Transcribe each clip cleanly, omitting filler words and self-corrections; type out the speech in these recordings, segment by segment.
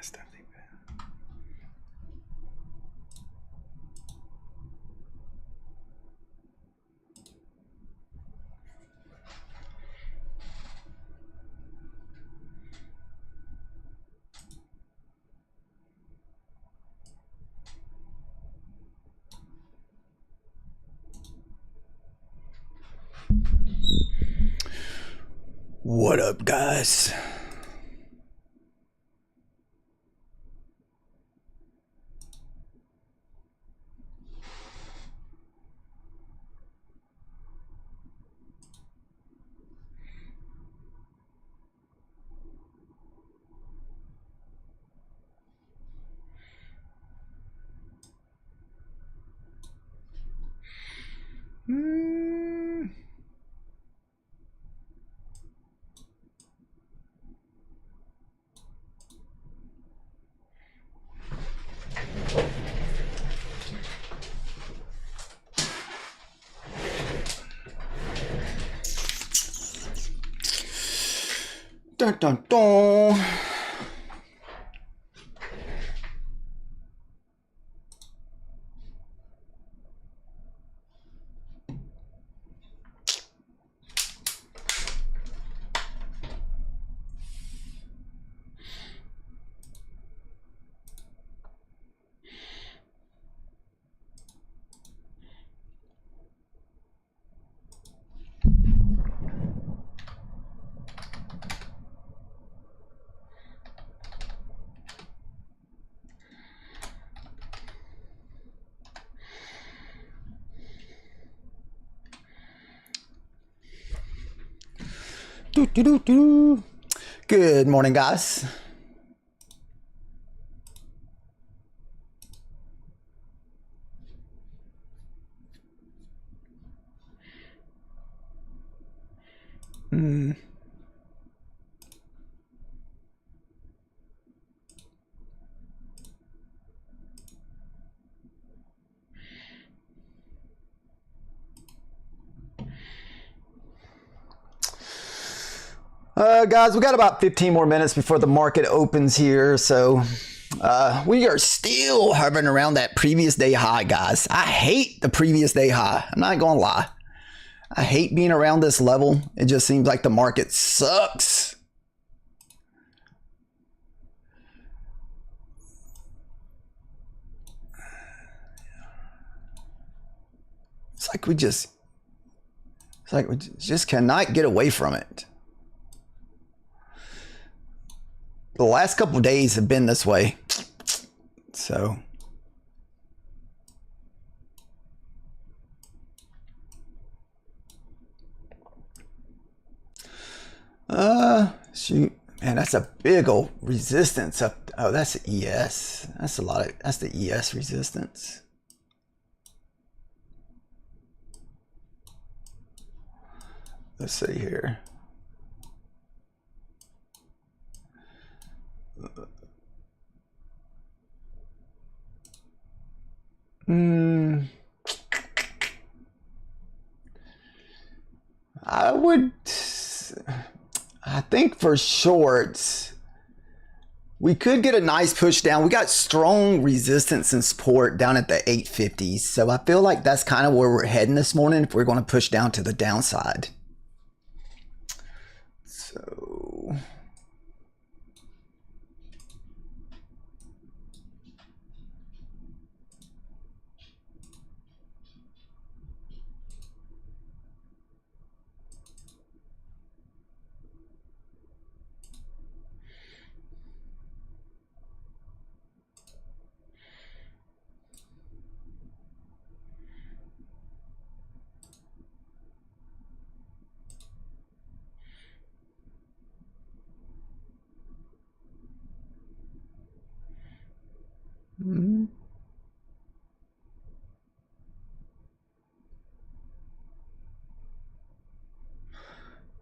it's definitely bad. What up, guys? Dun dun dun. Good morning, guys. Guys, we got about 15 more minutes before the market opens here, so we are still hovering around that previous day high, guys. I hate the previous day high. I'm not gonna lie. I hate being around this level. It just seems like the market sucks. It's like we just cannot get away from it. The last couple of days have been this way. So shoot, man, that's a big old resistance up. Oh, that's the ES. That's a lot of, that's the ES resistance. Let's see here. I think for shorts, we could get a nice push down. We got strong resistance and support down at the 850s. So I feel like that's kind of where we're heading this morning if we're going to push down to the downside. So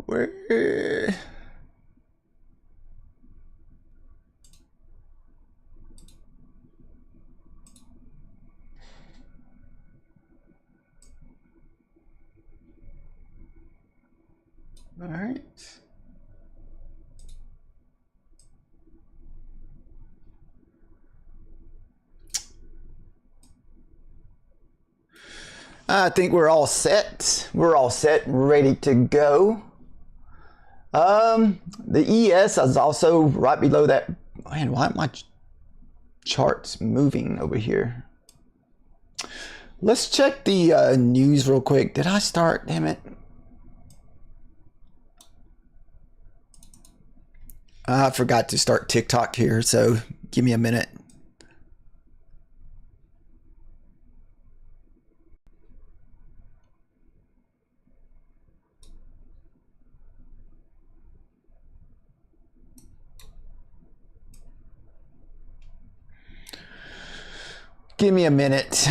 where? All right. I think we're all set. We're all set, ready to go. The ES is also right below that. Man, why are my charts moving over here? Let's check the news real quick. Did I start? Damn it. I forgot to start TikTok here, so give me a minute. Give me a minute.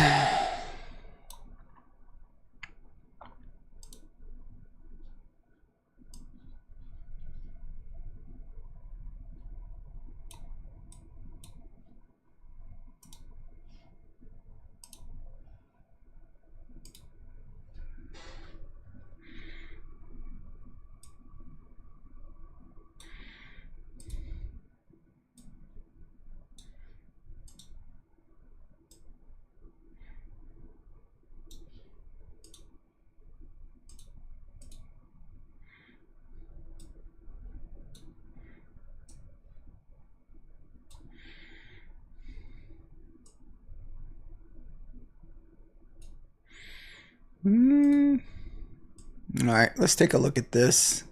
All right, let's take a look at this.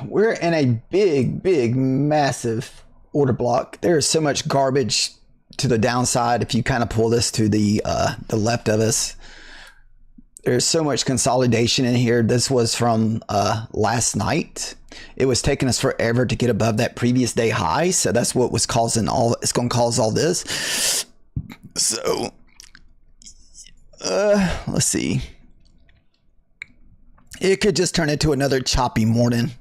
We're in a big, massive order block. There's so much garbage to the downside. If you kind of pull this to the left of us, there's so much consolidation in here. This was from last night. It was taking us forever to get above that previous day high, so that's what was causing all. It's going to cause all this. So, let's see. It could just turn into another choppy morning.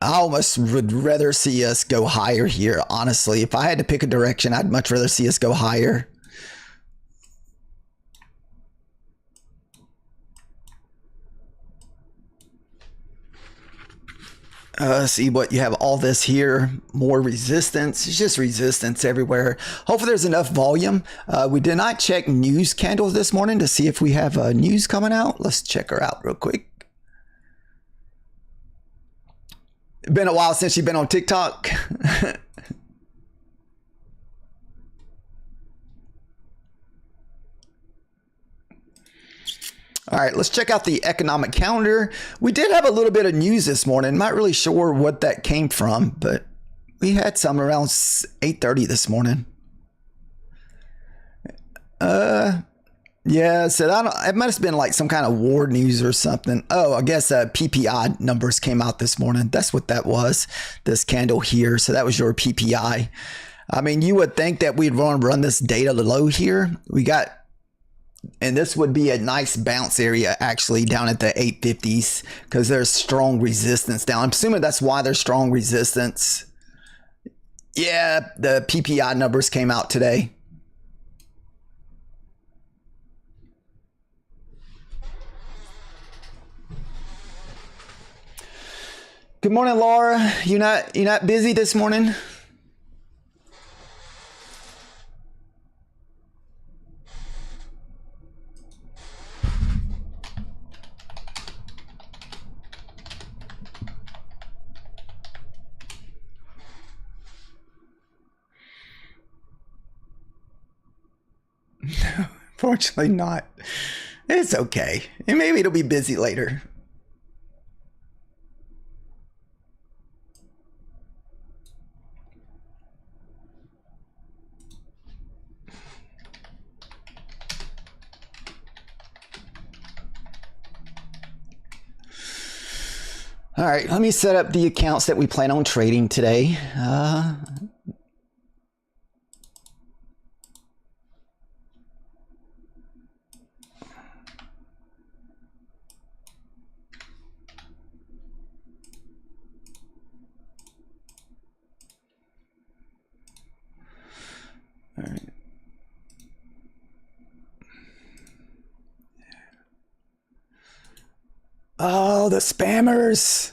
I almost would rather see us go higher here, honestly. If I had to pick a direction, I'd much rather see us go higher. See what you have, all this here, more resistance. It's just resistance everywhere. Hopefully there's enough volume. We did not check news candles this morning to see if we have news coming out. Let's check her out real quick. Been a while since you've been on TikTok. All right, let's check out the economic calendar. We did have a little bit of news this morning. Not really sure what that came from, but we had some around 8:30 this morning. Yeah, so it might have been like some kind of war news or something. Oh, I guess PPI numbers came out this morning. That's what that was, this candle here. So that was your PPI. I mean, you would think that we'd run this data low here. We got, and this would be a nice bounce area actually down at the 850s because there's strong resistance down. I'm assuming that's why there's strong resistance. Yeah, the PPI numbers came out today. Good morning, Laura. You not busy this morning? No, fortunately not. It's okay. And maybe it'll be busy later. All right, let me set up the accounts that we plan on trading today. All right. Oh, the spammers.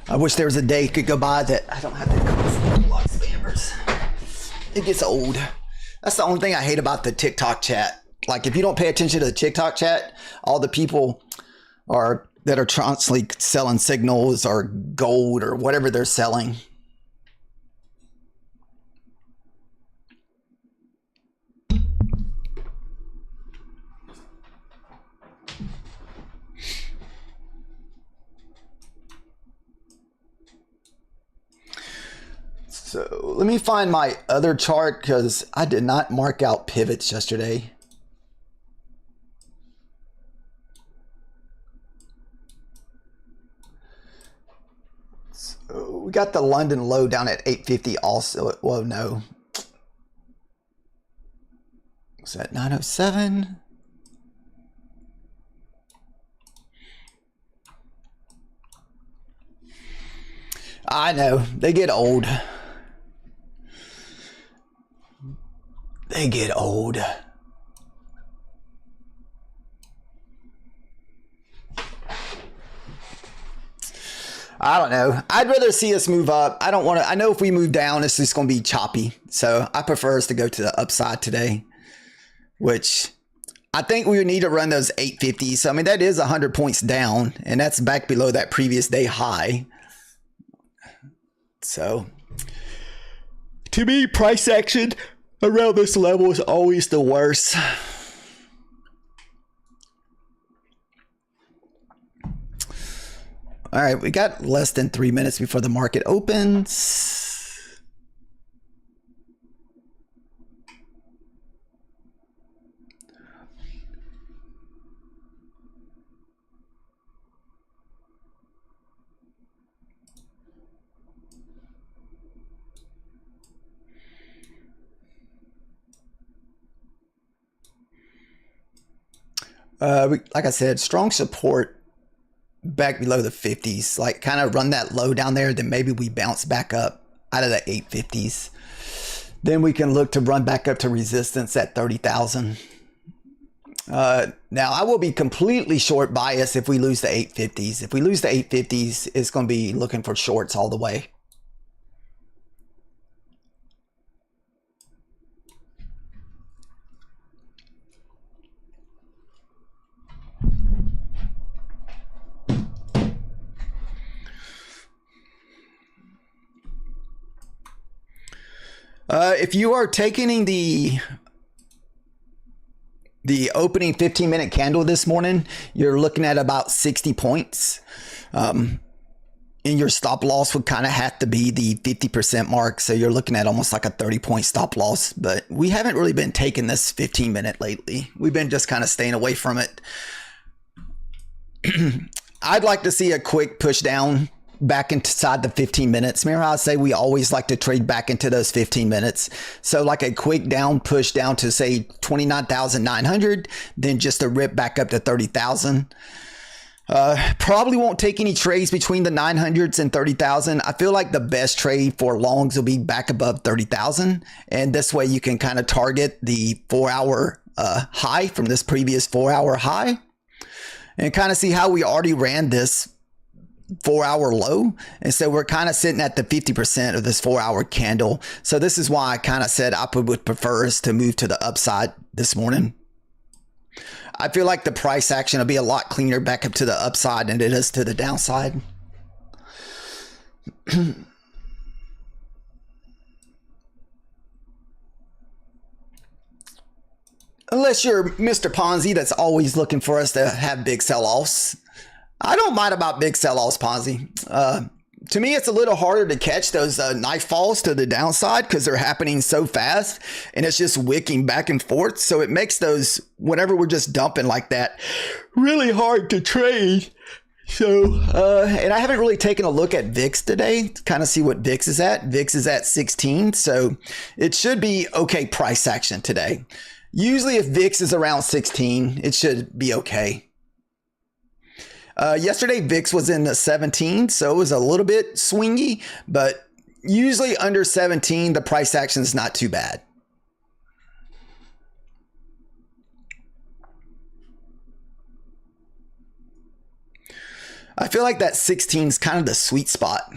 I wish there was a day could go by that I don't have to block spam. numbers. It gets old. That's the only thing I hate about the TikTok chat. Like if you don't pay attention to the TikTok chat, all the people that are constantly selling signals or gold or whatever they're selling. So let me find my other chart because I did not mark out pivots yesterday. So we got the London low down at 850 also. Well, no. Was that 907? I know, they get old. They get old. I don't know. I'd rather see us move up. I don't want to. I know if we move down, it's just going to be choppy. So I prefer us to go to the upside today, which I think we would need to run those 850s. So, I mean, that is 100 points down, and that's back below that previous day high. So, to me, price action around this level is always the worst. All right, we got less than 3 minutes before the market opens. Like I said, strong support back below the 50s, like kind of run that low down there, then maybe we bounce back up out of the 850s. Then we can look to run back up to resistance at 30,000. Now I will be completely short bias if we lose the 850s. If we lose the 850s, it's going to be looking for shorts all the way. If you are taking the opening 15-minute candle this morning, you're looking at about 60 points. And your stop loss would kind of have to be the 50% mark. So you're looking at almost like a 30-point stop loss. But we haven't really been taking this 15-minute lately. We've been just kind of staying away from it. I'd like to see a quick push down back inside the 15 minutes. Remember how I say we always like to trade back into those 15 minutes. So like a quick down push down to say 29,900, then just a rip back up to 30,000. Probably won't take any trades between the 900s and 30,000. I feel like the best trade for longs will be back above 30,000. And this way you can kind of target the 4-hour high from this previous 4-hour high and kind of see how we already ran this 4-hour low. And so we're kind of sitting at the 50% of this 4-hour candle. So this is why I kind of said I would prefer us to move to the upside this morning. I feel like the price action will be a lot cleaner back up to the upside than it is to the downside. Unless you're Mr. Ponzi that's always looking for us to have big sell-offs. I don't mind about big sell-offs, Ponzi. To me, it's a little harder to catch those knife falls to the downside because they're happening so fast and it's just wicking back and forth. So it makes those, whenever we're just dumping like that, really hard to trade. So, and I haven't really taken a look at VIX today to kind of see what VIX is at. VIX is at 16. So it should be okay price action today. Usually if VIX is around 16, it should be okay. Yesterday, VIX was in the 17, so it was a little bit swingy, but usually under 17, the price action is not too bad. I feel like that 16 is kind of the sweet spot.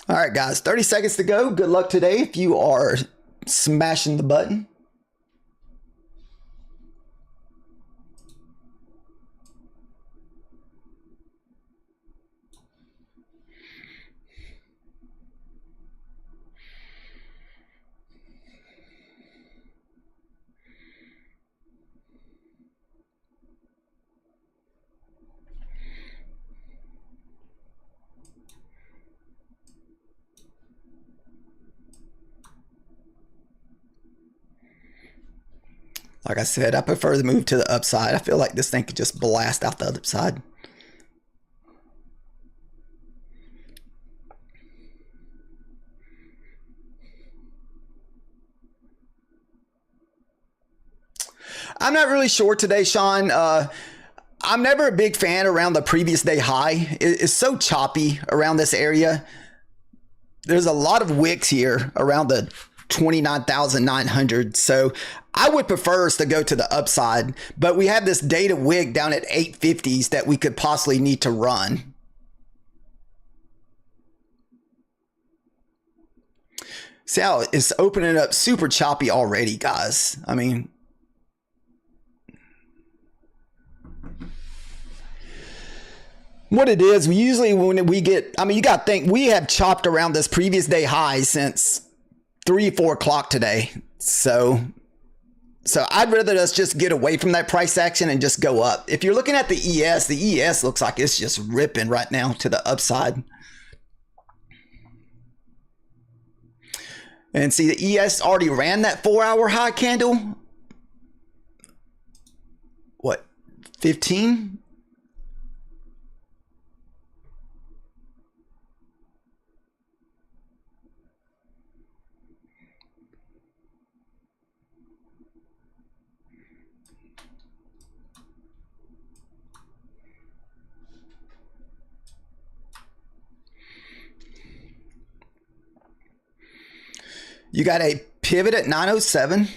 All right, guys, 30 seconds to go. Good luck today if you are smashing the button. Like I said, I prefer to move to the upside. I feel like this thing could just blast out the other side. I'm not really sure today, Sean. I'm never a big fan around the previous day high. It's so choppy around this area. There's a lot of wicks here around the 29,900. So I would prefer us to go to the upside, but we have this data wick down at 850s that we could possibly need to run. See how it's opening up super choppy already, guys. I mean, what it is, we usually, when we get, I mean, you got to think, we have chopped around this previous day high since 3-4 o'clock today. So I'd rather us just get away from that price action and just go up. If you're looking at the ES looks like it's just ripping right now to the upside. And see, the ES already ran that 4-hour high candle. What, 15? You got a pivot at 907.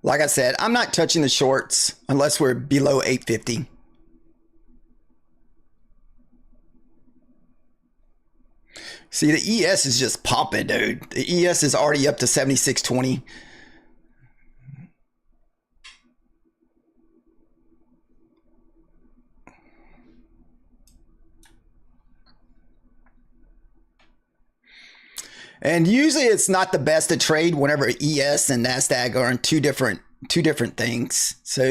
Like I said, I'm not touching the shorts unless we're below 850. See, the ES is just pumping, dude. The ES is already up to 76.20. And usually it's not the best to trade whenever ES and Nasdaq are in two different things. So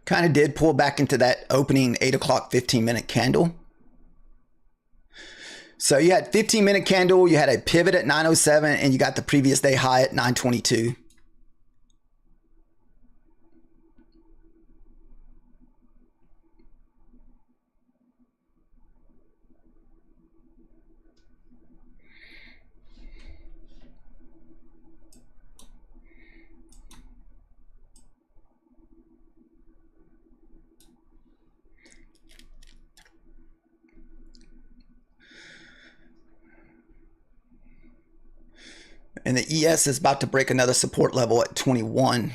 kind of did pull back into that opening 8 o'clock 15-minute candle. So you had 15-minute candle, you had a pivot at 907, and you got the previous day high at 922. And the ES is about to break another support level at 21.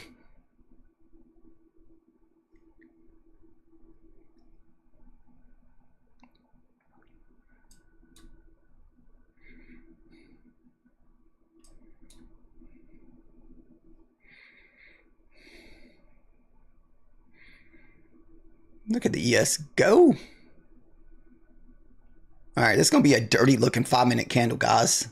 Look at the ES go. All right, this is going to be a dirty looking 5-minute candle, guys.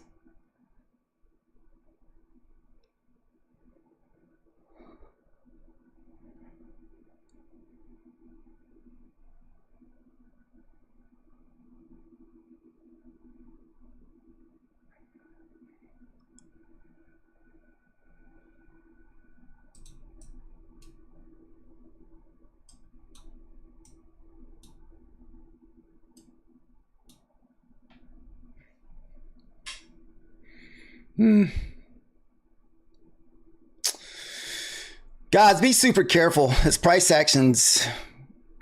Guys, be super careful. This price action's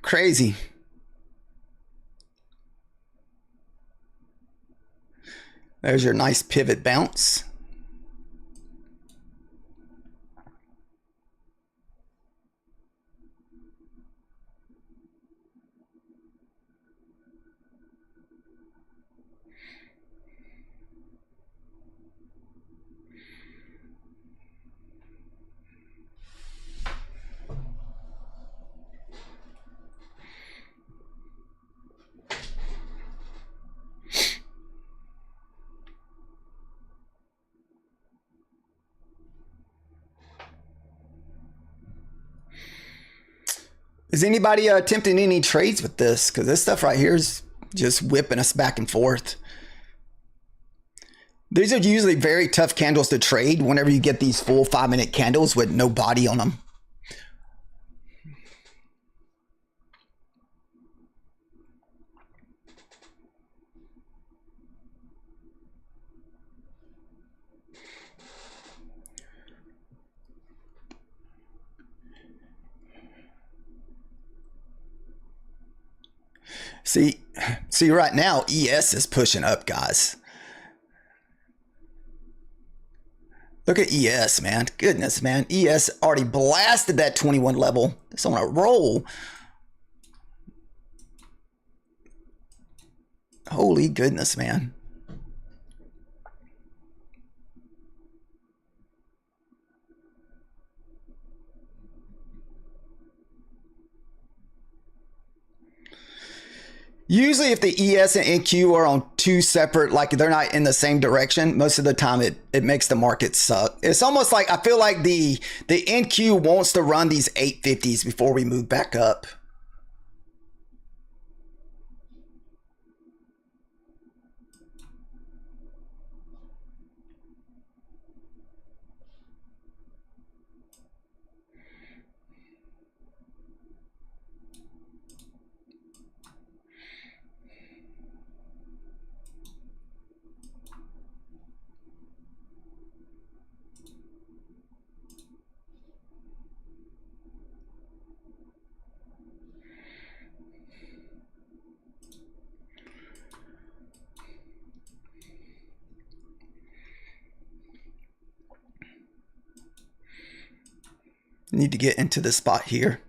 crazy. There's your nice pivot bounce. Is anybody attempting any trades with this? Because this stuff right here is just whipping us back and forth. These are usually very tough candles to trade whenever you get these full 5-minute candles with no body on them. See right now, ES is pushing up, guys. Look at ES, man. Goodness, man. ES already blasted that 21 level. It's on a roll. Holy goodness, man. Usually if the ES and NQ are on two separate, like they're not in the same direction, most of the time it makes the market suck. It's almost like, I feel like the NQ wants to run these 850s before we move back up. Need to get into the spot here.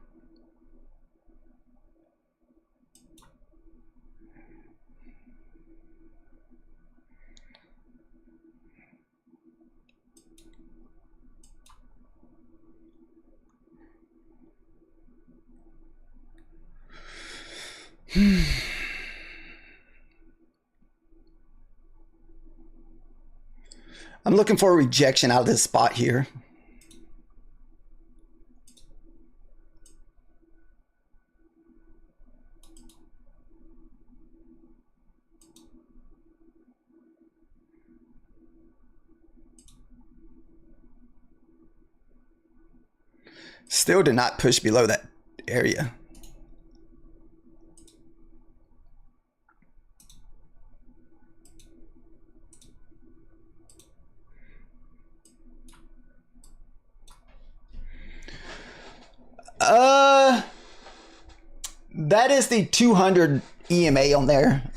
I'm looking for a rejection out of this spot here. Still did not push below that area. That is the 200 EMA on there.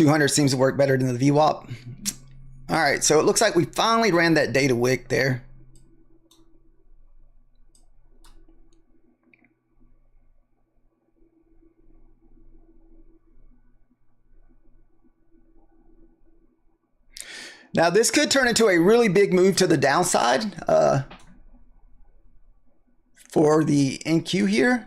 200 seems to work better than the VWAP. All right, so it looks like we finally ran that data wick there. Now this could turn into a really big move to the downside for the NQ here.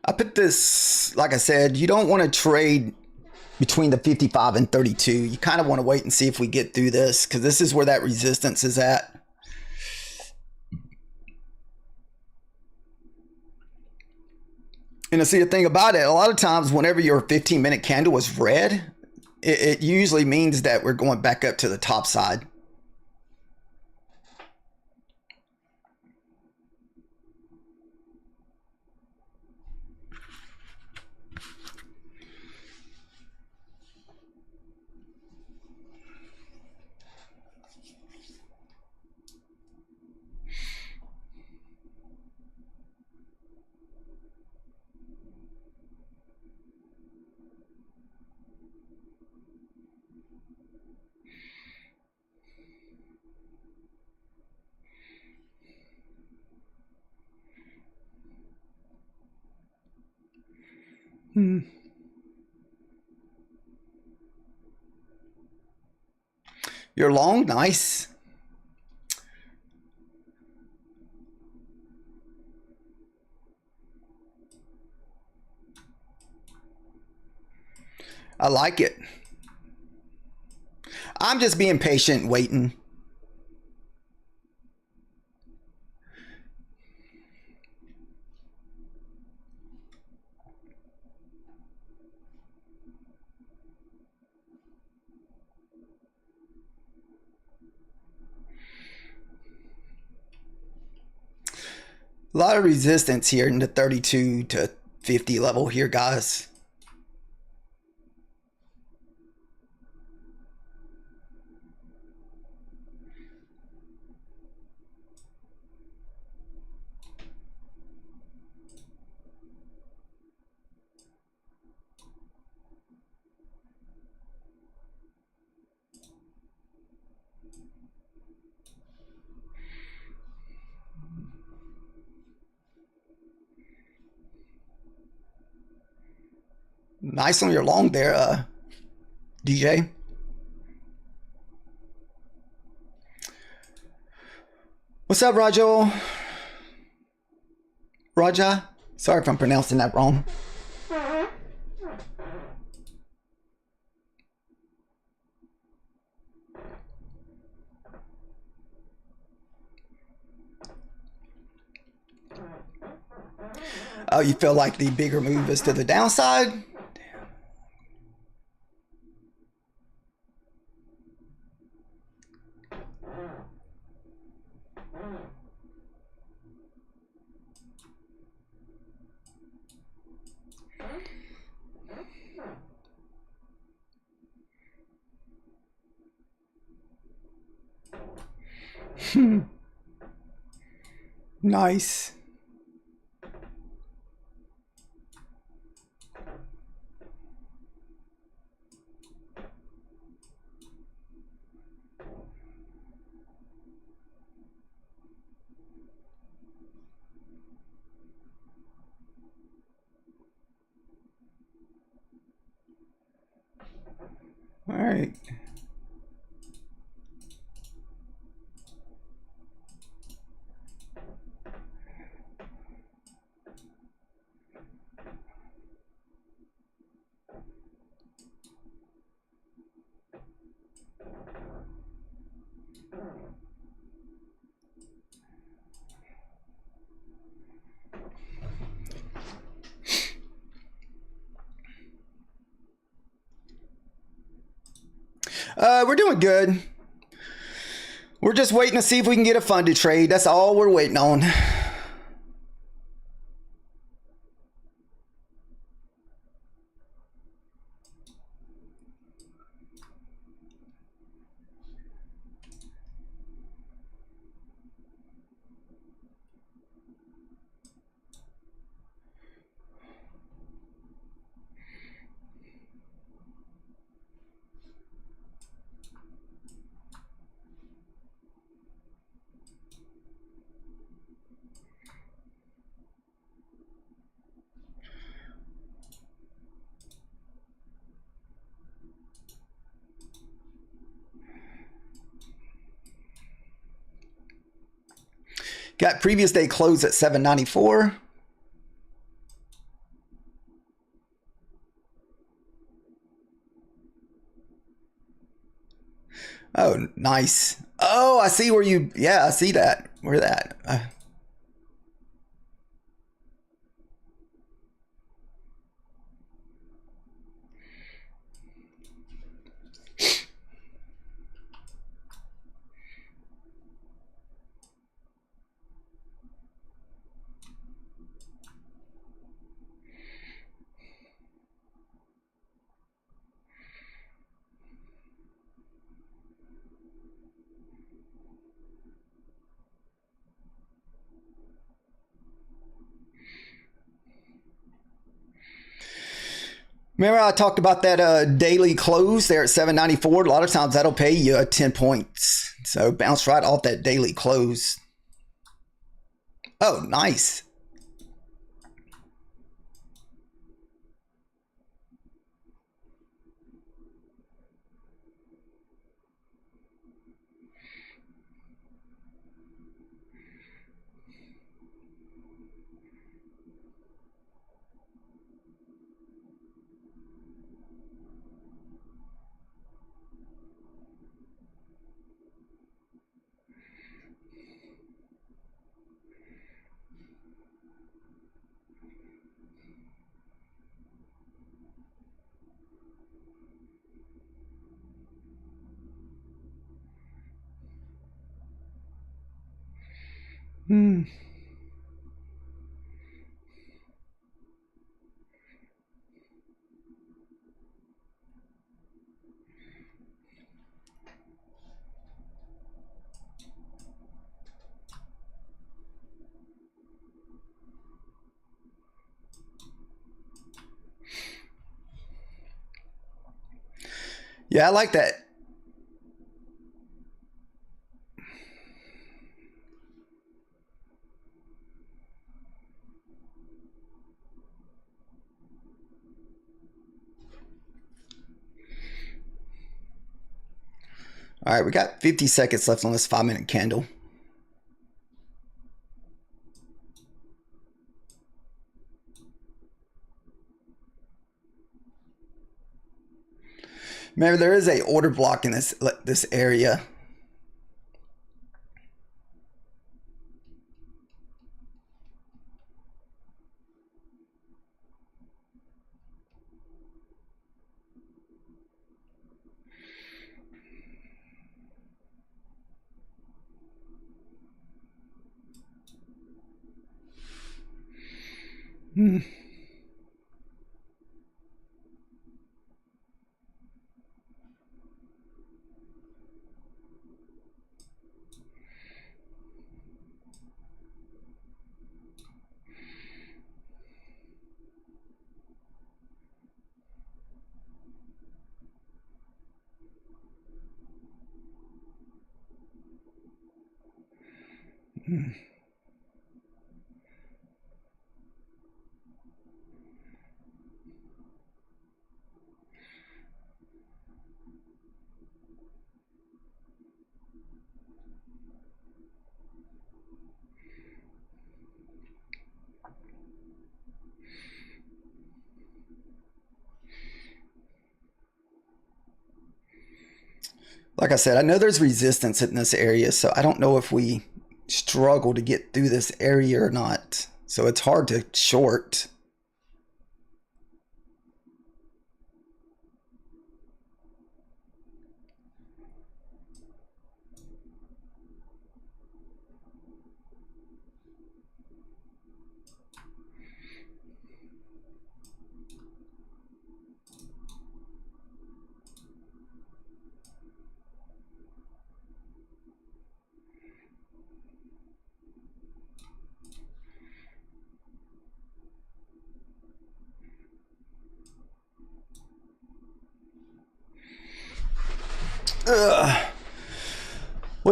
I put this, like I said, you don't want to trade between the 55 and 32. You kind of want to wait and see if we get through this, because this is where that resistance is at. And to see the thing about it, a lot of times whenever your 15-minute candle is red, it usually means that we're going back up to the top side. You're long, nice. I like it. I'm just being patient, waiting. A lot of resistance here in the 32 to 50 level here, guys. Nice on your long there, DJ. What's up, Rajo? Raja? Sorry if I'm pronouncing that wrong. Oh, you feel like the bigger move is to the downside? Nice. All right. We're doing good. We're just waiting to see if we can get a funded trade. That's all we're waiting on. Got previous day close at 794. Oh, nice. Oh, I see where you, yeah, I see that. Where that? Remember I talked about that daily close there at 794? A lot of times that'll pay you 10 points. So bounce right off that daily close. Oh, nice. Yeah, I like that. All right, we got 50 seconds left on this 5-minute candle. Remember, there is a order block in this area. Like I said, I know there's resistance in this area, so I don't know if we struggle to get through this area or not. So it's hard to short.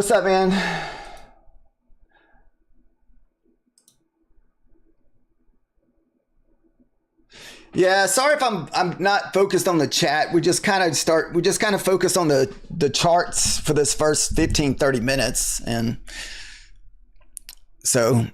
What's up, man? Yeah, sorry if I'm not focused on the chat. We just kind of focus on the charts for this first 15-30 minutes, and so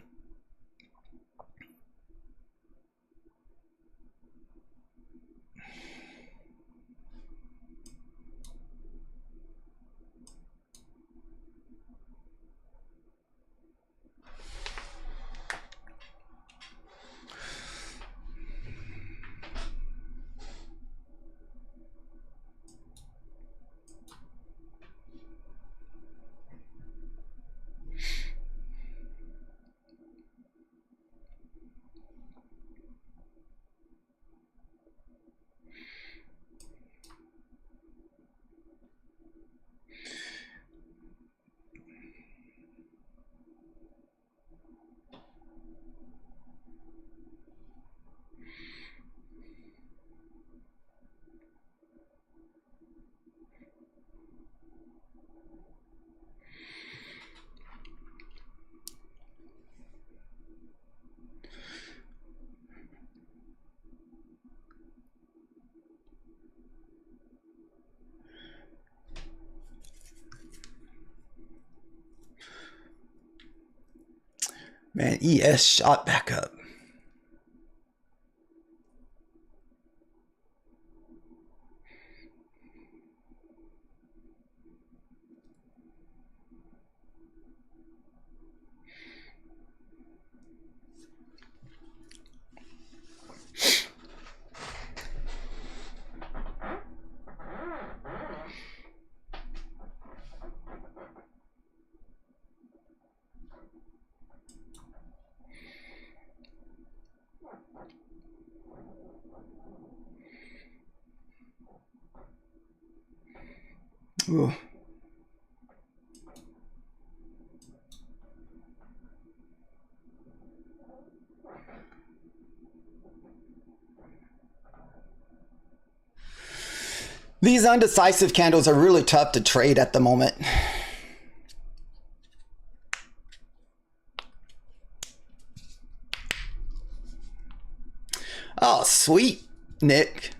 man, ES shot back up. Ooh. These undecisive candles are really tough to trade at the moment. Oh, sweet, Nick.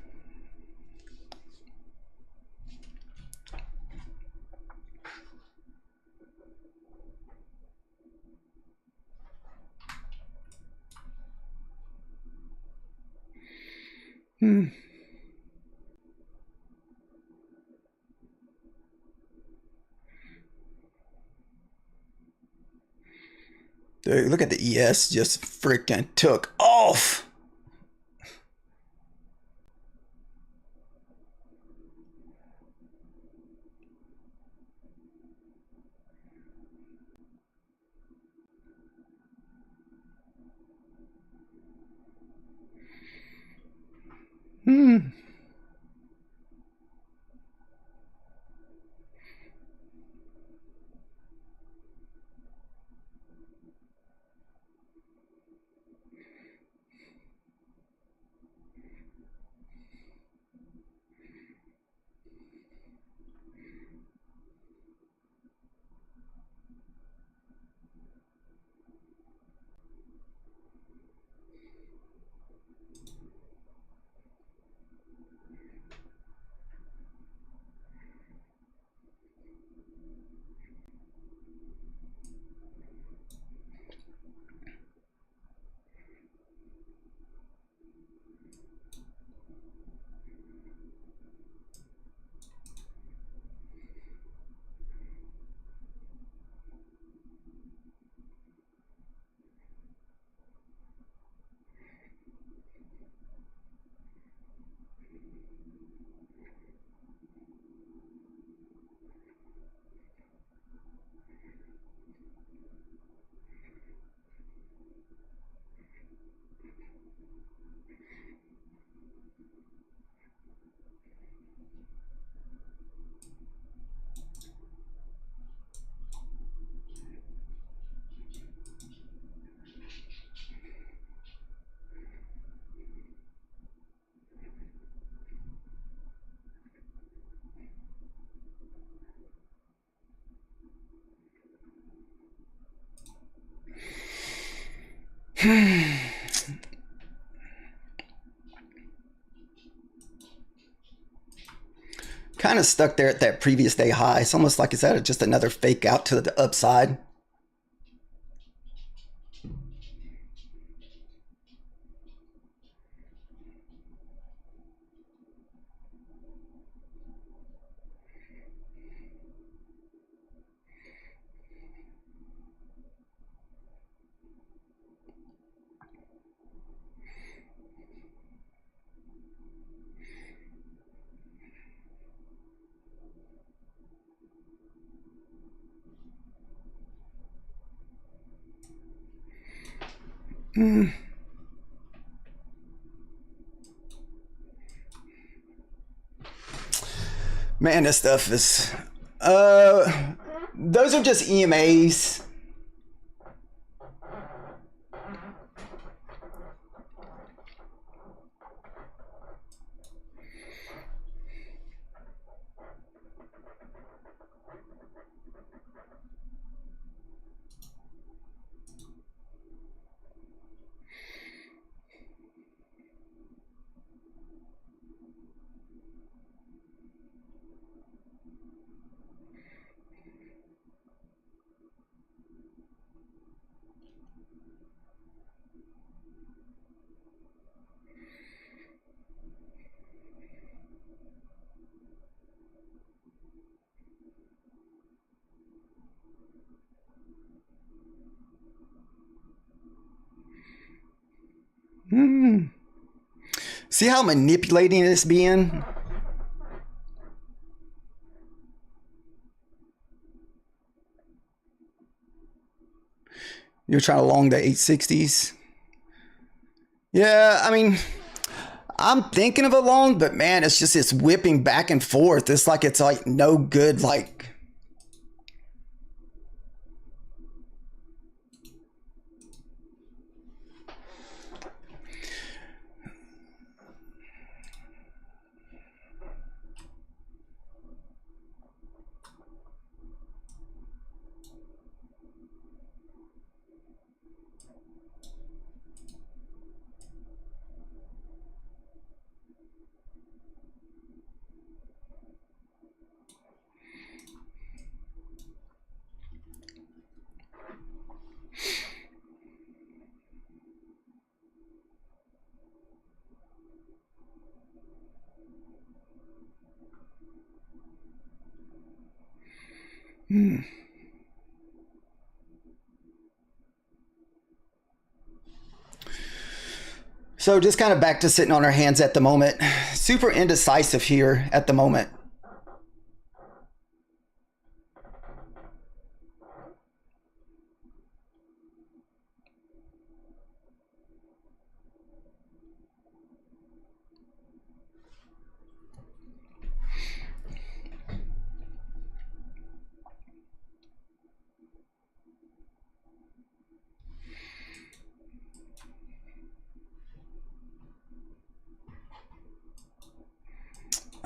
Dude, look at the ES just freaking took off. Kind of stuck there at that previous day high. It's almost like, is that just another fake out to the upside? Man, this stuff is those are just EMAs. See how manipulating it's being? You're trying to long the 860s? Yeah, I mean, I'm thinking of a long, but man, it's whipping back and forth. It's like no good, like. So just kind of back to sitting on our hands at the moment. Super indecisive here at the moment.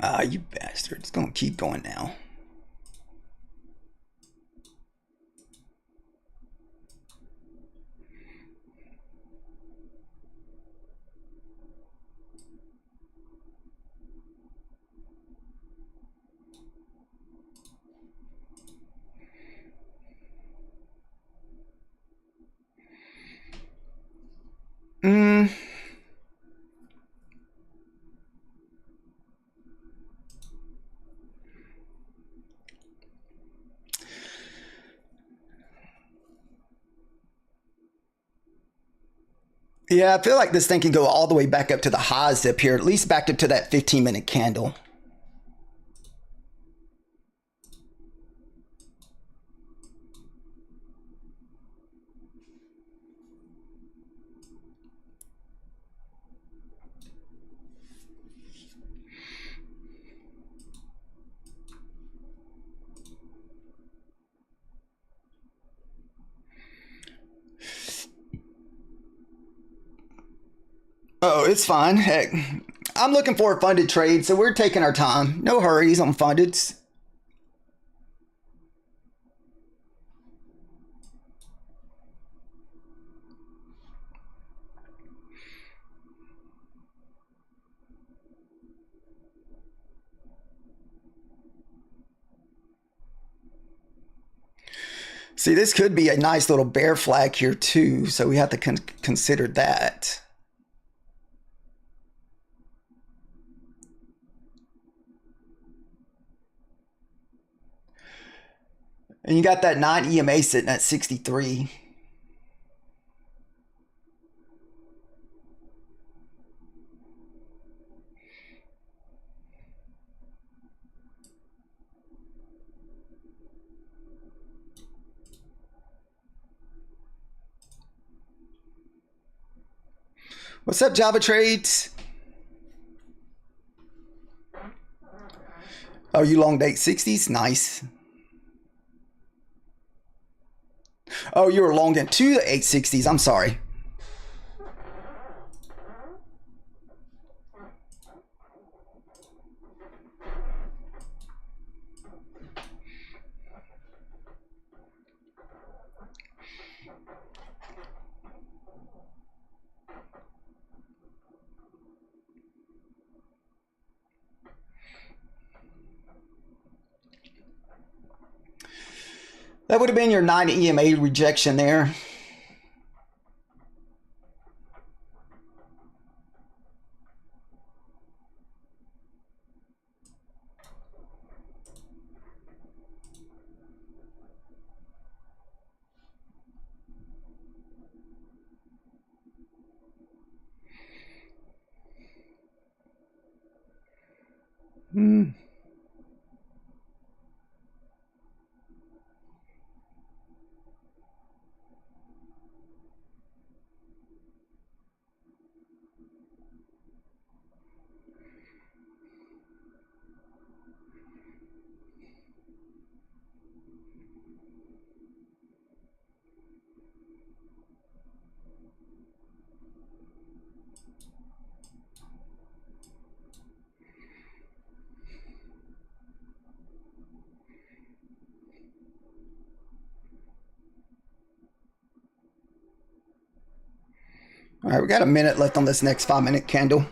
Ah, you bastard. It's going to keep going now. Yeah, I feel like this thing can go all the way back up to the high zip here, at least back up to that 15-minute candle. Oh, it's fine. Heck, I'm looking for a funded trade, so we're taking our time. No hurries on fundeds. See, this could be a nice little bear flag here too, so we have to consider that. And you got that 9 EMA sitting at 63. What's up, Java Trades? Oh, you long date 60s? Nice. Oh, you were longed into the 860s. I'm sorry. That would have been your 9 EMA rejection there. All right, we got a minute left on this next 5-minute candle.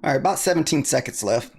All right, about 17 seconds left.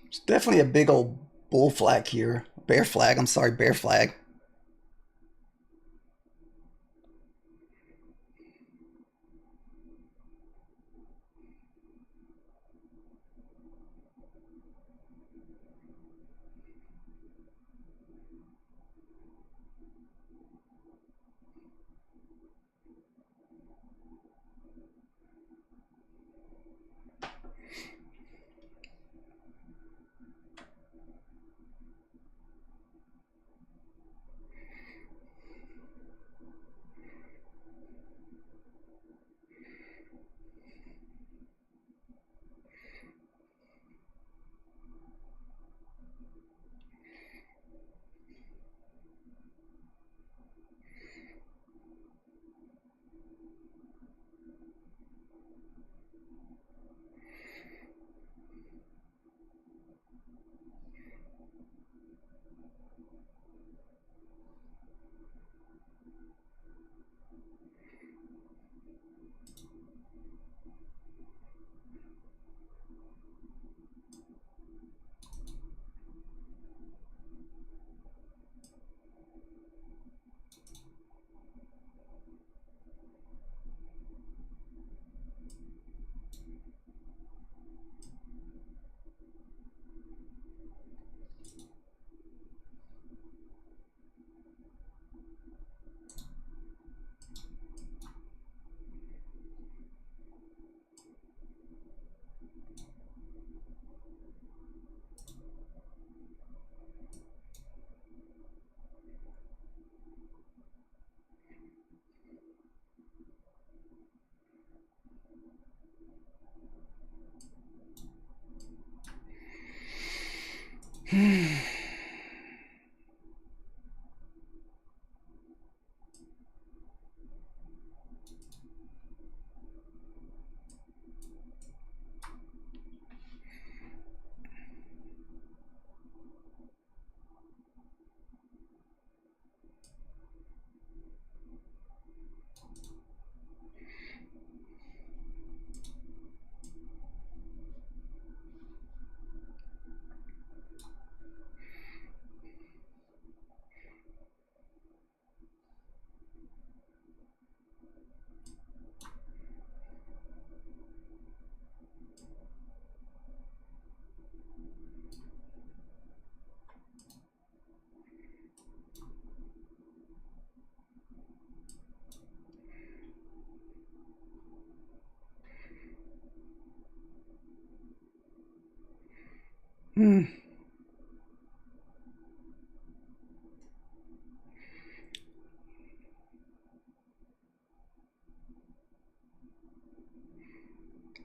It's definitely a big old bull flag here. Bear flag, I'm sorry, bear flag.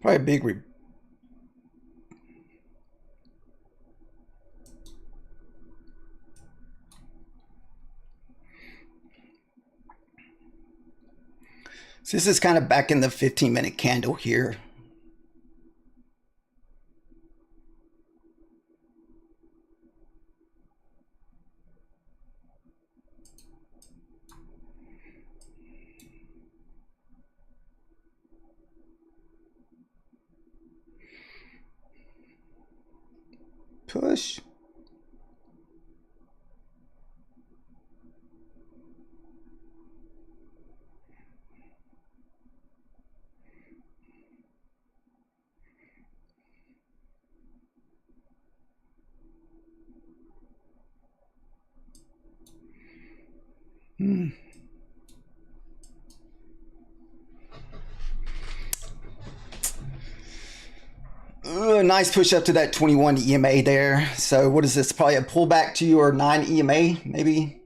Probably a big so this is kind of back in the 15-minute candle here. Push. Nice push up to that 21 EMA there. So what is this? Probably a pullback to your 9 EMA, maybe?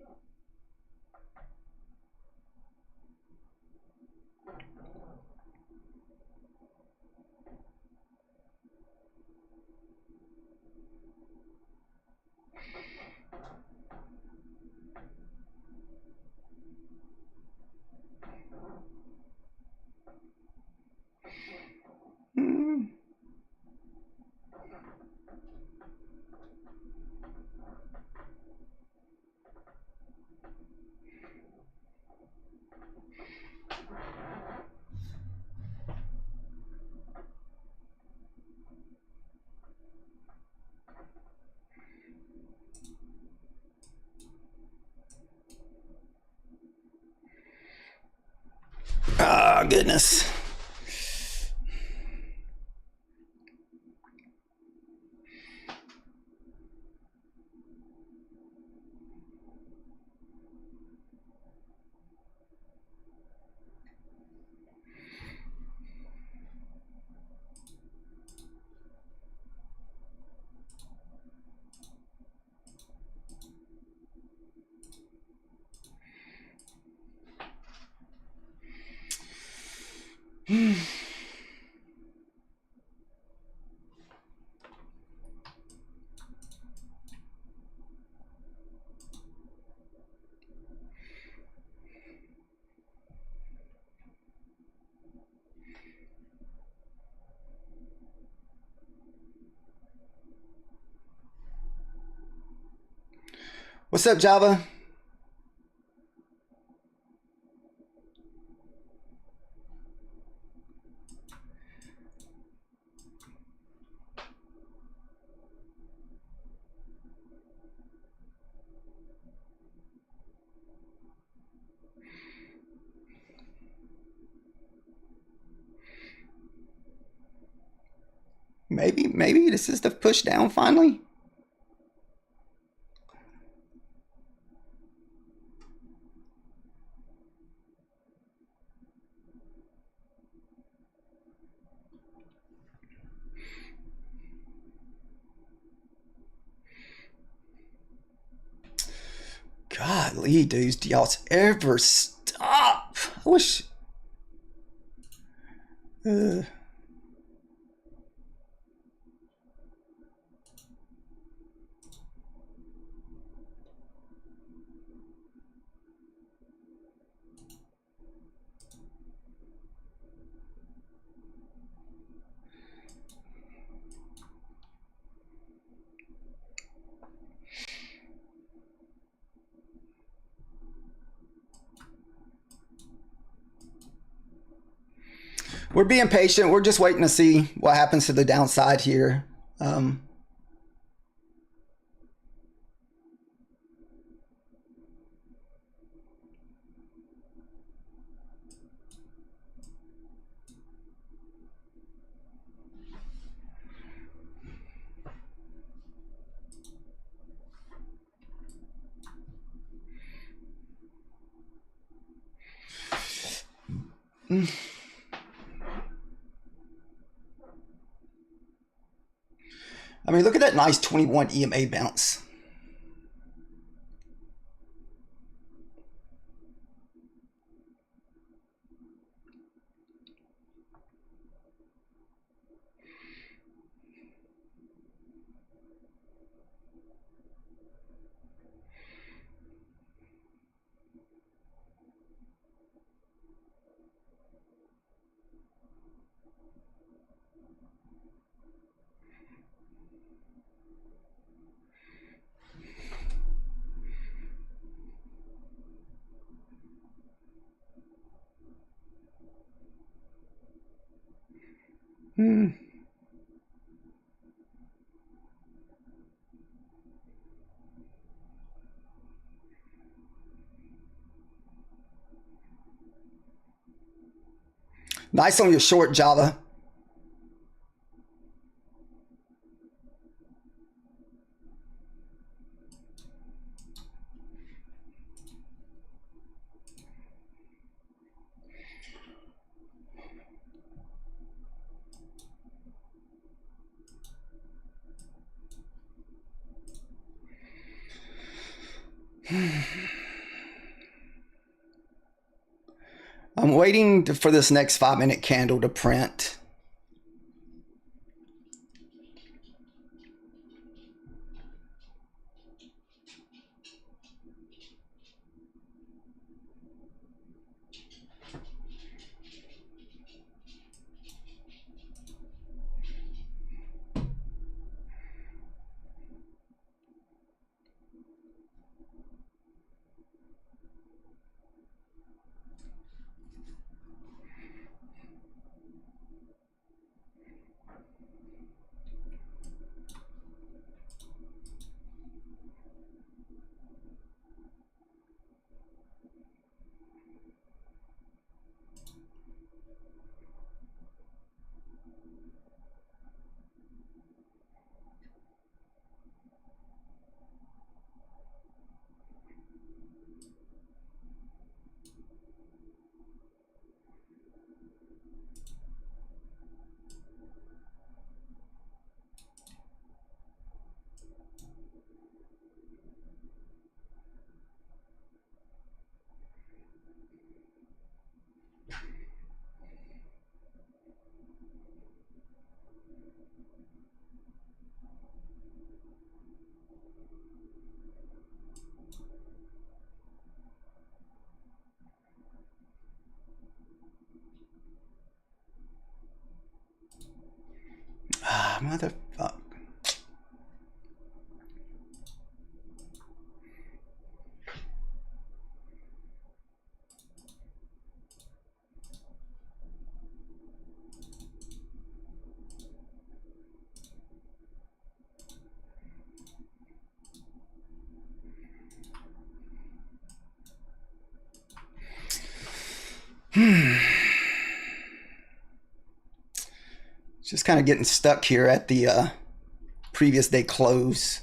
Ah, goodness. What's up, Java? Maybe this is the push down finally. Golly, dudes, do y'all ever stop? I wish. We're being patient. We're just waiting to see what happens to the downside here. I mean, look at that nice 21 EMA bounce. Nice on your short, Java. I'm waiting for this next 5-minute candle to print. Motherfuck. Just kind of getting stuck here at the previous day close.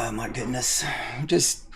Oh my goodness. Just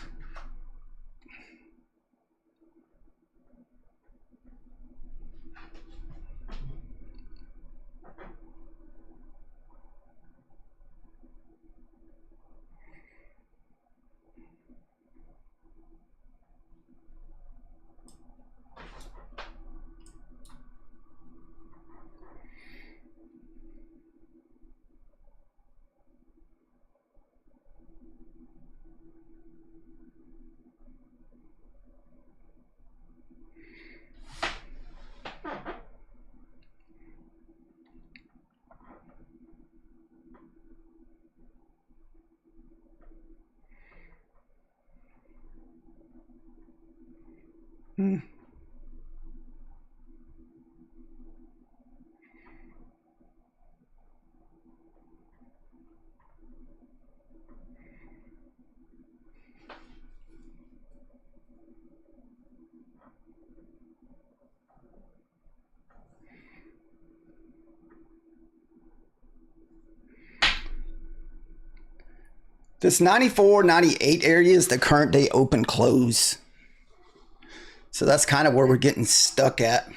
this 94, 98 area is the current day open close. So that's kind of where we're getting stuck at.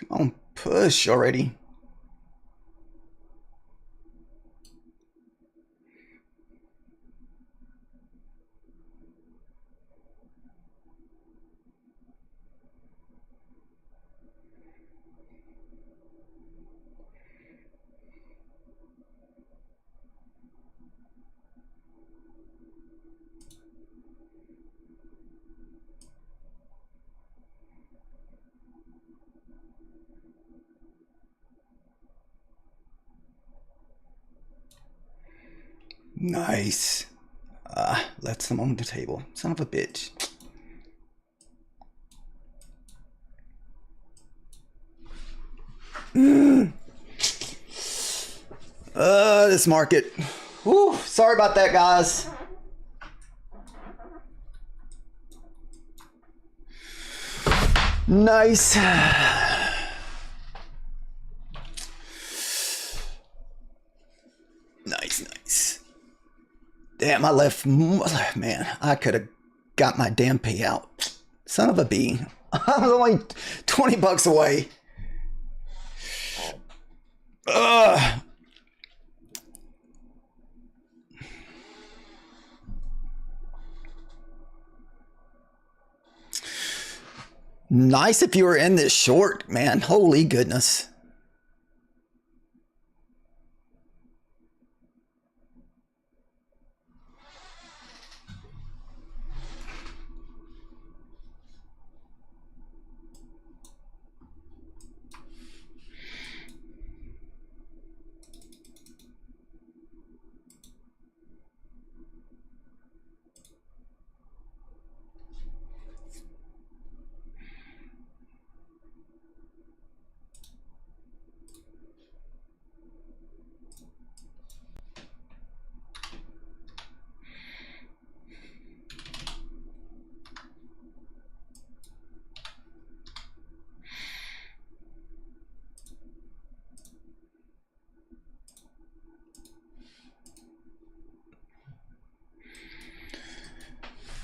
on, push already. Nice. Let some on the table. Son of a bitch. This market. Whew, sorry about that, guys. Nice. Nice. Damn, I left. Man, I could have got my damn payout. Son of a bee. I was only $20 away. Nice if you were in this short, man. Holy goodness.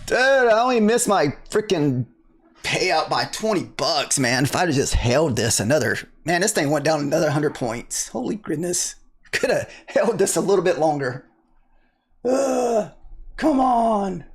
Dude, I only missed my freaking payout by $20, man. If I'd have just held this another, man, this thing went down another 100 points. Holy goodness. Could have held this a little bit longer. Come on.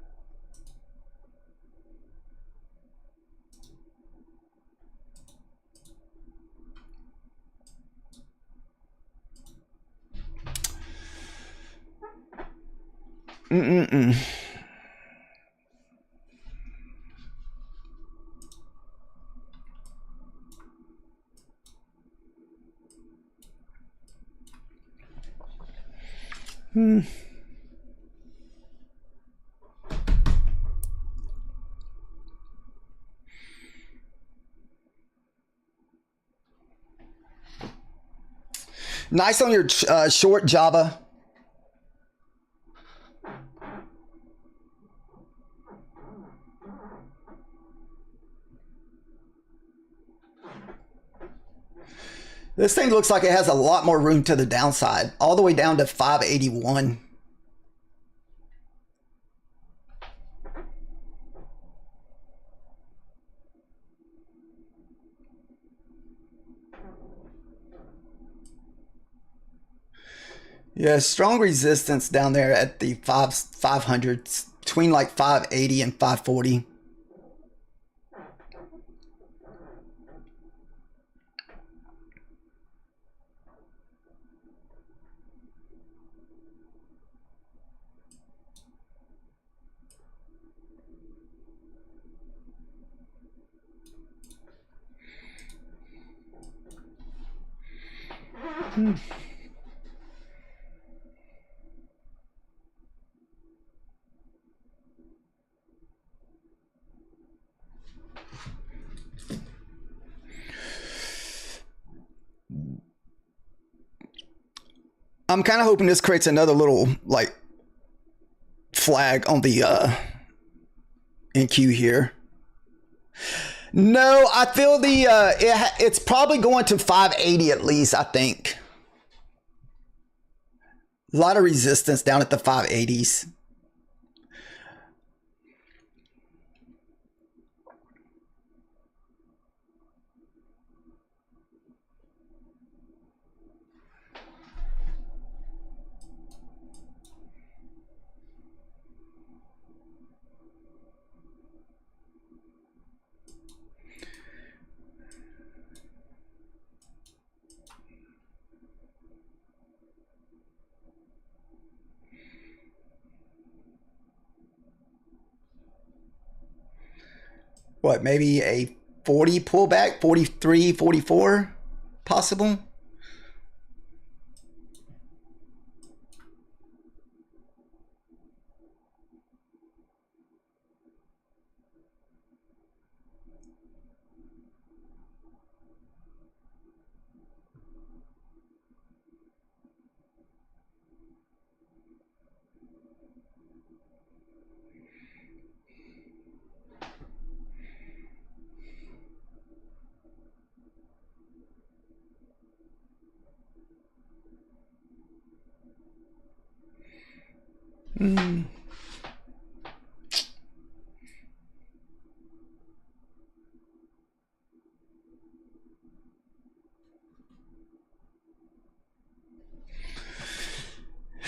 Nice on your short Java. This thing looks like it has a lot more room to the downside, all the way down to 581. Yeah, strong resistance down there at the 500s, between like 580 and 540. I'm kind of hoping this creates another little like flag on the NQ here. No, I feel the it's probably going to 580 at least, I think. A lot of resistance down at the 580s. what, maybe a 40 pullback, 43, 44 possible.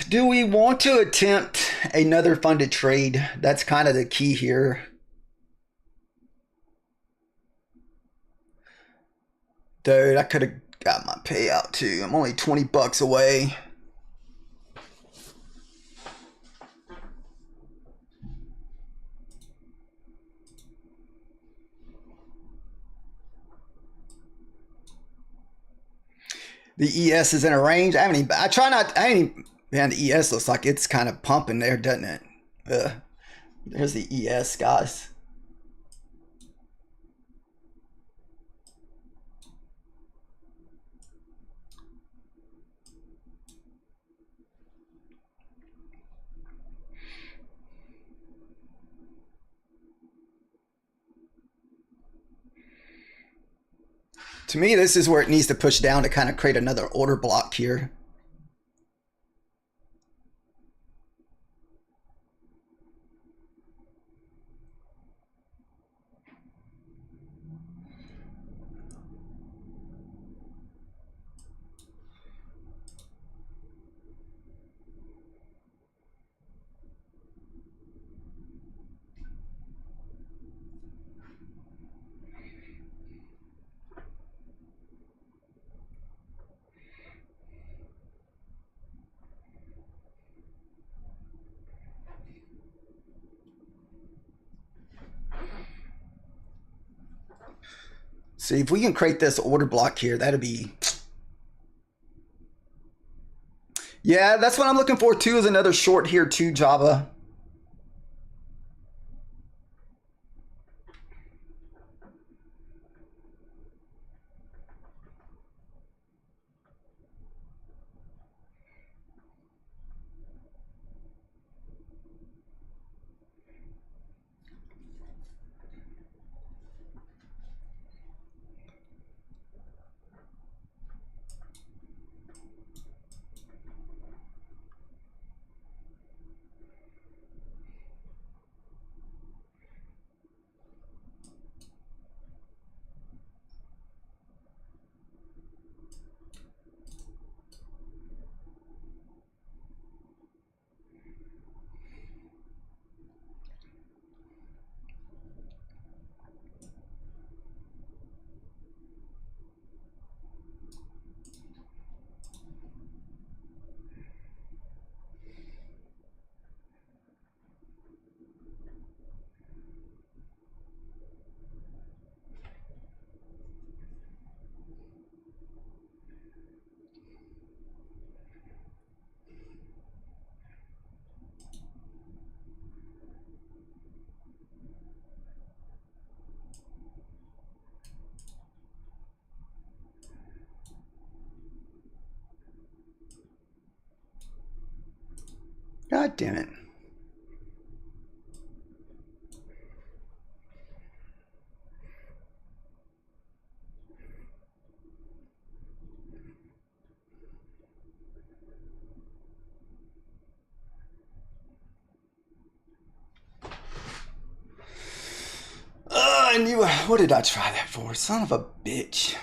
Do we want to attempt another funded trade? That's kind of the key here. Dude, I could have got my payout too. I'm only 20 bucks away. The ES is in a range. I ain't man, the ES looks like it's kind of pumping there, doesn't it? There's the ES, guys. To me, this is where it needs to push down to kind of create another order block here. See, if we can create this order block here, that'd be... Yeah, that's what I'm looking for too, is another short here too, Java. God damn it. I knew. What did I try that for? Son of a bitch.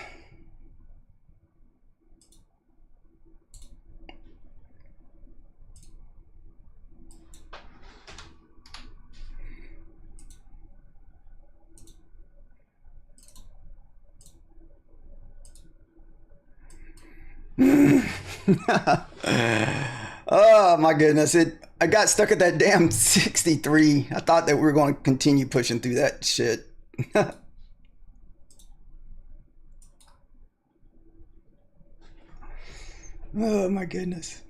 Oh my goodness, I got stuck at that damn 63. I thought that we were going to continue pushing through that shit. Oh my goodness.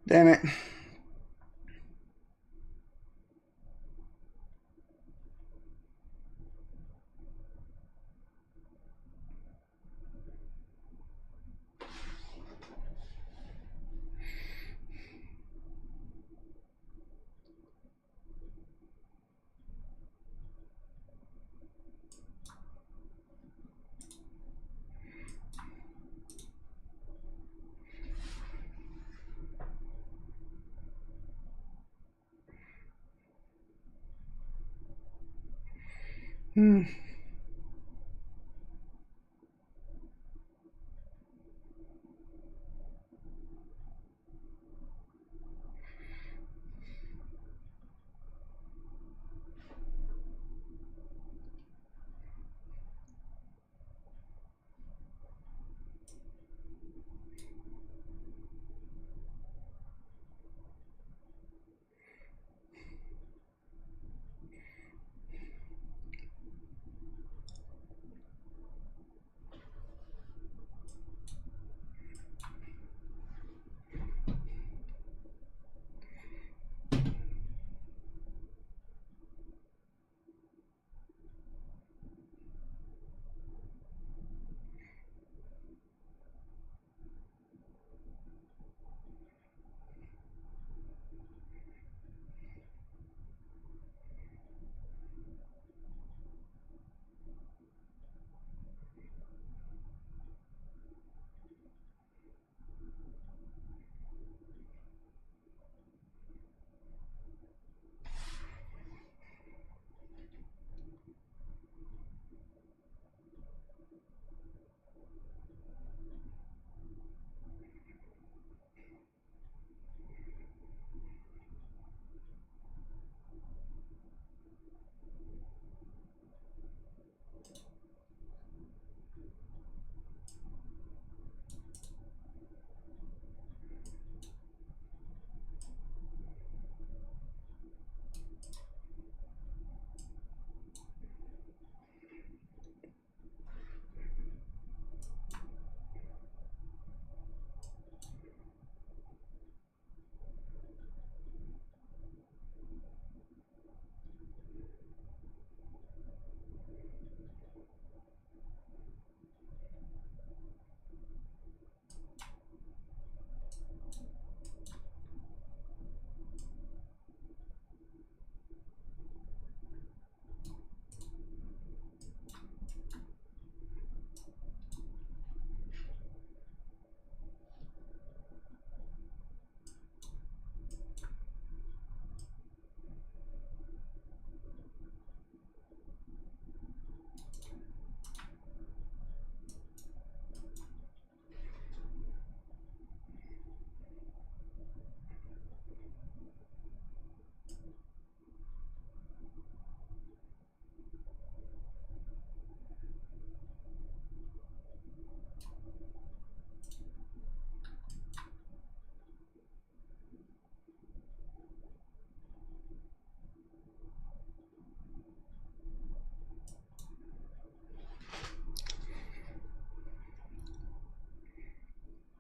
Damn it.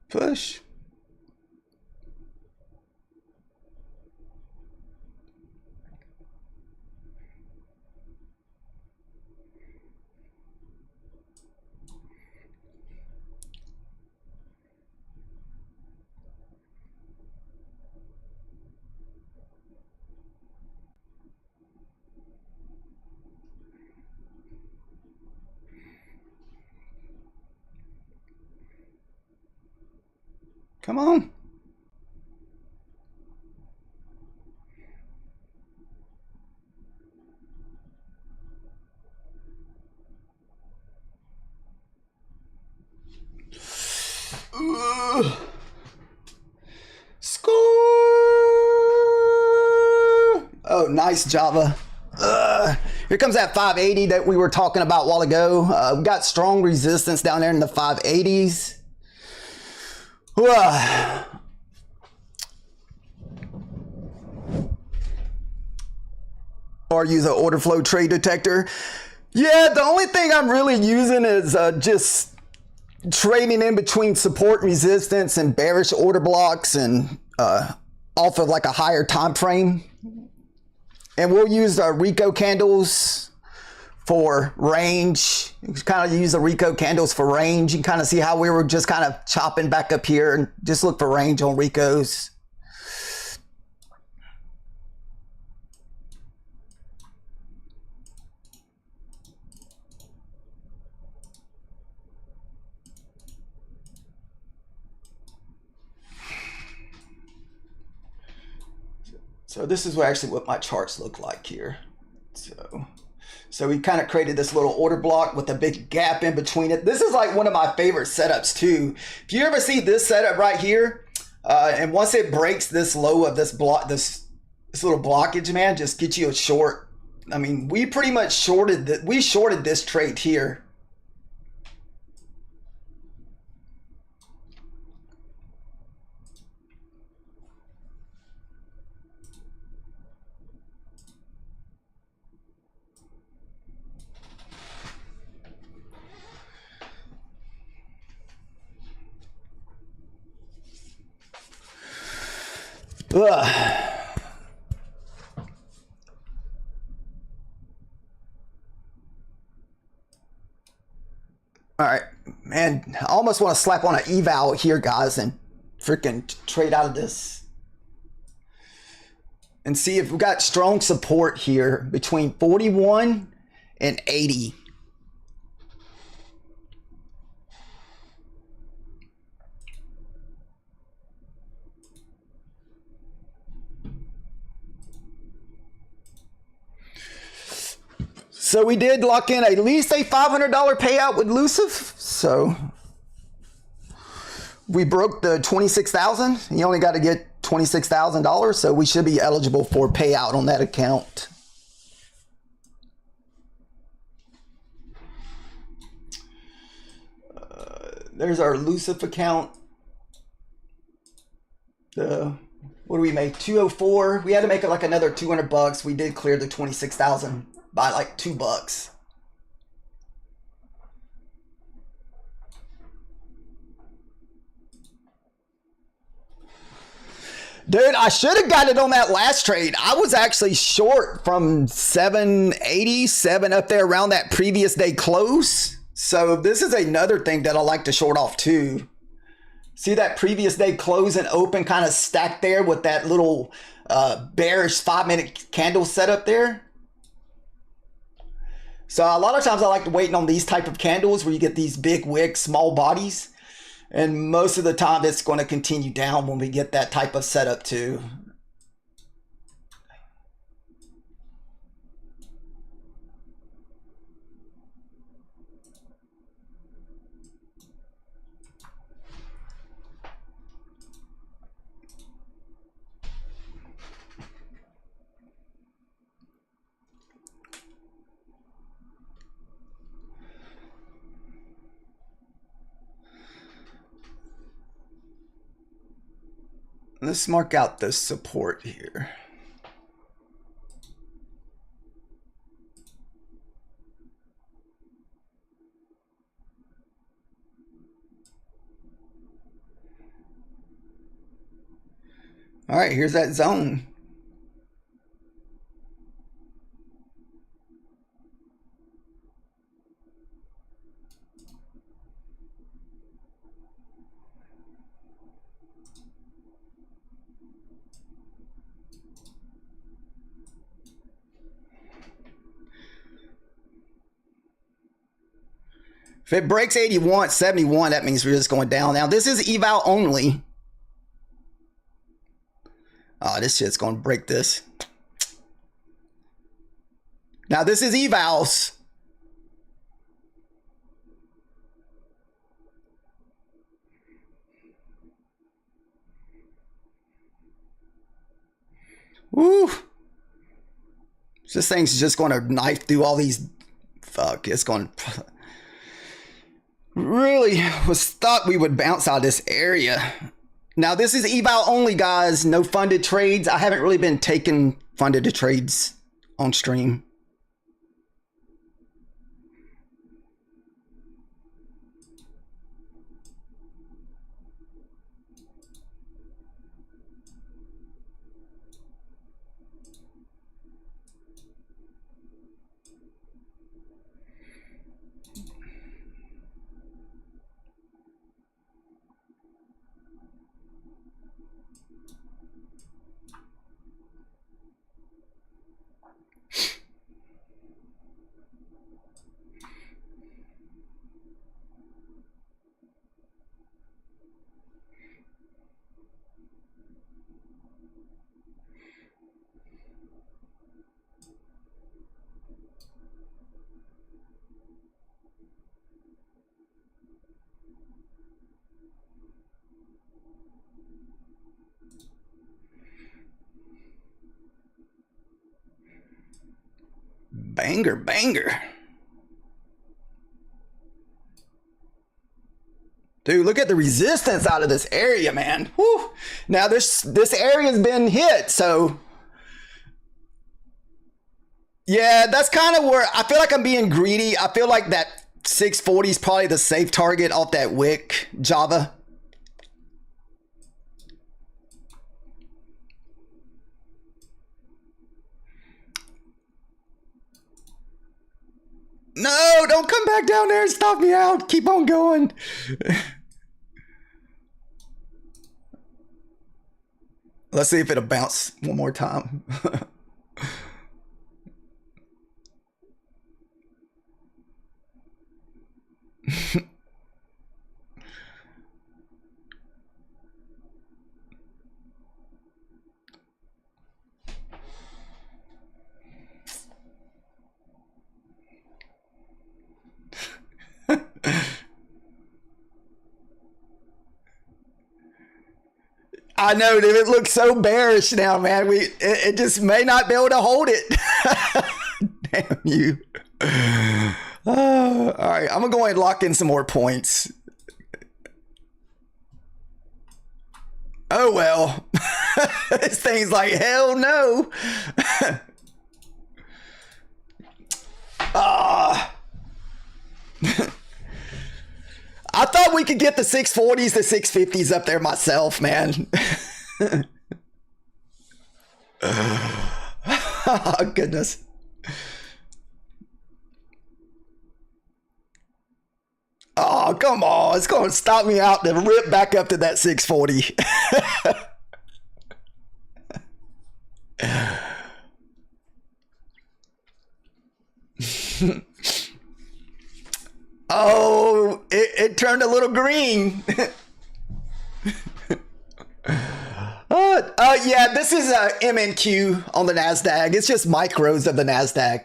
Push. Come on. Score. Oh, nice, Java. Here comes that 580 that we were talking about a while ago. We got strong resistance down there in the 580s. or use an order flow trade detector. Yeah, the only thing I'm really using is just trading in between support and resistance and bearish order blocks and off of like a higher time frame. And we'll use our Rico candles for range. You kind of use the Rico candles for range. You can kind of see how we were just kind of chopping back up here, and just look for range on Ricos. So this is what my charts look like here. So we kind of created this little order block with a big gap in between it. This is like one of my favorite setups too. If you ever see this setup right here, and once it breaks this low of this block, this little blockage, man, just get you a short. I mean, we pretty much shorted this trade here. Ugh. All right, man, I almost want to slap on an eval here, guys, and freaking trade out of this and see if we got strong support here between 41 and 80. So we did lock in at least a $500 payout with Luciv. So we broke the 26,000. You only got to get $26,000. So we should be eligible for payout on that account. There's our Luciv account. What do we make? 204. We had to make it like another 200 bucks. We did clear the 26,000 by like $2. Dude, I should have got it on that last trade. I was actually short from 787 up there around that previous day close. So this is another thing that I like to short off too. See that previous day close and open kind of stacked there with that little bearish 5-minute candle set up there? So a lot of times I like to wait on these type of candles where you get these big wicks, small bodies. And most of the time it's going to continue down when we get that type of setup too. Let's mark out the support here. All right, here's that zone. If it breaks 81, 71, that means we're just going down. Now, this is eval only. Oh, this shit's going to break this. Now, this is evals. Woo. This thing's just going to knife through all these. Fuck, it's going to. Really was thought we would bounce out of this area. Now this is eval only, guys. No funded trades. I haven't really been taking funded trades on stream. Banger, banger. Dude, look at the resistance out of this area, man. Whew. Now this area's been hit, so yeah, that's kind of where I feel like I'm being greedy. I feel like that 640 is probably the safe target off that wick, Java. No, don't come back down there and stop me out. Keep on going. Let's see if it'll bounce one more time. I know, dude. It looks so bearish now, man. It just may not be able to hold it. Damn you. All right, I'm gonna go ahead and lock in some more points. Oh well. This thing's like hell no. I thought we could get the 640s, the 650s up there myself, man. Oh, goodness. Oh, come on. It's going to stop me out to rip back up to that 640. Oh, it turned a little green. Yeah, this is a MNQ on the Nasdaq. It's just micros of the Nasdaq.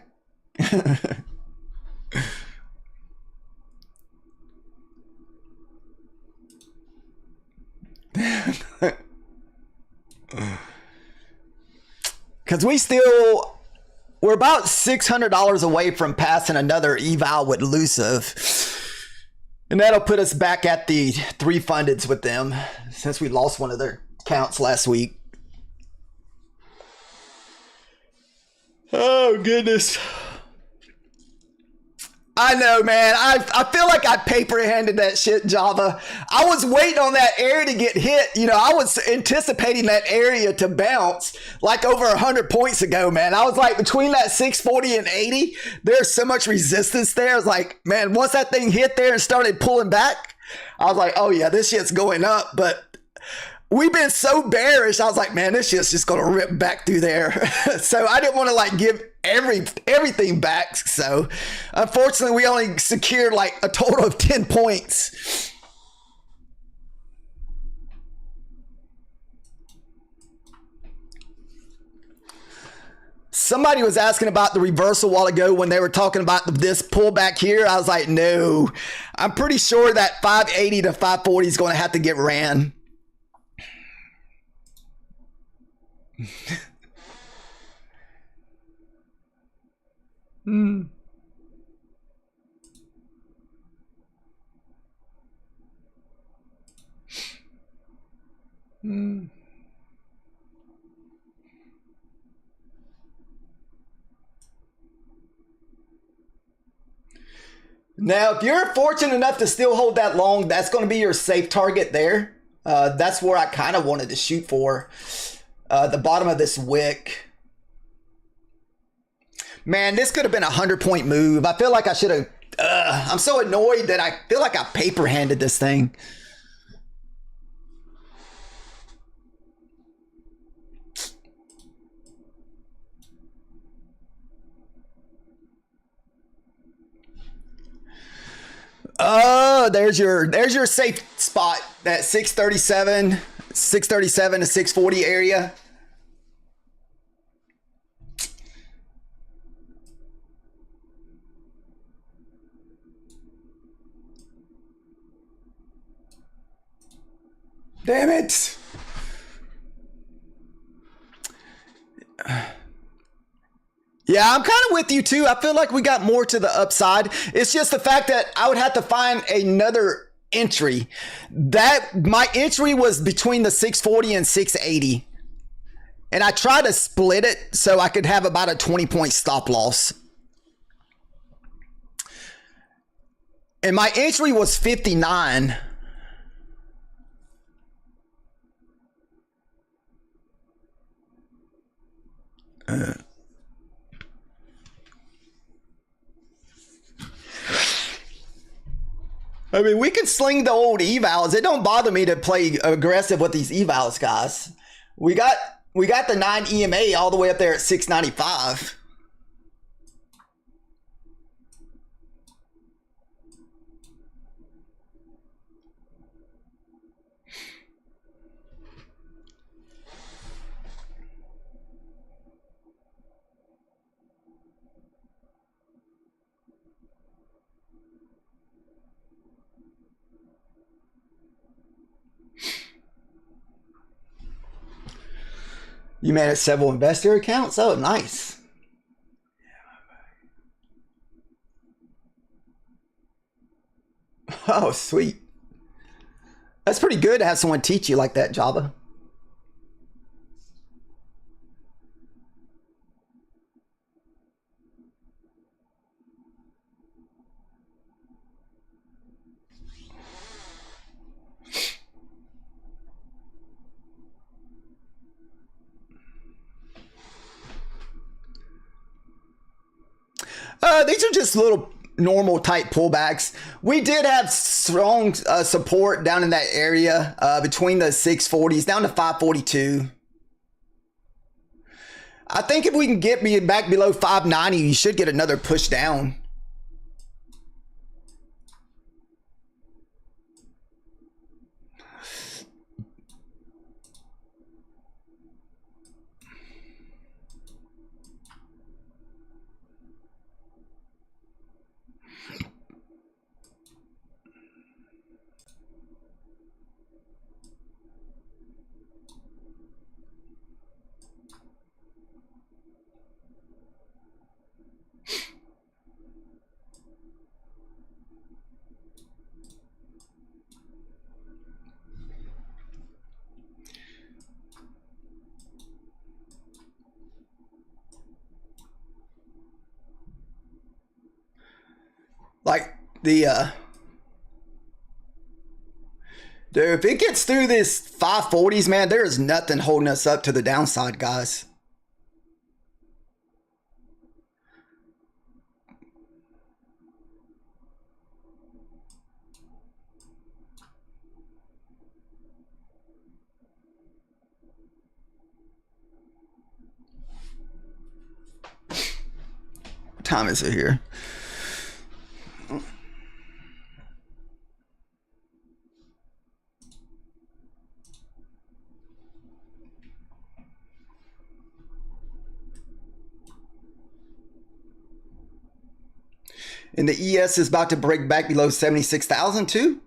Because we're about $600 away from passing another eval with Elusive. And that'll put us back at the 3 fundeds with them since we lost one of their accounts last week. Oh, goodness. I know, man. I feel like I paper-handed that shit, Java. I was waiting on that area to get hit. You know, I was anticipating that area to bounce like over 100 points ago, man. I was like, between that 640 and 80, there's so much resistance there. I was like, man, once that thing hit there and started pulling back, I was like, oh yeah, this shit's going up. But we've been so bearish. I was like, man, this shit's just going to rip back through there. So I didn't want to like give everything back. So unfortunately, we only secured like a total of 10 points. Somebody was asking about the reversal a while ago when they were talking about this pullback here. I was like, no, I'm pretty sure that 580 to 540 is going to have to get ran. Hmm. Hmm. Now, if you're fortunate enough to still hold that long, that's going to be your safe target there. That's where I kind of wanted to shoot for. The bottom of this wick. Man, this could have been a 100-point move. I feel like I should have... I'm so annoyed that I feel like I paper-handed this thing. Oh, there's your safe spot. That 637 to 640 area. Damn it. Yeah, I'm kind of with you too. I feel like we got more to the upside. It's just the fact that I would have to find another entry. That my entry was between the 640 and 680. And I tried to split it so I could have about a 20-point stop loss. And my entry was 59. I mean, we could sling the old evals. It don't bother me to play aggressive with these evals, guys. We got the 9 EMA all the way up there at 695. You manage several investor accounts? Oh, nice. Oh, sweet. That's pretty good to have someone teach you like that, Java. These are just little normal type pullbacks. We did have strong support down in that area between the 640s down to 542. I think if we can get me back below 590, you should get another push down. Like the dude, if it gets through this 540s, man, there is nothing holding us up to the downside, guys. What time is it here? And the ES is about to break back below 76,000 too.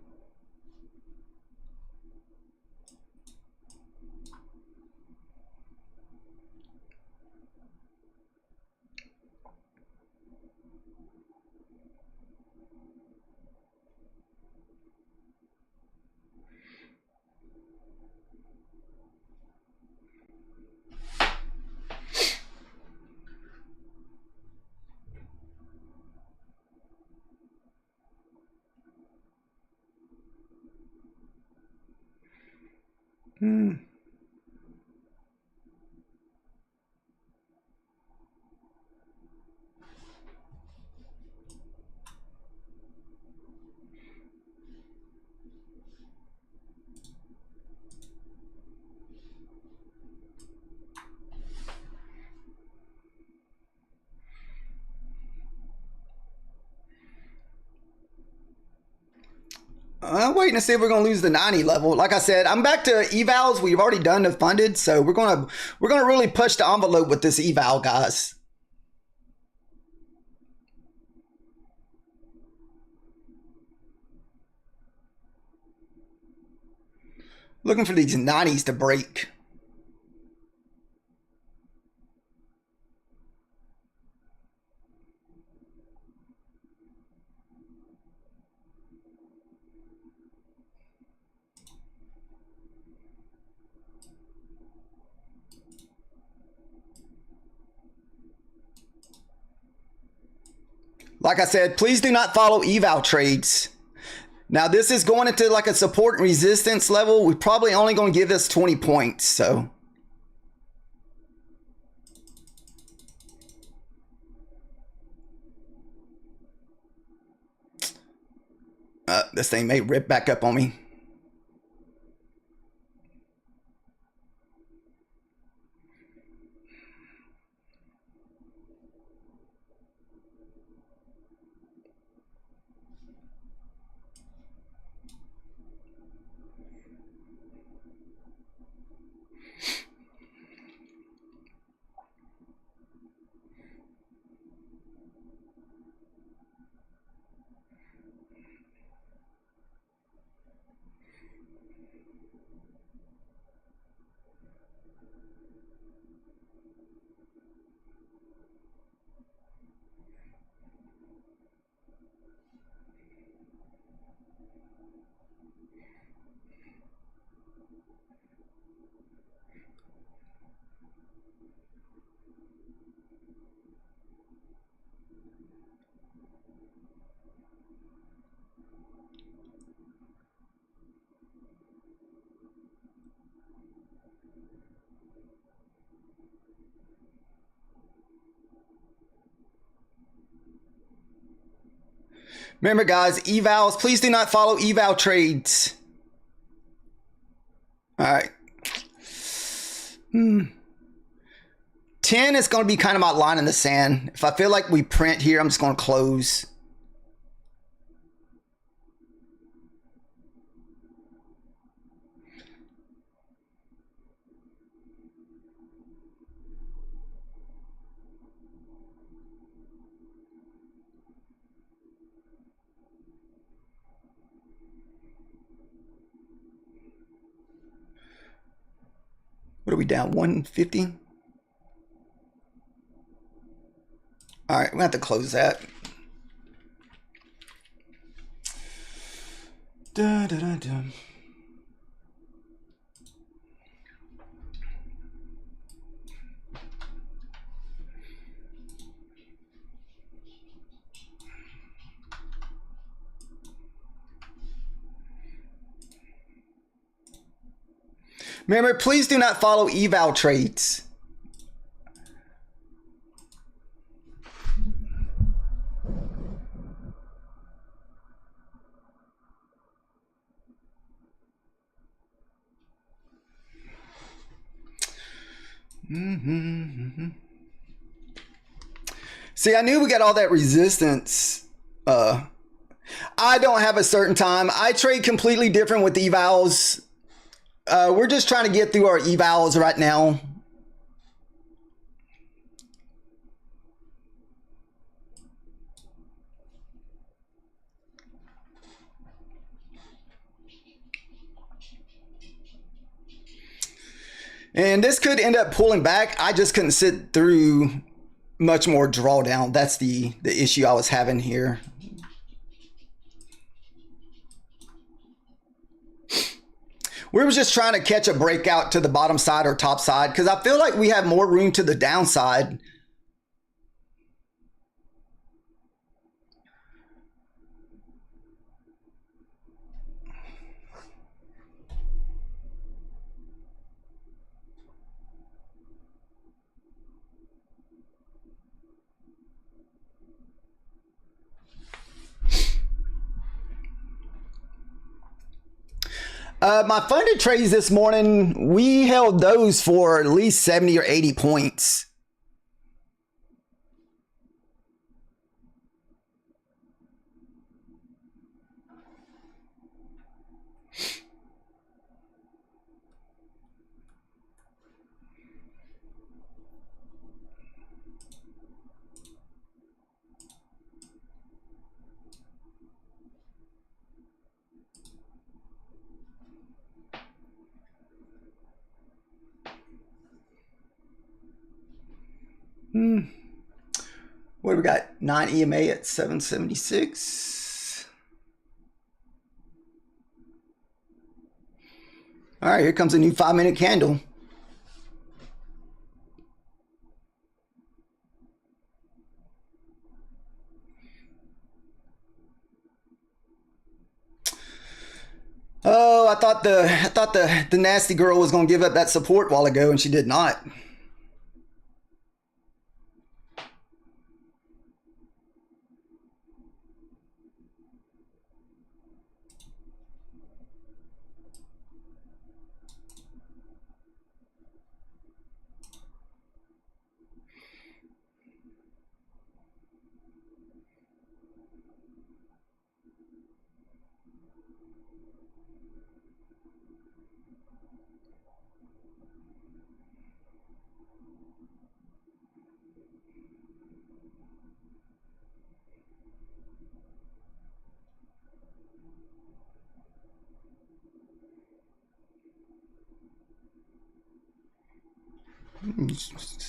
I'm waiting to see if we're going to lose the 90 level. Like I said, I'm back to evals. We've already done the funded, so we're going to really push the envelope with this eval, guys. Looking for these 90s to break. Like I said, please do not follow eval trades. Now this is going into like a support and resistance level. We're probably only going to give this 20 points. So this thing may rip back up on me. Remember, guys, evals, please do not follow eval trades. All right. 10 is going to be kind of my line in the sand. If I feel like we print here, I'm just going to close. What are we down? 150? All right, we'll have to close that. Da, da, da, da. Remember, please do not follow eval trades. See, I knew we got all that resistance. I don't have a certain time. I trade completely different with evals. We're just trying to get through our evals right now. And this could end up pulling back. I just couldn't sit through much more drawdown. That's the issue I was having here. We were just trying to catch a breakout to the bottom side or top side because I feel like we have more room to the downside. My funded trades this morning, we held those for at least 70 or 80 points. What do we got? 9 EMA at 776. All right, here comes a new 5-minute candle. Oh, I thought the nasty girl was gonna give up that support a while ago, and she did not.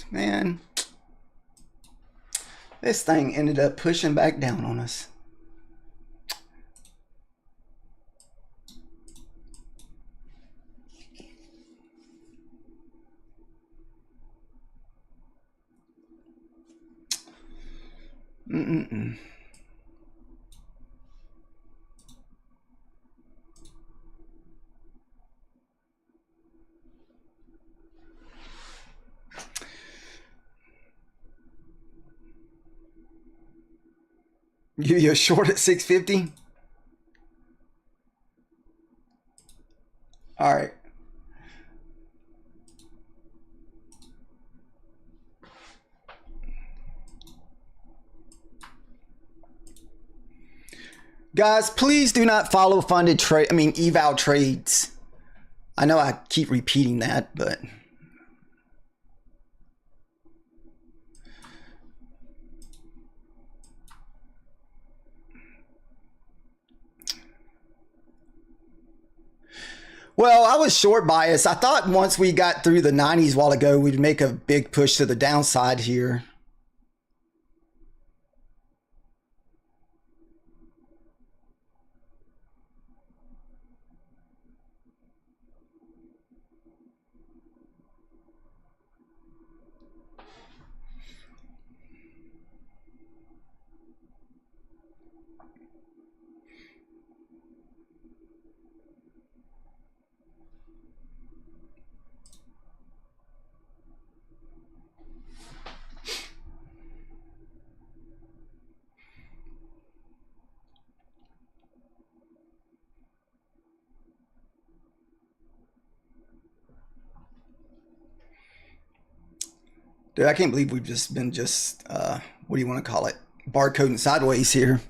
Man, this thing ended up pushing back down on us. You're short at 650? All right. Guys, please do not follow funded trade. I mean, eval trades. I know I keep repeating that, but well, I was short biased. I thought once we got through the 90s a while ago, we'd make a big push to the downside here. Dude, I can't believe we've just been what do you want to call it? Barcoding sideways here.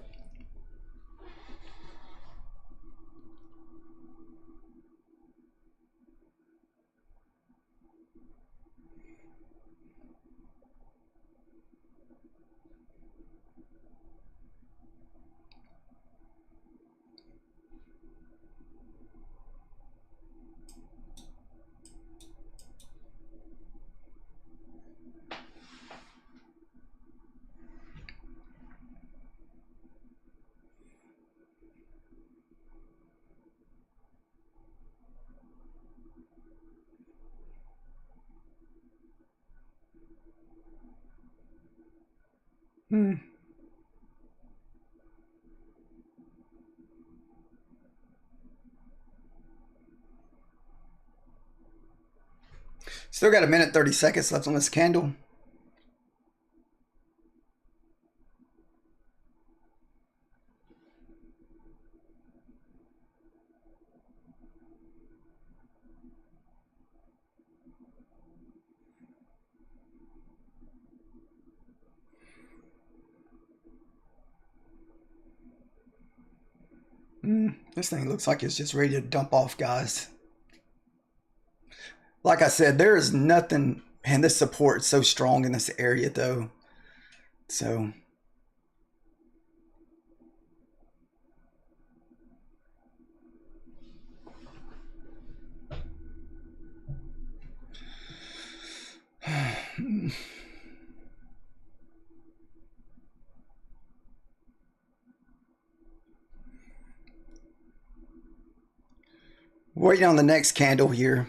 Still got a minute 30 seconds left on this candle. This thing looks like it's just ready to dump off, guys. Like I said, there is nothing, and this support is so strong in this area though. So Waiting on the next candle here.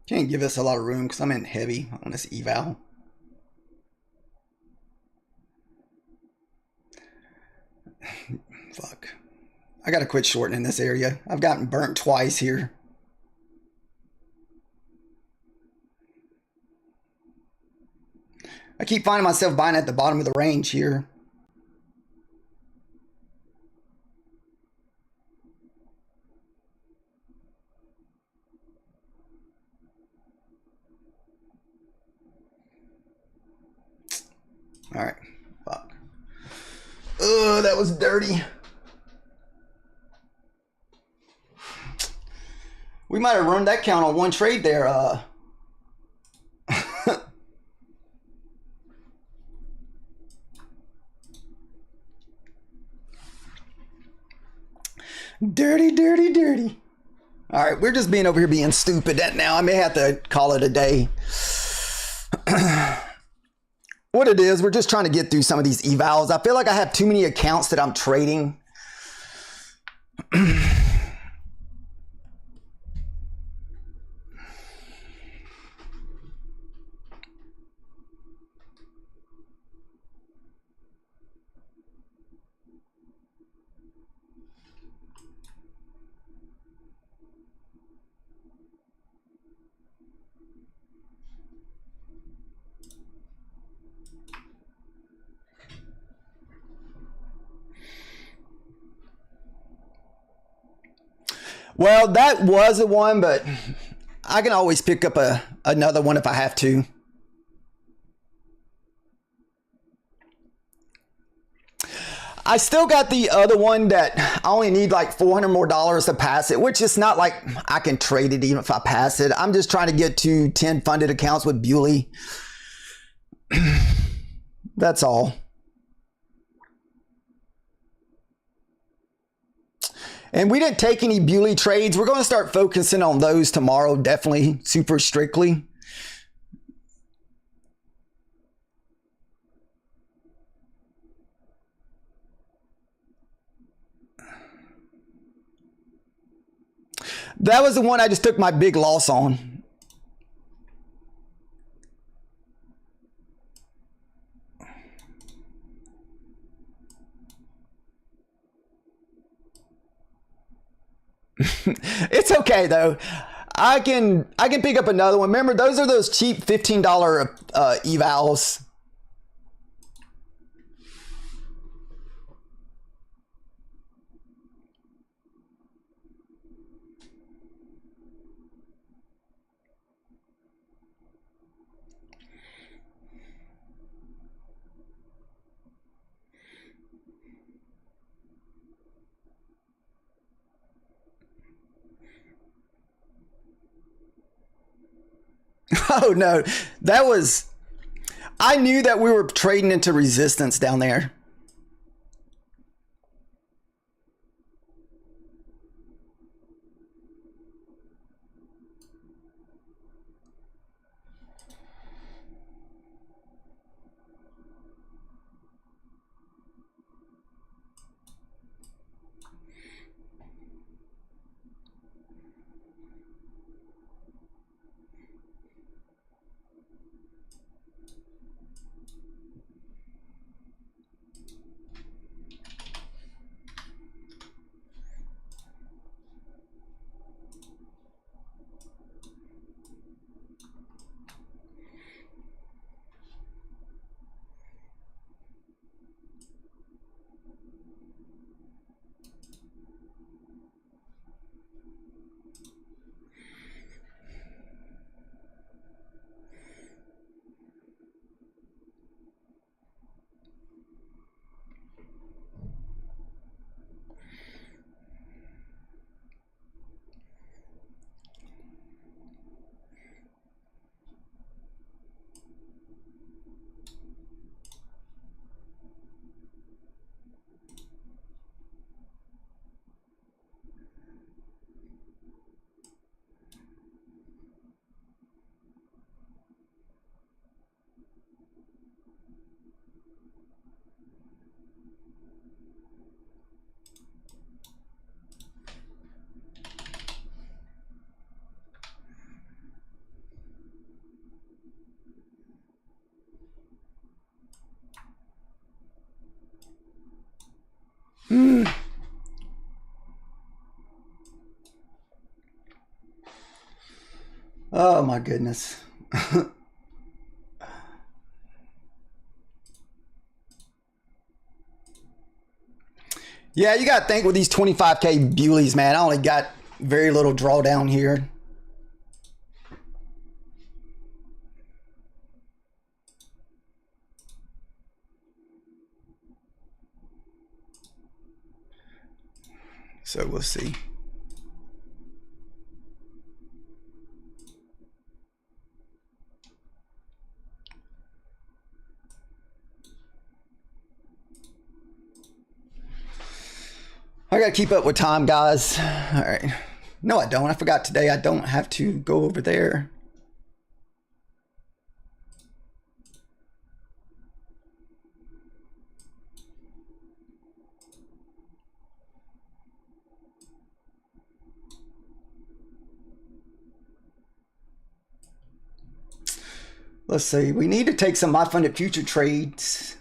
Can't give us a lot of room because I'm in heavy on this eval. Fuck. I gotta quit shorting in this area. I've gotten burnt twice here. I keep finding myself buying at the bottom of the range here. All right, fuck. Ugh, that was dirty. We might have run that count on one trade there. Dirty, dirty, dirty. All right, we're just being over here being stupid now. I may have to call it a day. What it is, we're just trying to get through some of these evals. I feel like I have too many accounts that I'm trading. Well, that was the one, but I can always pick up another one if I have to. I still got the other one that I only need like $400 more to pass it, which is not like I can trade it even if I pass it. I'm just trying to get to 10 funded accounts with Bewley. That's all. And we didn't take any Bewley trades. We're going to start focusing on those tomorrow, definitely, super strictly. That was the one I just took my big loss on. It's okay though. I can pick up another one. Remember, those are those cheap $15 evals. Oh no, that was, I knew that we were trading into resistance down there. Oh my goodness. Yeah, you got to think with these 25K Bewleys, man. I only got very little drawdown here. So we'll see. I gotta keep up with time, guys. All right. No, I don't. I forgot today I don't have to go over there. Let's see. We need to take some my funded future trades.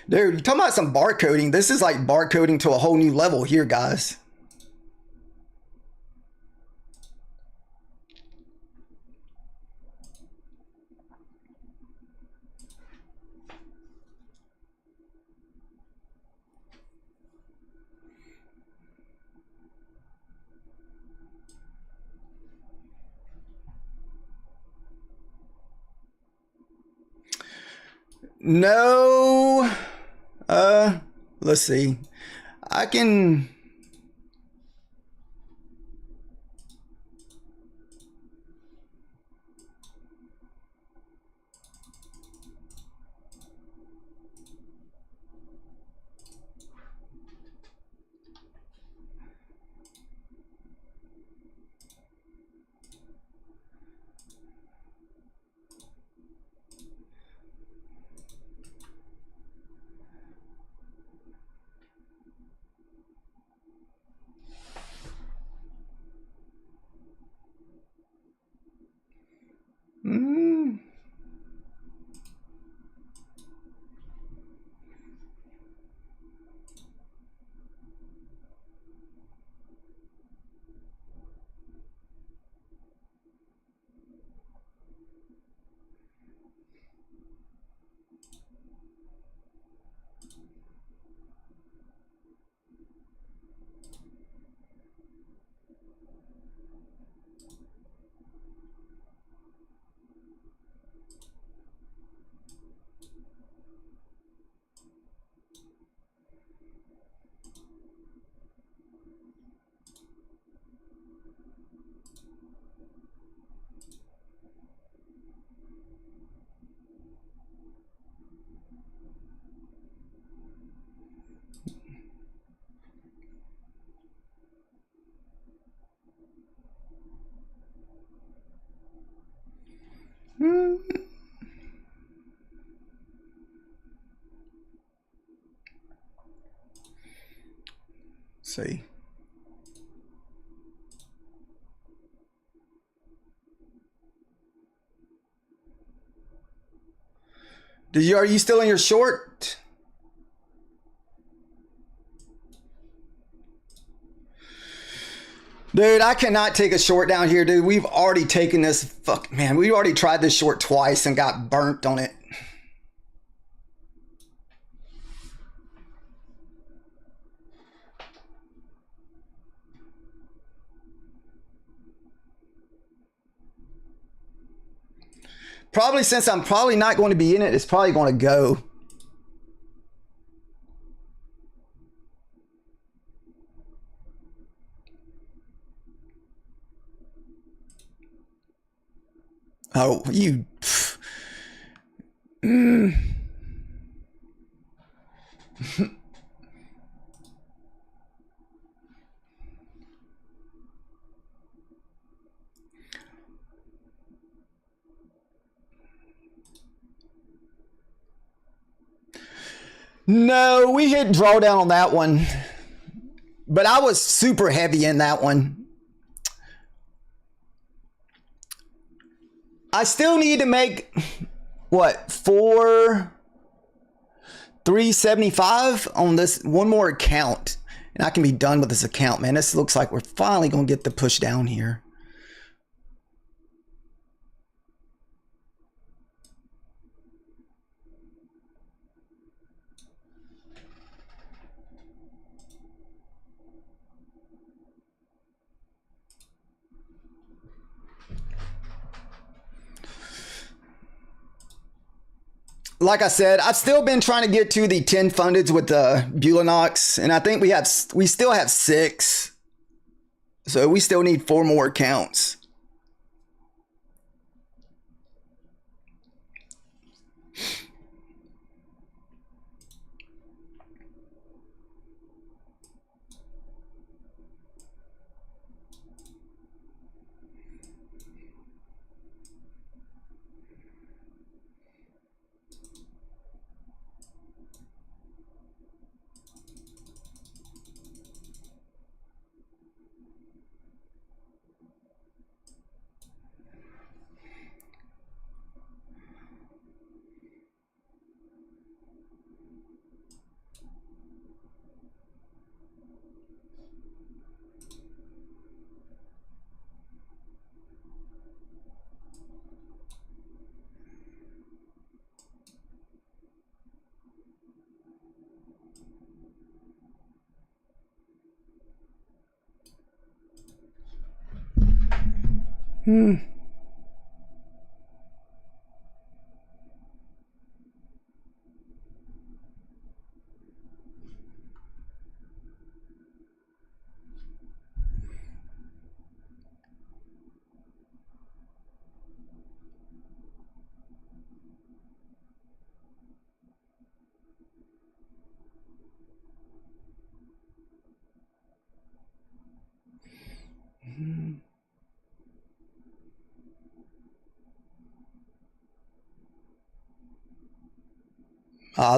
Dude, you talking about some barcoding? This is like barcoding to a whole new level here, guys. No. Let's see. I can. See. Are you still in your short? Dude, I cannot take a short down here, dude. We've already taken this. Fuck, man. We already tried this short twice and got burnt on it. Probably since I'm probably not going to be in it, it's probably going to go. Oh, you. No, we hit drawdown on that one. But I was super heavy in that one. I still need to make, what, 4 375 on this one more account, and I can be done with this account, man. This looks like we're finally gonna get the push down here. Like I said, I've still been trying to get to the 10 fundeds with the Bulanox, and I think we still have 6. So we still need 4 more accounts.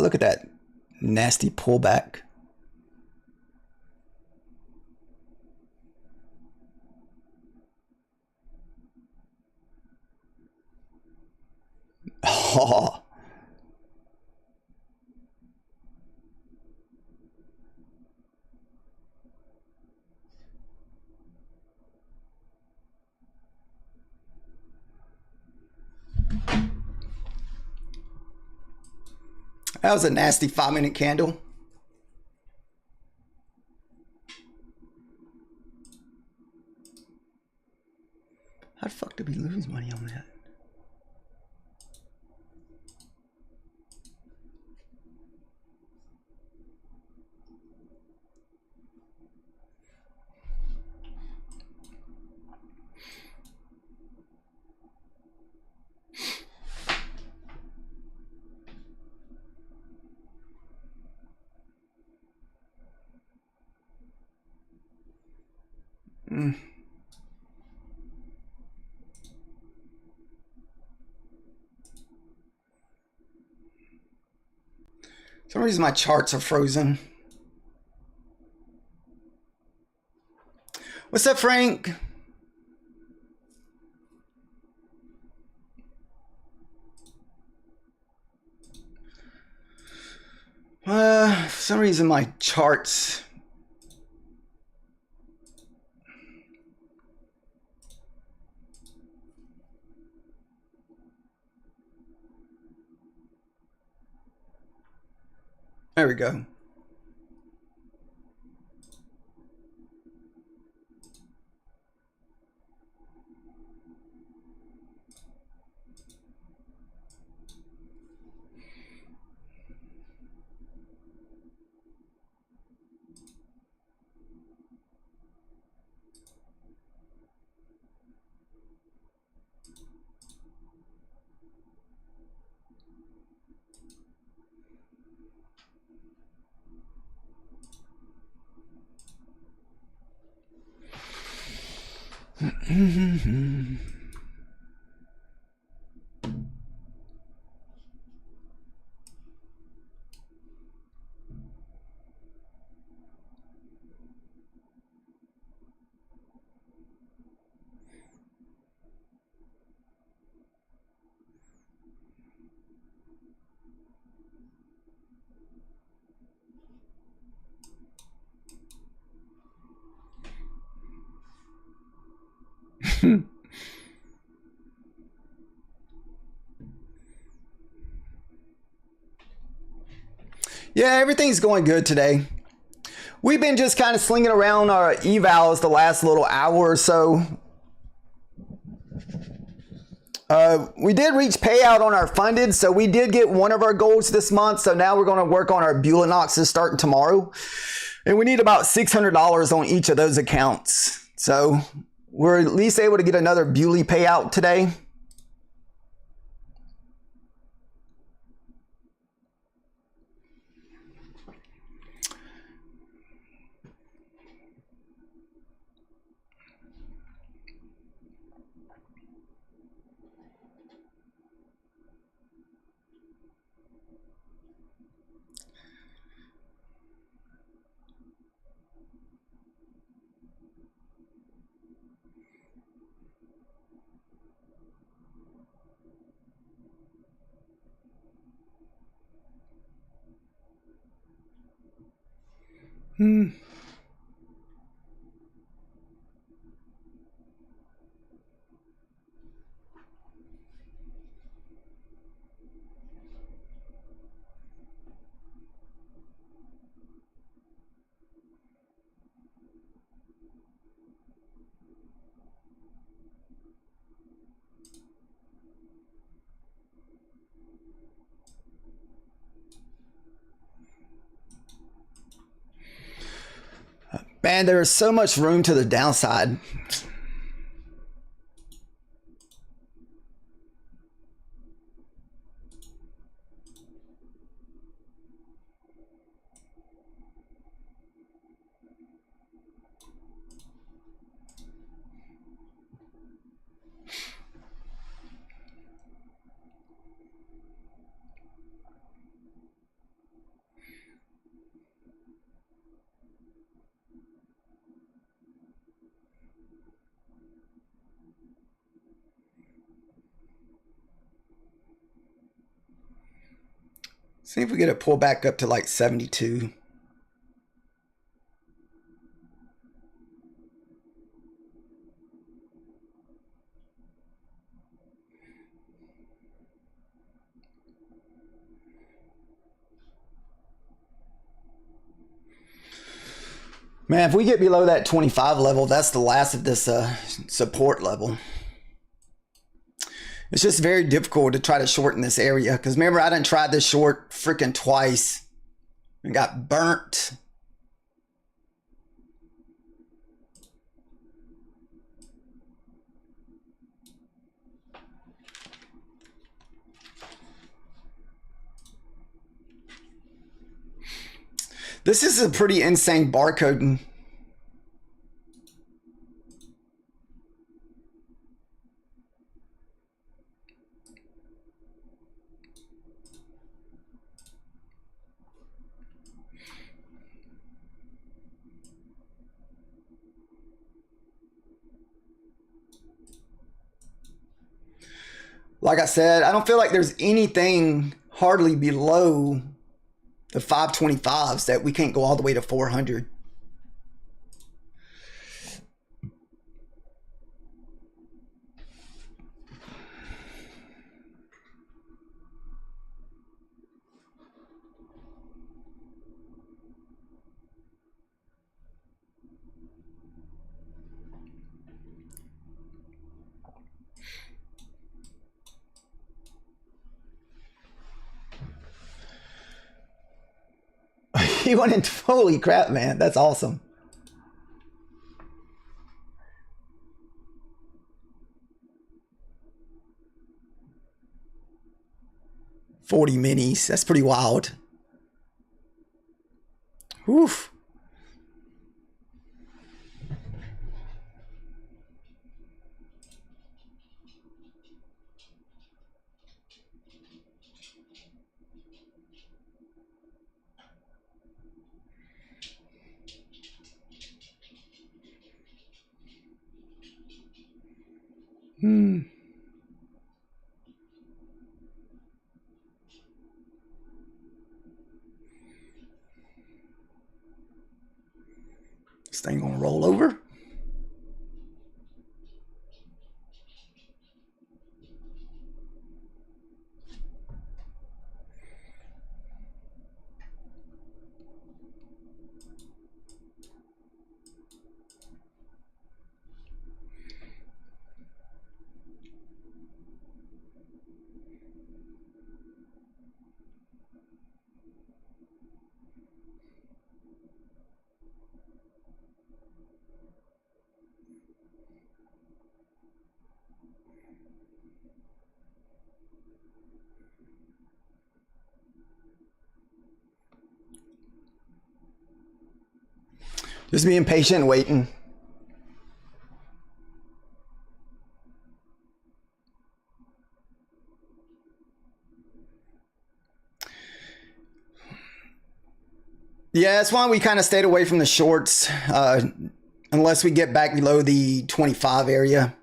Look at that nasty pullback. Oh. That was a nasty 5-minute candle. How the fuck did we lose money on that? For some reason my charts are frozen. What's up, Frank? For some reason my charts. There we go. Yeah, everything's going good today. We've been just kind of slinging around our evals the last little hour or so. We did reach payout on our funded, so we did get one of our goals this month. So now we're going to work on our Bulinoxes starting tomorrow. And we need about $600 on each of those accounts. So we're at least able to get another Bully payout today. Man, there is so much room to the downside. See if we get a pull back up to like 72. Man, if we get below that 25 level, that's the last of this support level. It's just very difficult to try to shorten this area. Because remember, I done tried this short freaking twice and got burnt. This is a pretty insane barcoding. Like I said, I don't feel like there's anything hardly below the 525s that we can't go all the way to 400. He went in, holy crap, man. That's awesome. $40 minis. That's pretty wild. Oof. This thing gonna roll over. Just being patient and waiting. Yeah, that's why we kind of stayed away from the shorts unless we get back below the 25 area.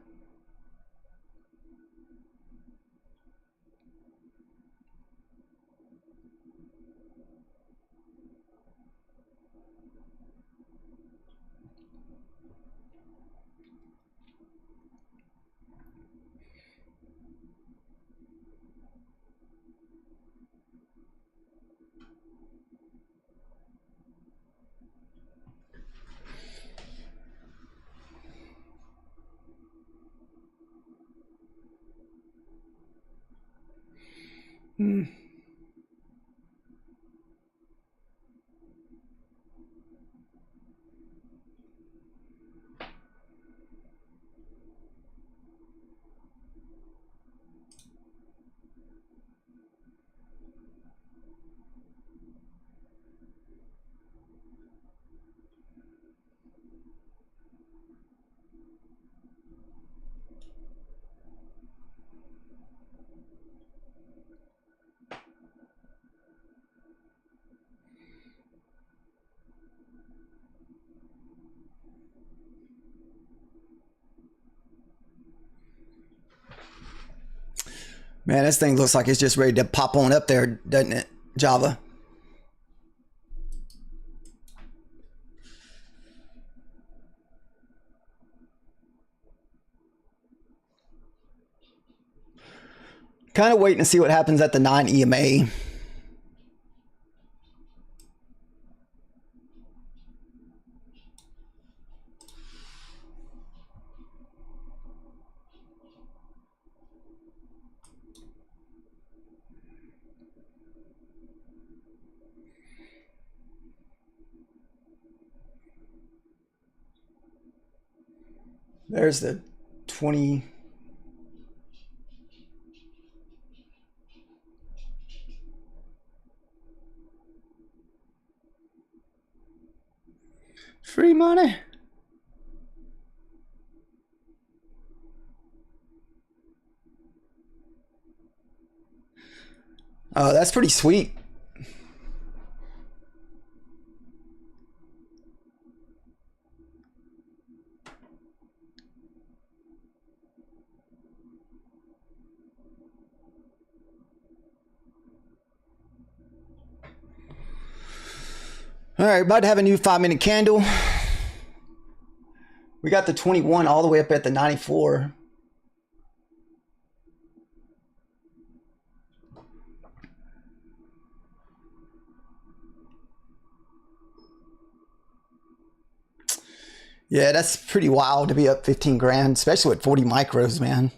Man, this thing looks like it's just ready to pop on up there, doesn't it, Java? Kind of waiting to see what happens at the 9 EMA. There's the 20. Free money. Oh, that's pretty sweet. All right, about to have a new 5-minute candle. We got the 21 all the way up at the 94. Yeah, that's pretty wild to be up 15 grand, especially with 40 micros, man.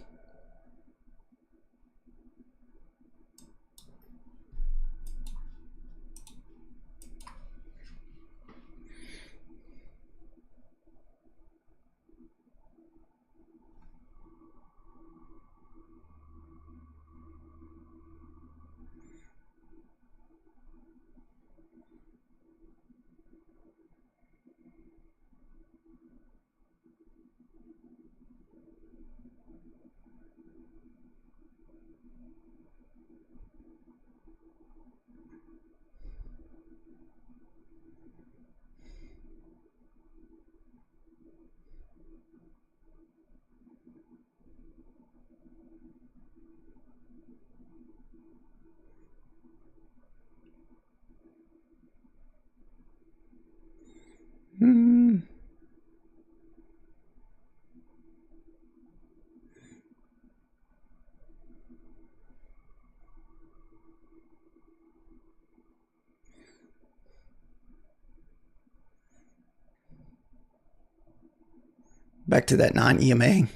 Back to that 9 EMA.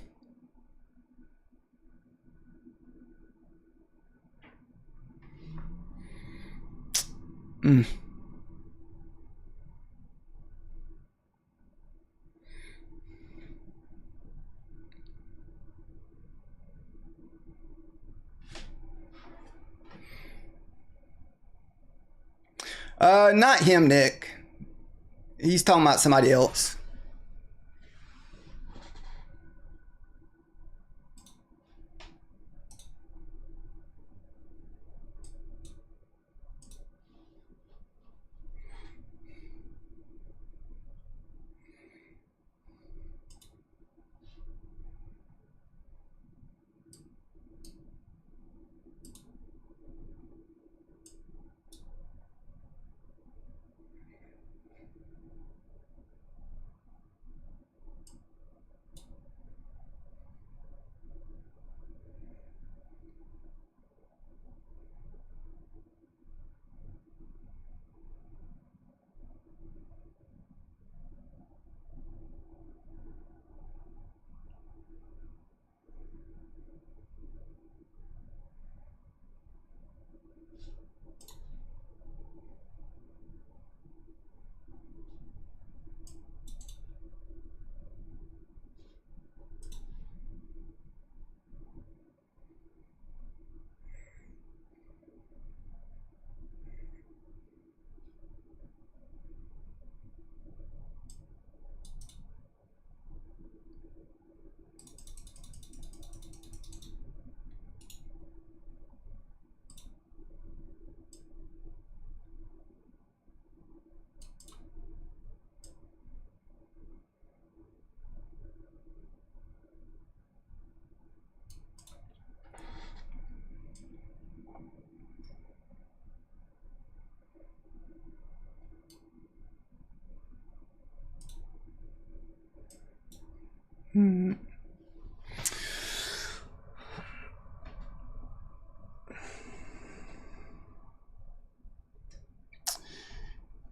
Not him, Nick. He's talking about somebody else.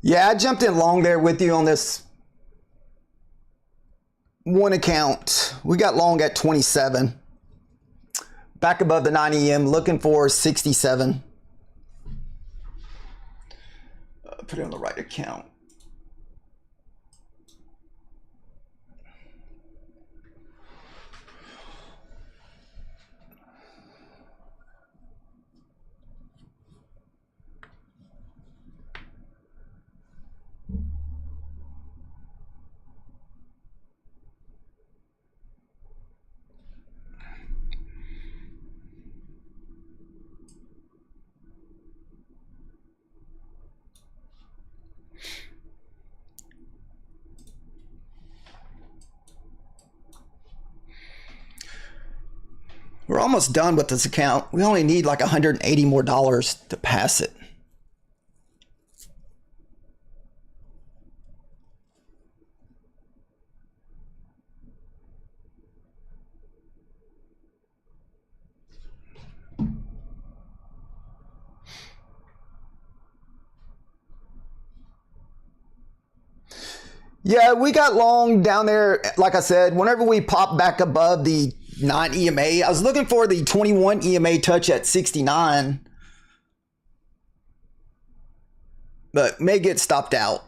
Yeah, I jumped in long there with you on this one account. We got long at 27. Back above the 9 EM, looking for 67. Put it on the right account. We're almost done with this account. We only need like $180 more to pass it. Yeah, we got long down there. Like I said, whenever we pop back above the 9 EMA, I was looking for the 21 EMA touch at 69, but may get stopped out.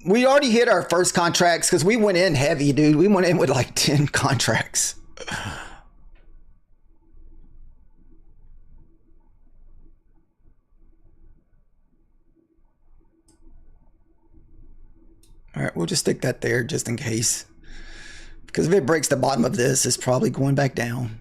We already hit our first contracts because we went in heavy, dude. We went in with like 10 contracts. All right, we'll just stick that there just in case. Because if it breaks the bottom of this, it's probably going back down.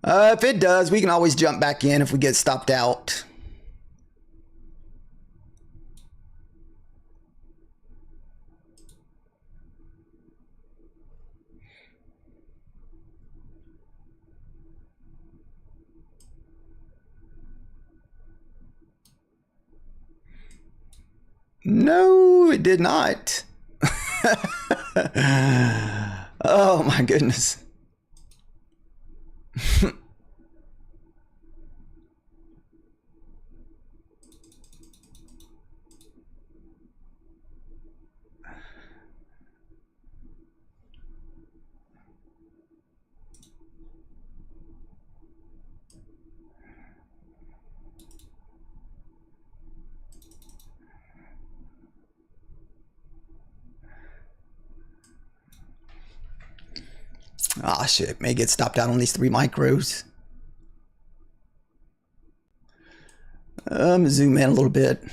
If it does, we can always jump back in if we get stopped out. No, it did not. Oh my goodness. Ah, shit. May get stopped out on these 3 micros. Zoom in a little bit.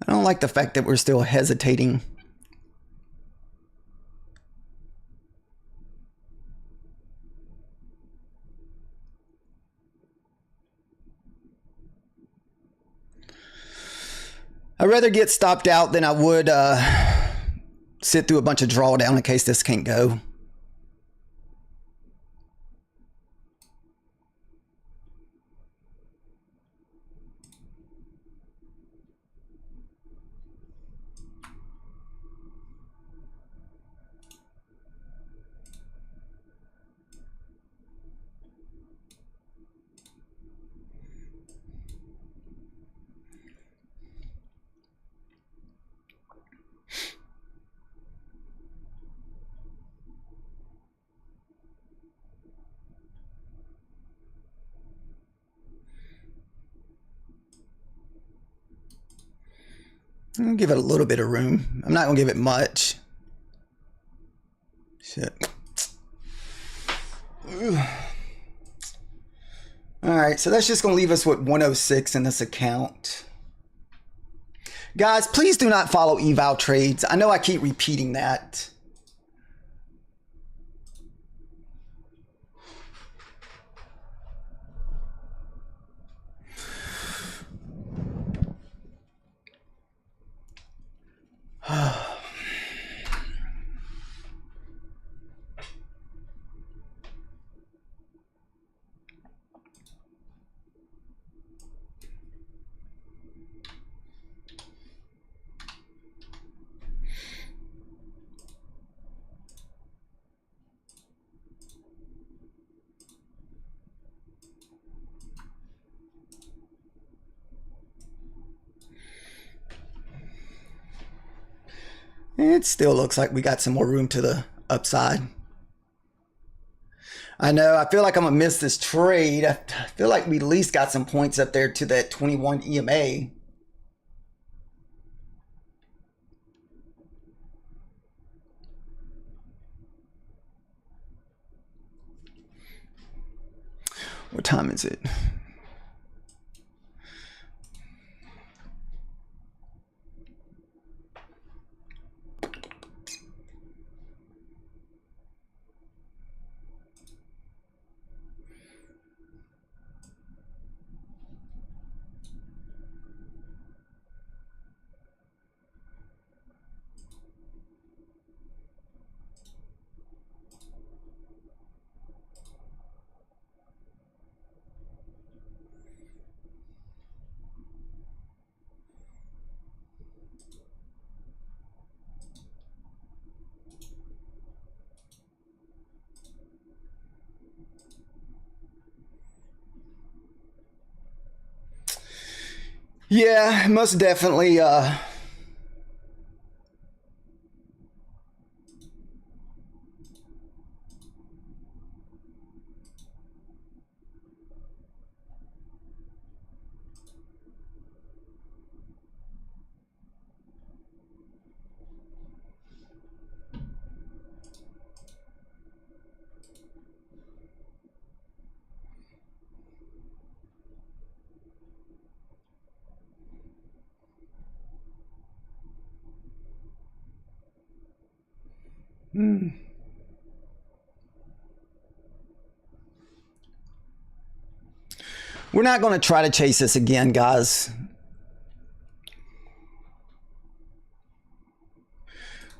I don't like the fact that we're still hesitating. I'd rather get stopped out than I would sit through a bunch of drawdown in case this can't go. I'm gonna give it a little bit of room. I'm not gonna give it much. Shit. All right, so that's just gonna leave us with 106 in this account. Guys, please do not follow eval trades. I know I keep repeating that. It still looks like we got some more room to the upside. I know, I feel like I'm gonna miss this trade. I feel like we at least got some points up there to that 21 EMA. What time is it? Yeah, most definitely. We're not going to try to chase this again, guys.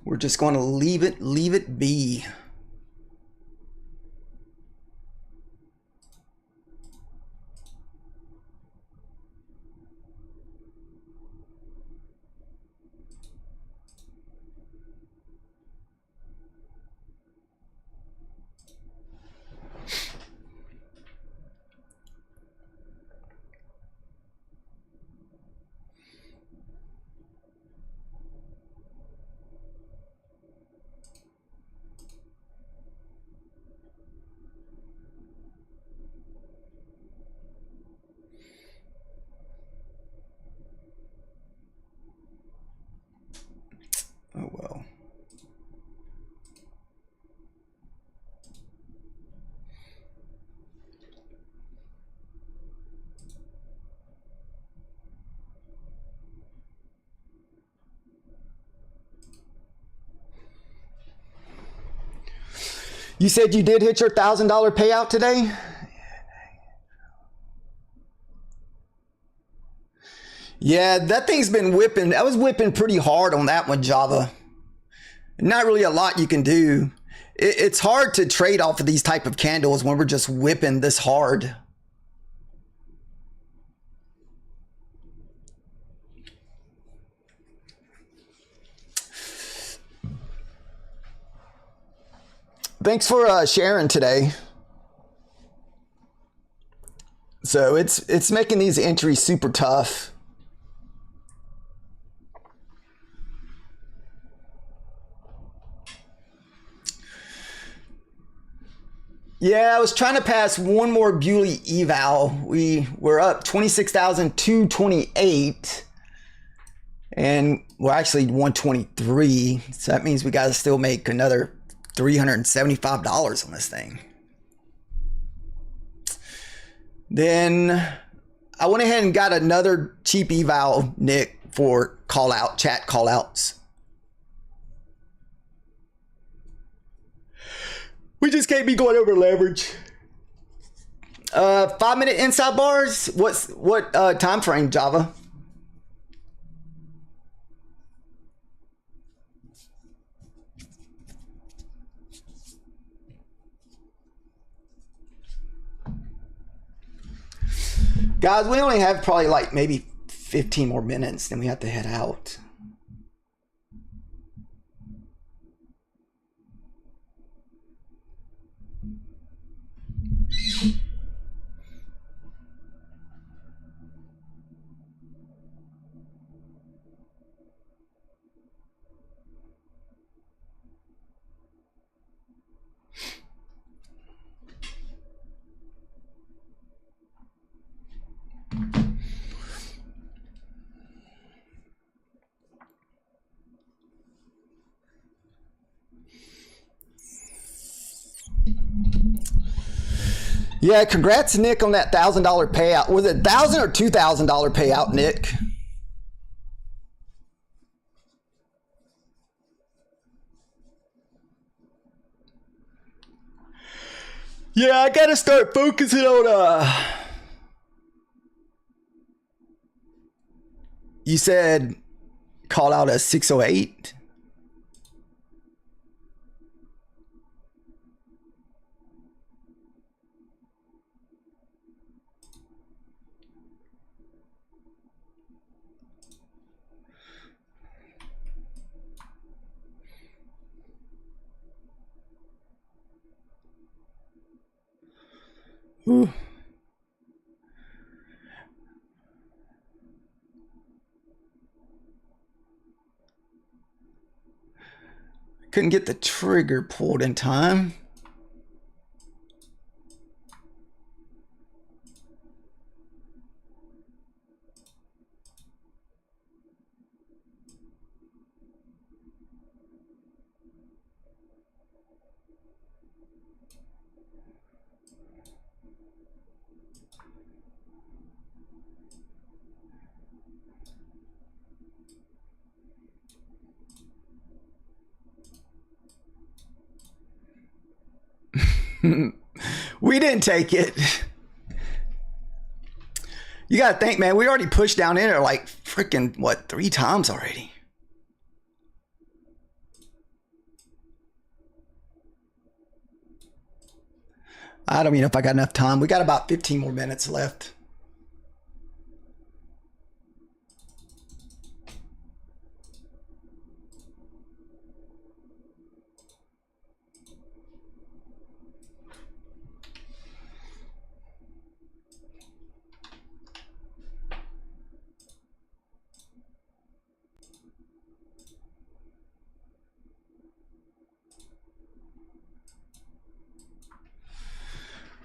We're just going to leave it be. You said you did hit your $1,000 payout today? Yeah, that thing's been whipping. I was whipping pretty hard on that one, Java. Not really a lot you can do. It's hard to trade off of these type of candles when we're just whipping this hard. Thanks for sharing today. So it's making these entries super tough. Yeah, I was trying to pass one more Bewley eval. We're up 26,228, and we're actually 123. So that means we got to still make another $375 on this thing. Then I went ahead and got another cheap eval, Nick, for chat call outs. We just can't be going over leverage. 5-minute inside bars. What time frame, Java? Guys, we only have probably like maybe 15 more minutes, then we have to head out. Yeah, congrats, Nick, on that $1,000 payout. Was it $1,000 or $2,000 payout, Nick? Yeah, I gotta start focusing on you said call out a 608. Ooh. Couldn't get the trigger pulled in time. We didn't take it. You gotta think, man, we already pushed down in there like freaking, what, 3 times already. I don't even know if I got enough time. We got about 15 more minutes left.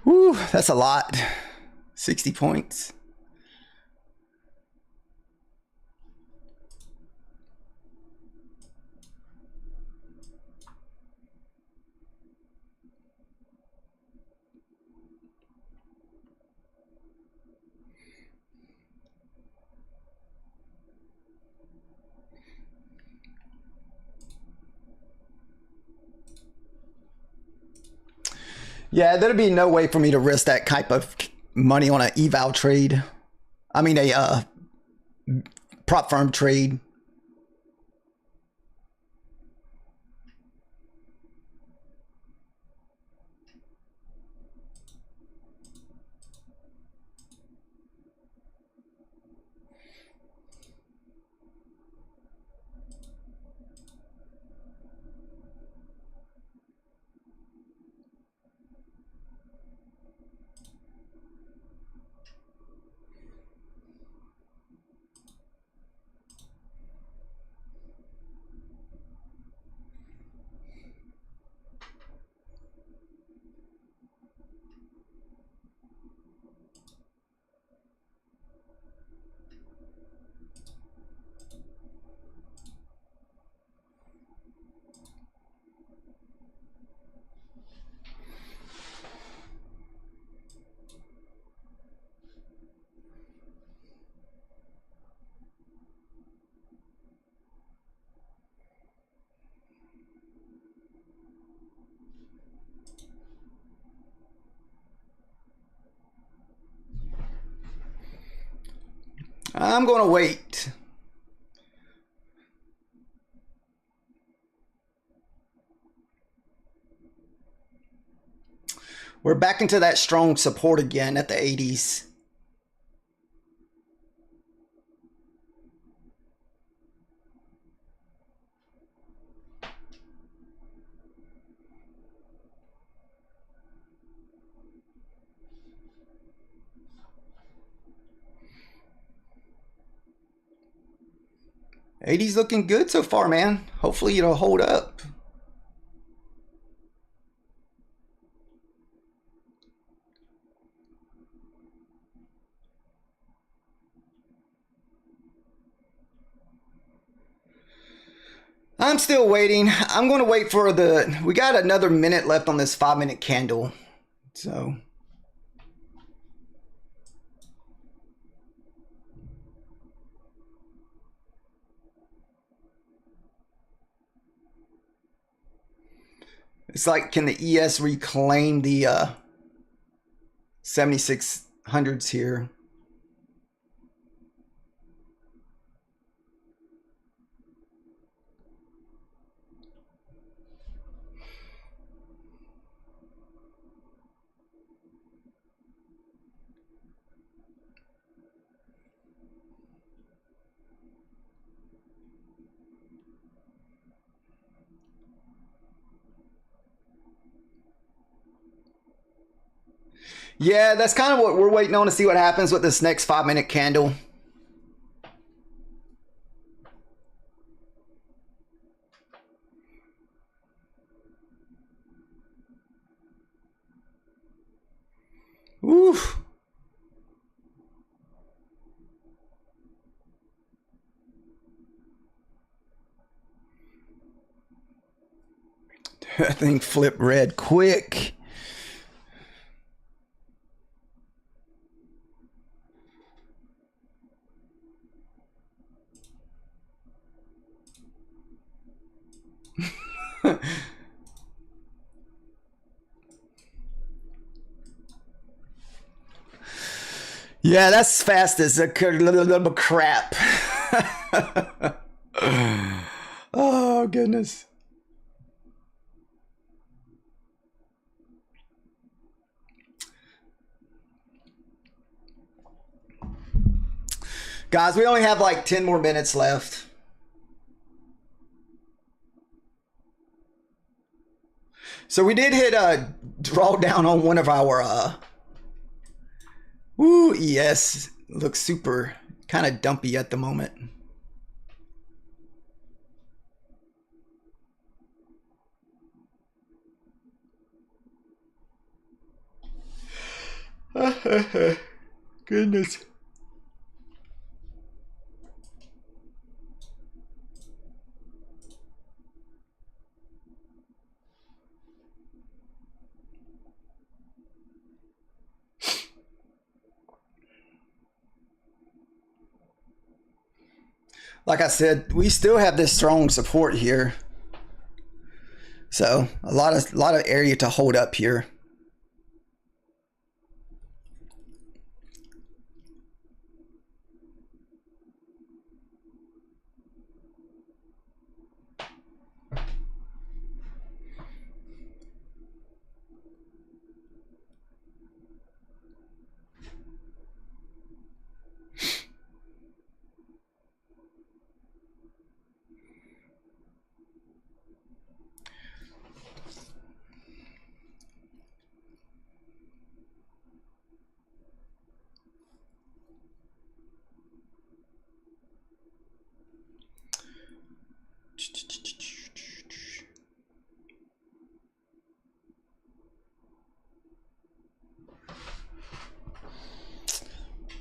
Whew, that's a lot. 60 points. Yeah, there'd be no way for me to risk that type of money on an eval trade. I mean, a prop firm trade. I'm going to wait. We're back into that strong support again at the 80s. '80s looking good so far, man. Hopefully it'll hold up. I'm still waiting. I'm going to wait for we got another minute left on this 5-minute candle. So it's like, can the ES reclaim the 7600s here? Yeah, that's kind of what we're waiting on, to see what happens with this next 5-minute candle. Oof. That thing flipped red quick. Yeah, that's fast as a little crap. Oh, goodness. Guys, we only have like 10 more minutes left. So we did hit a drawdown on one of our ES. Looks super kind of dumpy at the moment. Goodness. Like I said, we still have this strong support here. So a lot of area to hold up here.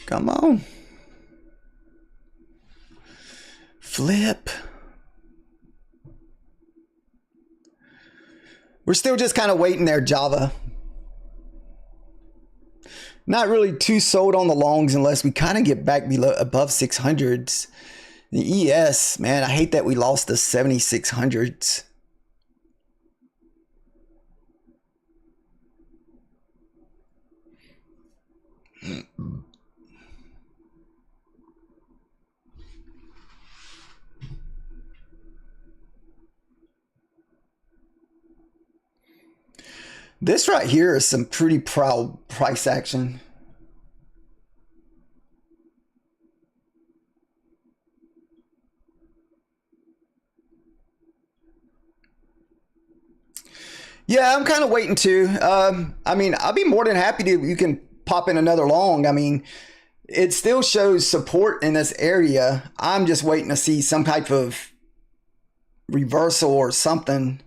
Come on. Flip. We're still just kind of waiting there, Java. Not really too sold on the longs unless we kind of get back below above 600s. The ES, man, I hate that we lost the 7600s. This right here is some pretty proud price action. Yeah, I'm kind of waiting too. I mean, I'll be more than happy to, you can pop in another long. I mean, it still shows support in this area. I'm just waiting to see some type of reversal or something.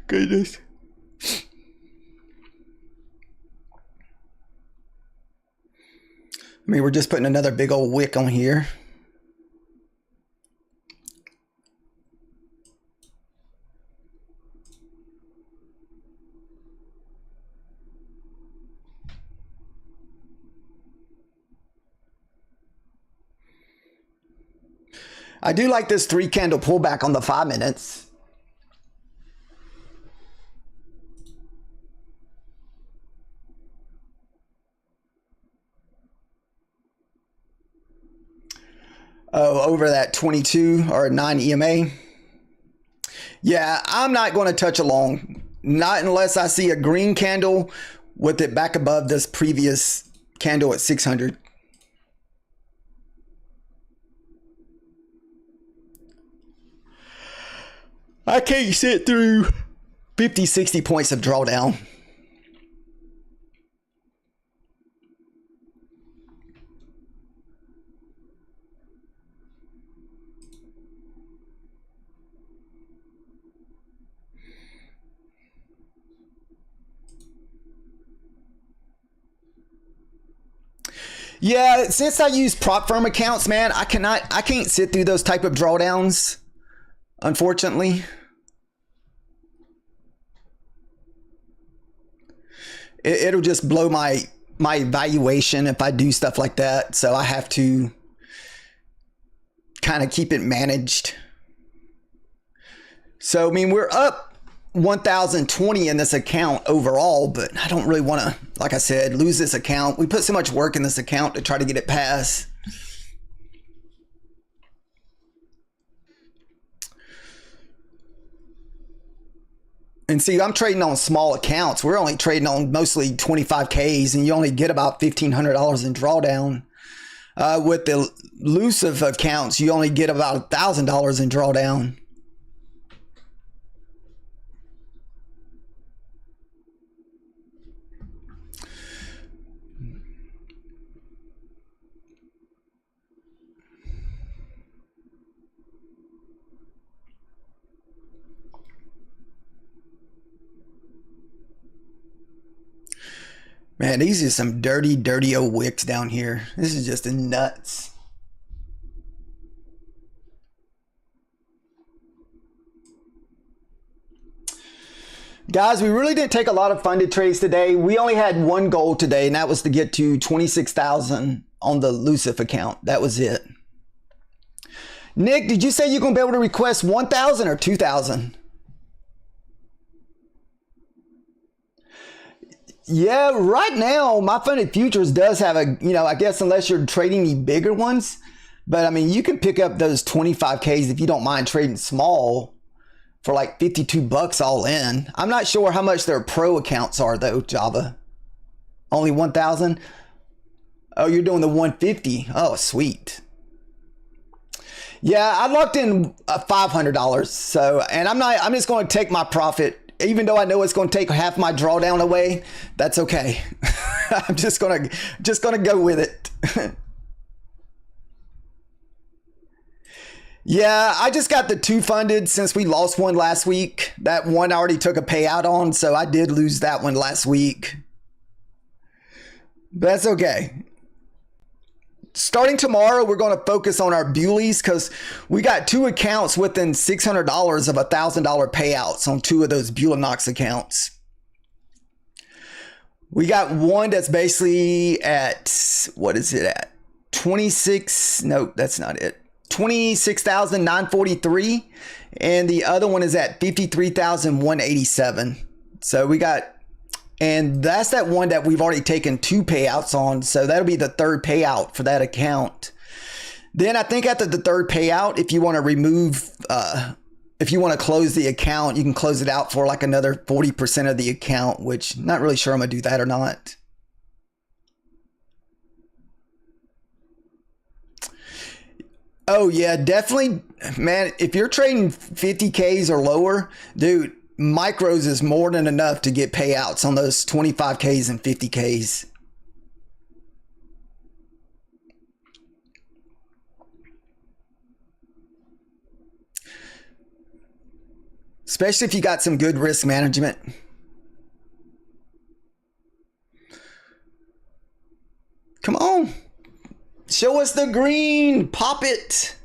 Goodness. I mean, we're just putting another big old wick on here. I do like this 3 candle pullback on the 5 minutes. Oh, over that 22 or 9 EMA. Yeah, I'm not going to touch a long. Not unless I see a green candle with it back above this previous candle at 600. I can't sit through 50, 60 points of drawdown. Yeah, since I use prop firm accounts, man, I can't sit through those type of drawdowns, unfortunately. It'll just blow my valuation if I do stuff like that. So I have to kind of keep it managed. So, I mean, we're up 1,020 in this account overall, but I don't really want to, like I said, lose this account. We put so much work in this account to try to get it past. And see, I'm trading on small accounts. We're only trading on mostly 25Ks, and you only get about $1,500 in drawdown. With the elusive accounts, you only get about $1,000 in drawdown. Man, these are some dirty, dirty old wicks down here. This is just nuts. Guys, we really didn't take a lot of funded trades today. We only had one goal today, and that was to get to 26,000 on the elusive account. That was it. Nick, did you say you're going to be able to request 1,000 or 2,000? Yeah, right now, my funded futures does have a, I guess unless you're trading the bigger ones, but I mean, you can pick up those 25Ks if you don't mind trading small for like 52 bucks all in. I'm not sure how much their pro accounts are though, Java. Only 1,000? Oh, you're doing the 150. Oh, sweet. Yeah, I locked in $500. So, and I'm just going to take my profit, even though I know it's going to take half my drawdown away. That's okay. I'm just going to go with it. Yeah, I just got the 2 funded since we lost one last week. That one I already took a payout on, so I did lose that one last week. But that's okay. Starting tomorrow, we're going to focus on our Bewleys because we got 2 accounts within $600 of $1,000 payouts on 2 of those Bewley accounts. We got one that's basically at, what is it at? 26, nope, that's not it. 26,943, and the other one is at 53,187. So we got, and that's that one that we've already taken 2 payouts on. So that'll be the 3rd payout for that account. Then I think after the 3rd payout, if you want to remove, if you want to close the account, you can close it out for like another 40% of the account, which I'm not really sure I'm going to do that or not. Oh yeah, definitely, man. If you're trading 50Ks or lower, dude, micros is more than enough to get payouts on those 25Ks and 50Ks. Especially if you got some good risk management. Come on. Show us the green. Pop it.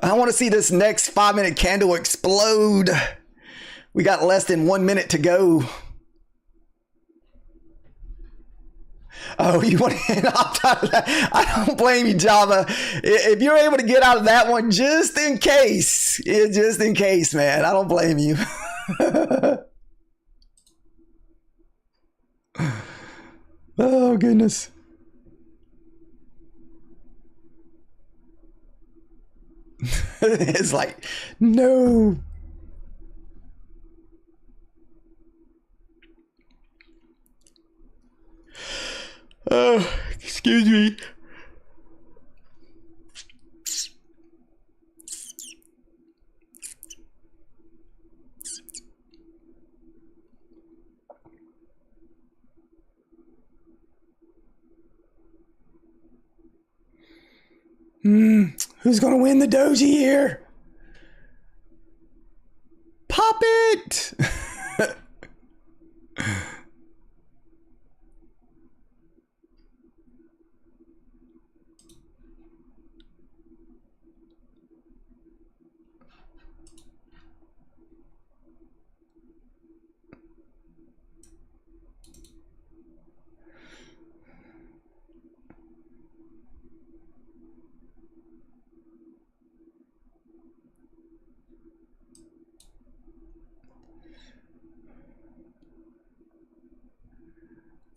I want to see this next 5-minute candle explode. We got less than 1 minute to go. Oh, you want to opt out of that? I don't blame you, Java. If you're able to get out of that one, just in case, man, I don't blame you. Oh, goodness. It's like, no. Oh, excuse me. Who's going to win the doji here? Pop it!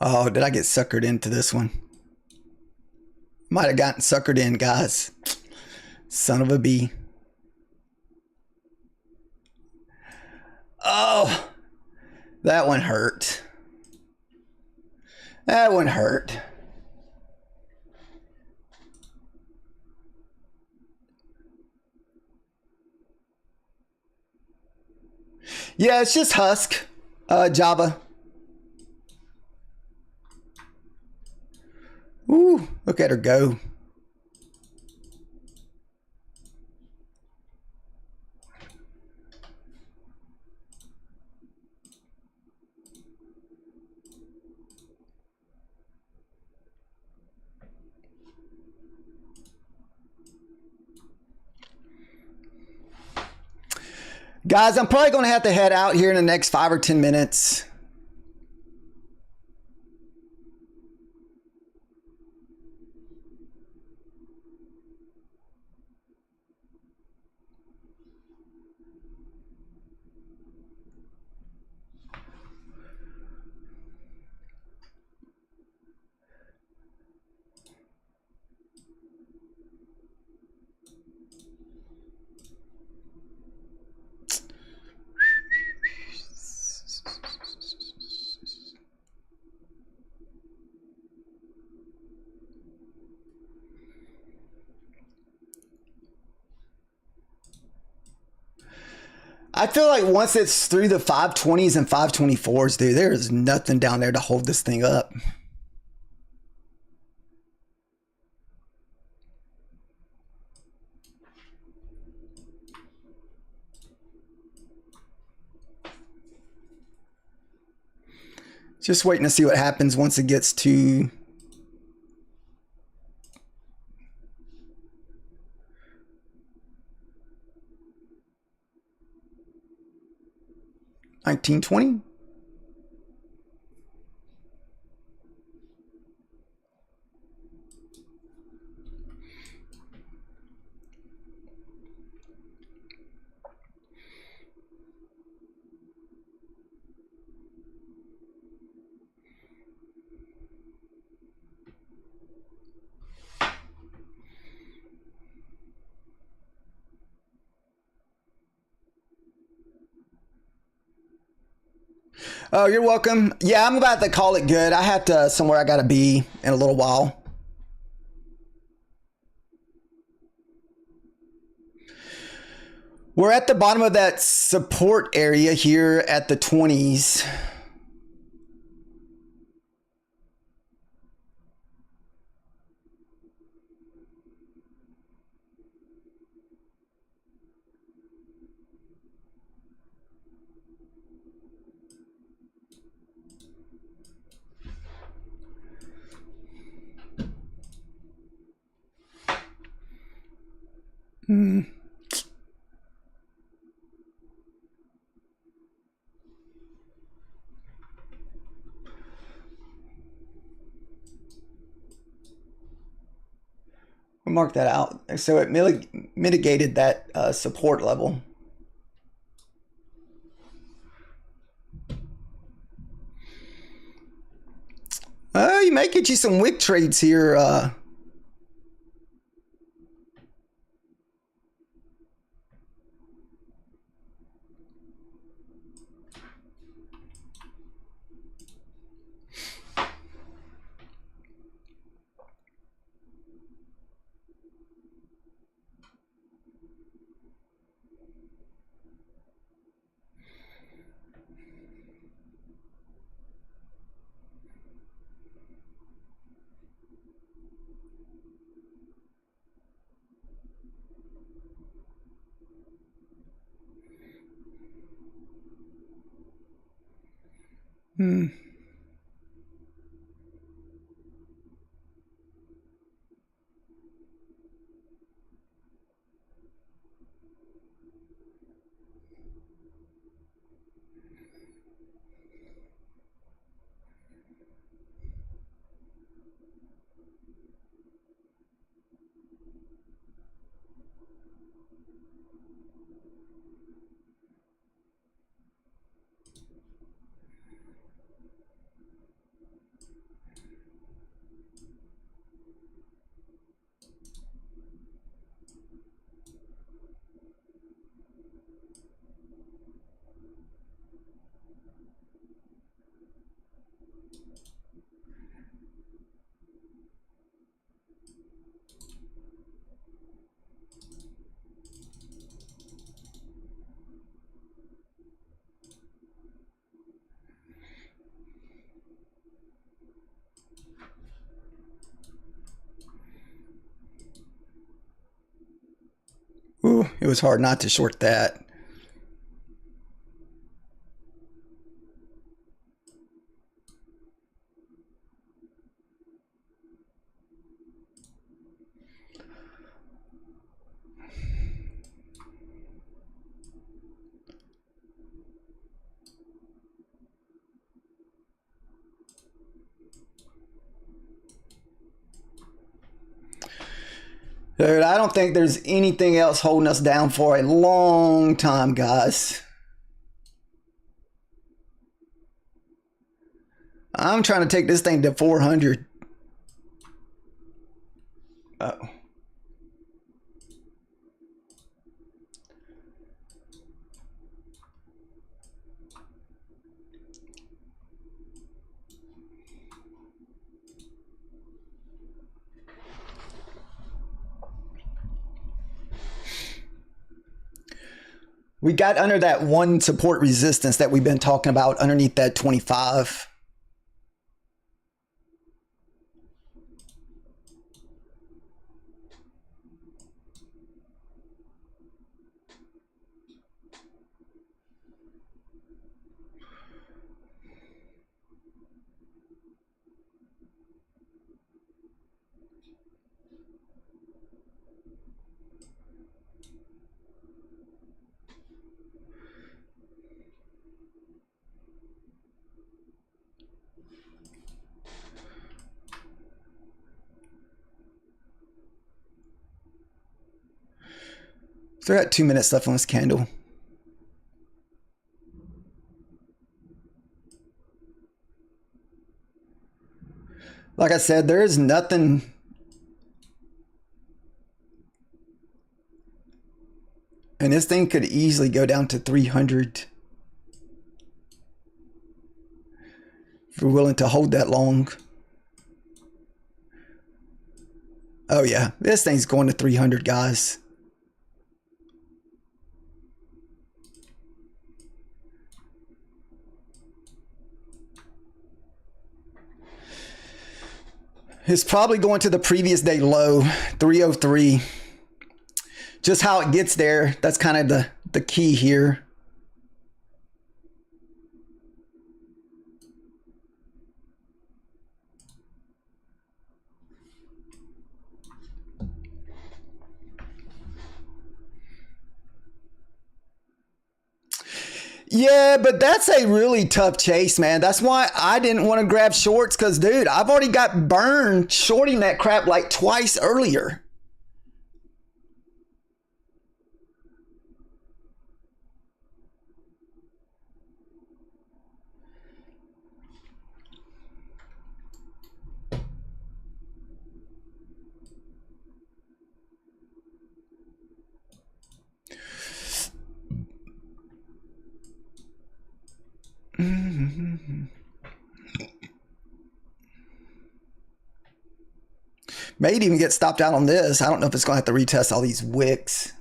Oh, did I get suckered into this one? Might have gotten suckered in, guys. Son of a bee. Oh, that one hurt. That one hurt. Yeah, it's just Husk, Java. Ooh, look at her go. Guys, I'm probably going to have to head out here in the next 5 or 10 minutes. I feel like once it's through the 520s and 524s, dude, there is nothing down there to hold this thing up. Just waiting to see what happens once it gets to $19.20. Oh, you're welcome. Yeah, I'm about to call it good. I have to somewhere I gotta be in a little while. We're at the bottom of that support area here at the 20s. We'll mark that out. So it mitigated that support level. You may get you some wick trades here. Ooh, it was hard not to short that. Dude, I don't think there's anything else holding us down for a long time, guys. I'm trying to take this thing to 400. Uh-oh. We got under that one support resistance that we've been talking about underneath that 25. So I got 2 minutes left on this candle. Like I said, there is nothing. And this thing could easily go down to 300. If we're willing to hold that long. Oh yeah, this thing's going to 300, guys. It's probably going to the previous day low, 303. Just how it gets there, that's kind of the key here. Yeah, but that's a really tough chase, man. That's why I didn't want to grab shorts because, dude, I've already got burned shorting that crap like twice earlier. May even get stopped out on this. I don't know if it's going to have to retest all these wicks.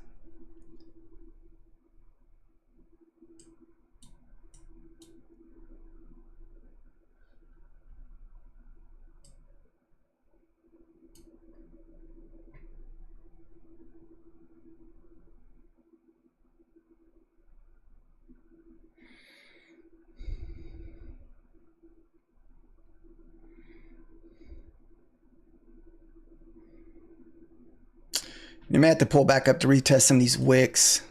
You may have to pull back up to retest some of these wicks.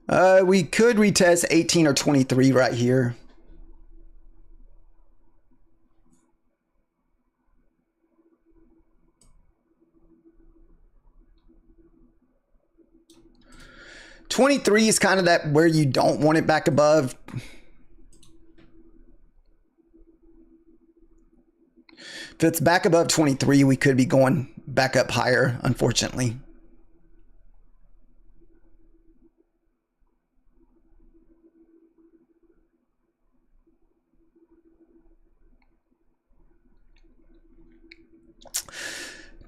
We could retest 18 or 23 right here. $23 is kind of that where you don't want it back above. If it's back above 23, we could be going back up higher, unfortunately.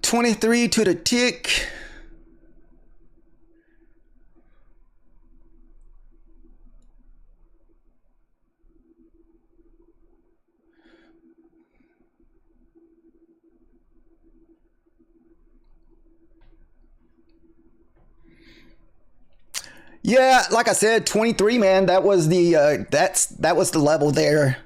$23 to the tick. Yeah, like I said, 23, man, that was the that was the level there.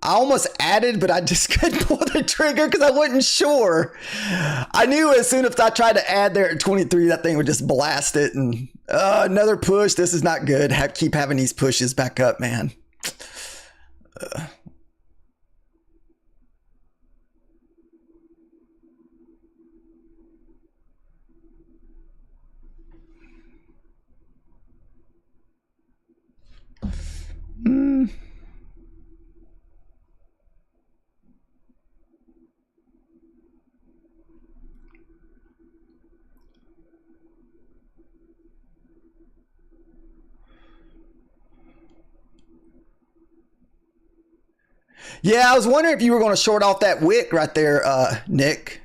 I almost added, but I just couldn't pull the trigger because I wasn't sure. I knew as soon as I tried to add there at 23, that thing would just blast it. And another push. This is not good. Keep having these pushes back up, man. Yeah, I was wondering if you were going to short off that wick right there, Nick.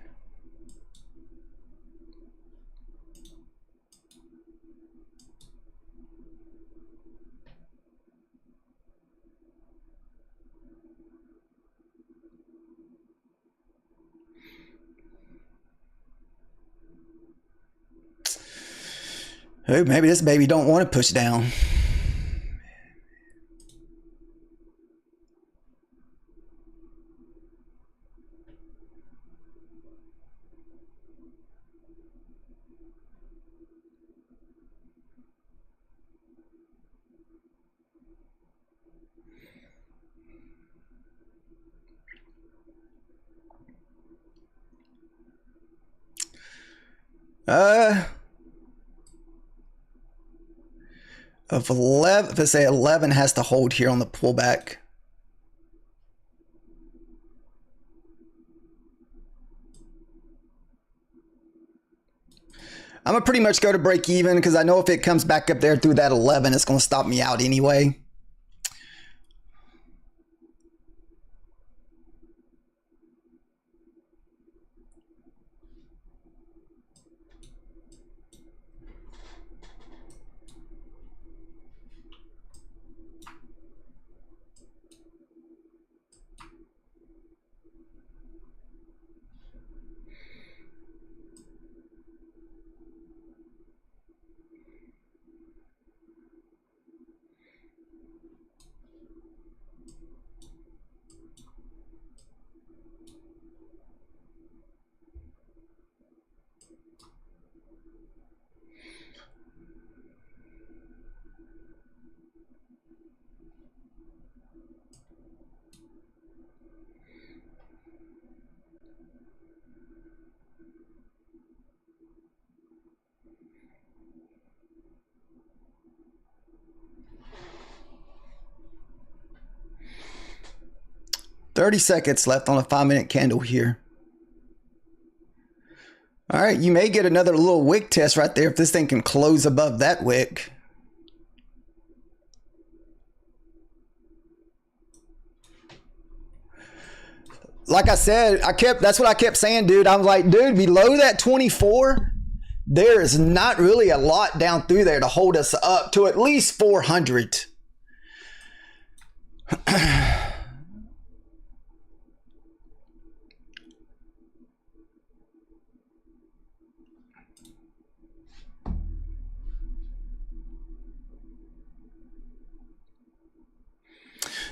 Ooh, maybe this baby don't want to push down. Of 11, let's say 11 has to hold here on the pullback. I'm gonna pretty much go to break even because I know if it comes back up there through that 11, it's gonna stop me out anyway. $30 seconds left on a 5-minute candle here. All right, you may get another little wick test right there if this thing can close above that wick. Like I said, that's what I kept saying, dude. I'm like, dude, below that 24, there is not really a lot down through there to hold us up to at least 400.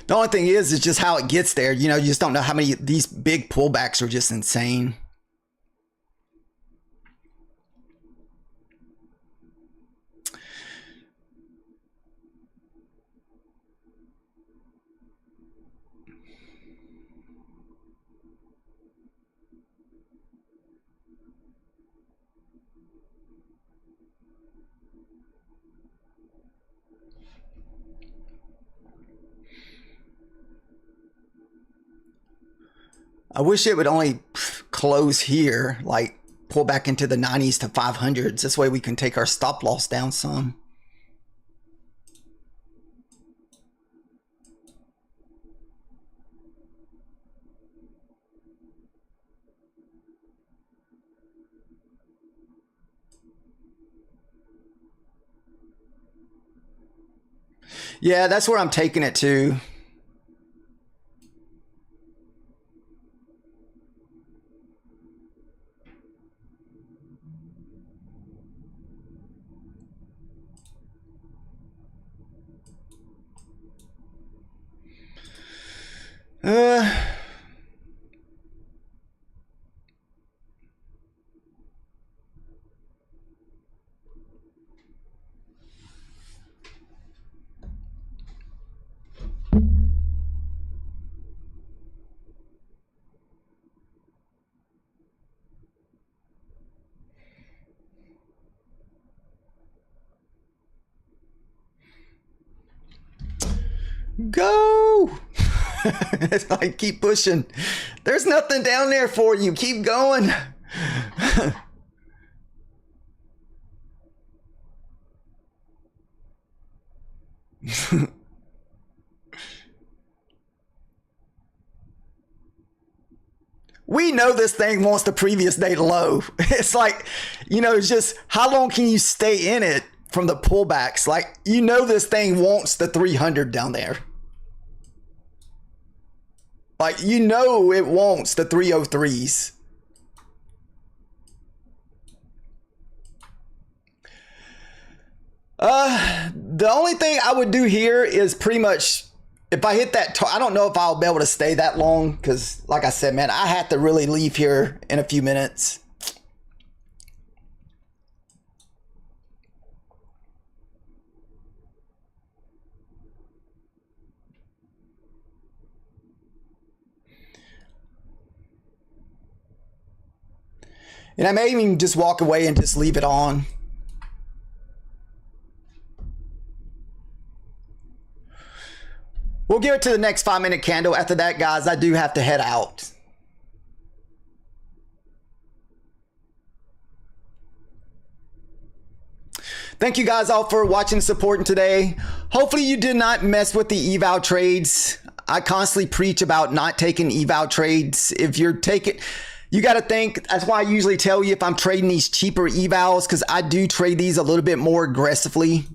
The only thing is just how it gets there. You know, you just don't know how many these big pullbacks are just insane. I wish it would only close here, like pull back into the 90s to 500s. This way we can take our stop loss down some. Yeah, that's where I'm taking it to. Go! It's like, keep pushing. There's nothing down there for you. Keep going. We know this thing wants the previous day low. It's like, you know, it's just how long can you stay in it from the pullbacks? Like, you know, this thing wants the 300 down there. Like, you know, it wants the 303s. The only thing I would do here is pretty much if I hit that, I don't know if I'll be able to stay that long because, like I said, man, I have to really leave here in a few minutes. And I may even just walk away and just leave it on. We'll give it to the next 5-minute candle. After that, guys, I do have to head out. Thank you guys all for watching and supporting today. Hopefully you did not mess with the eval trades. I constantly preach about not taking eval trades. If you're taking, you got to think, that's why I usually tell you if I'm trading these cheaper evals, because I do trade these a little bit more aggressively.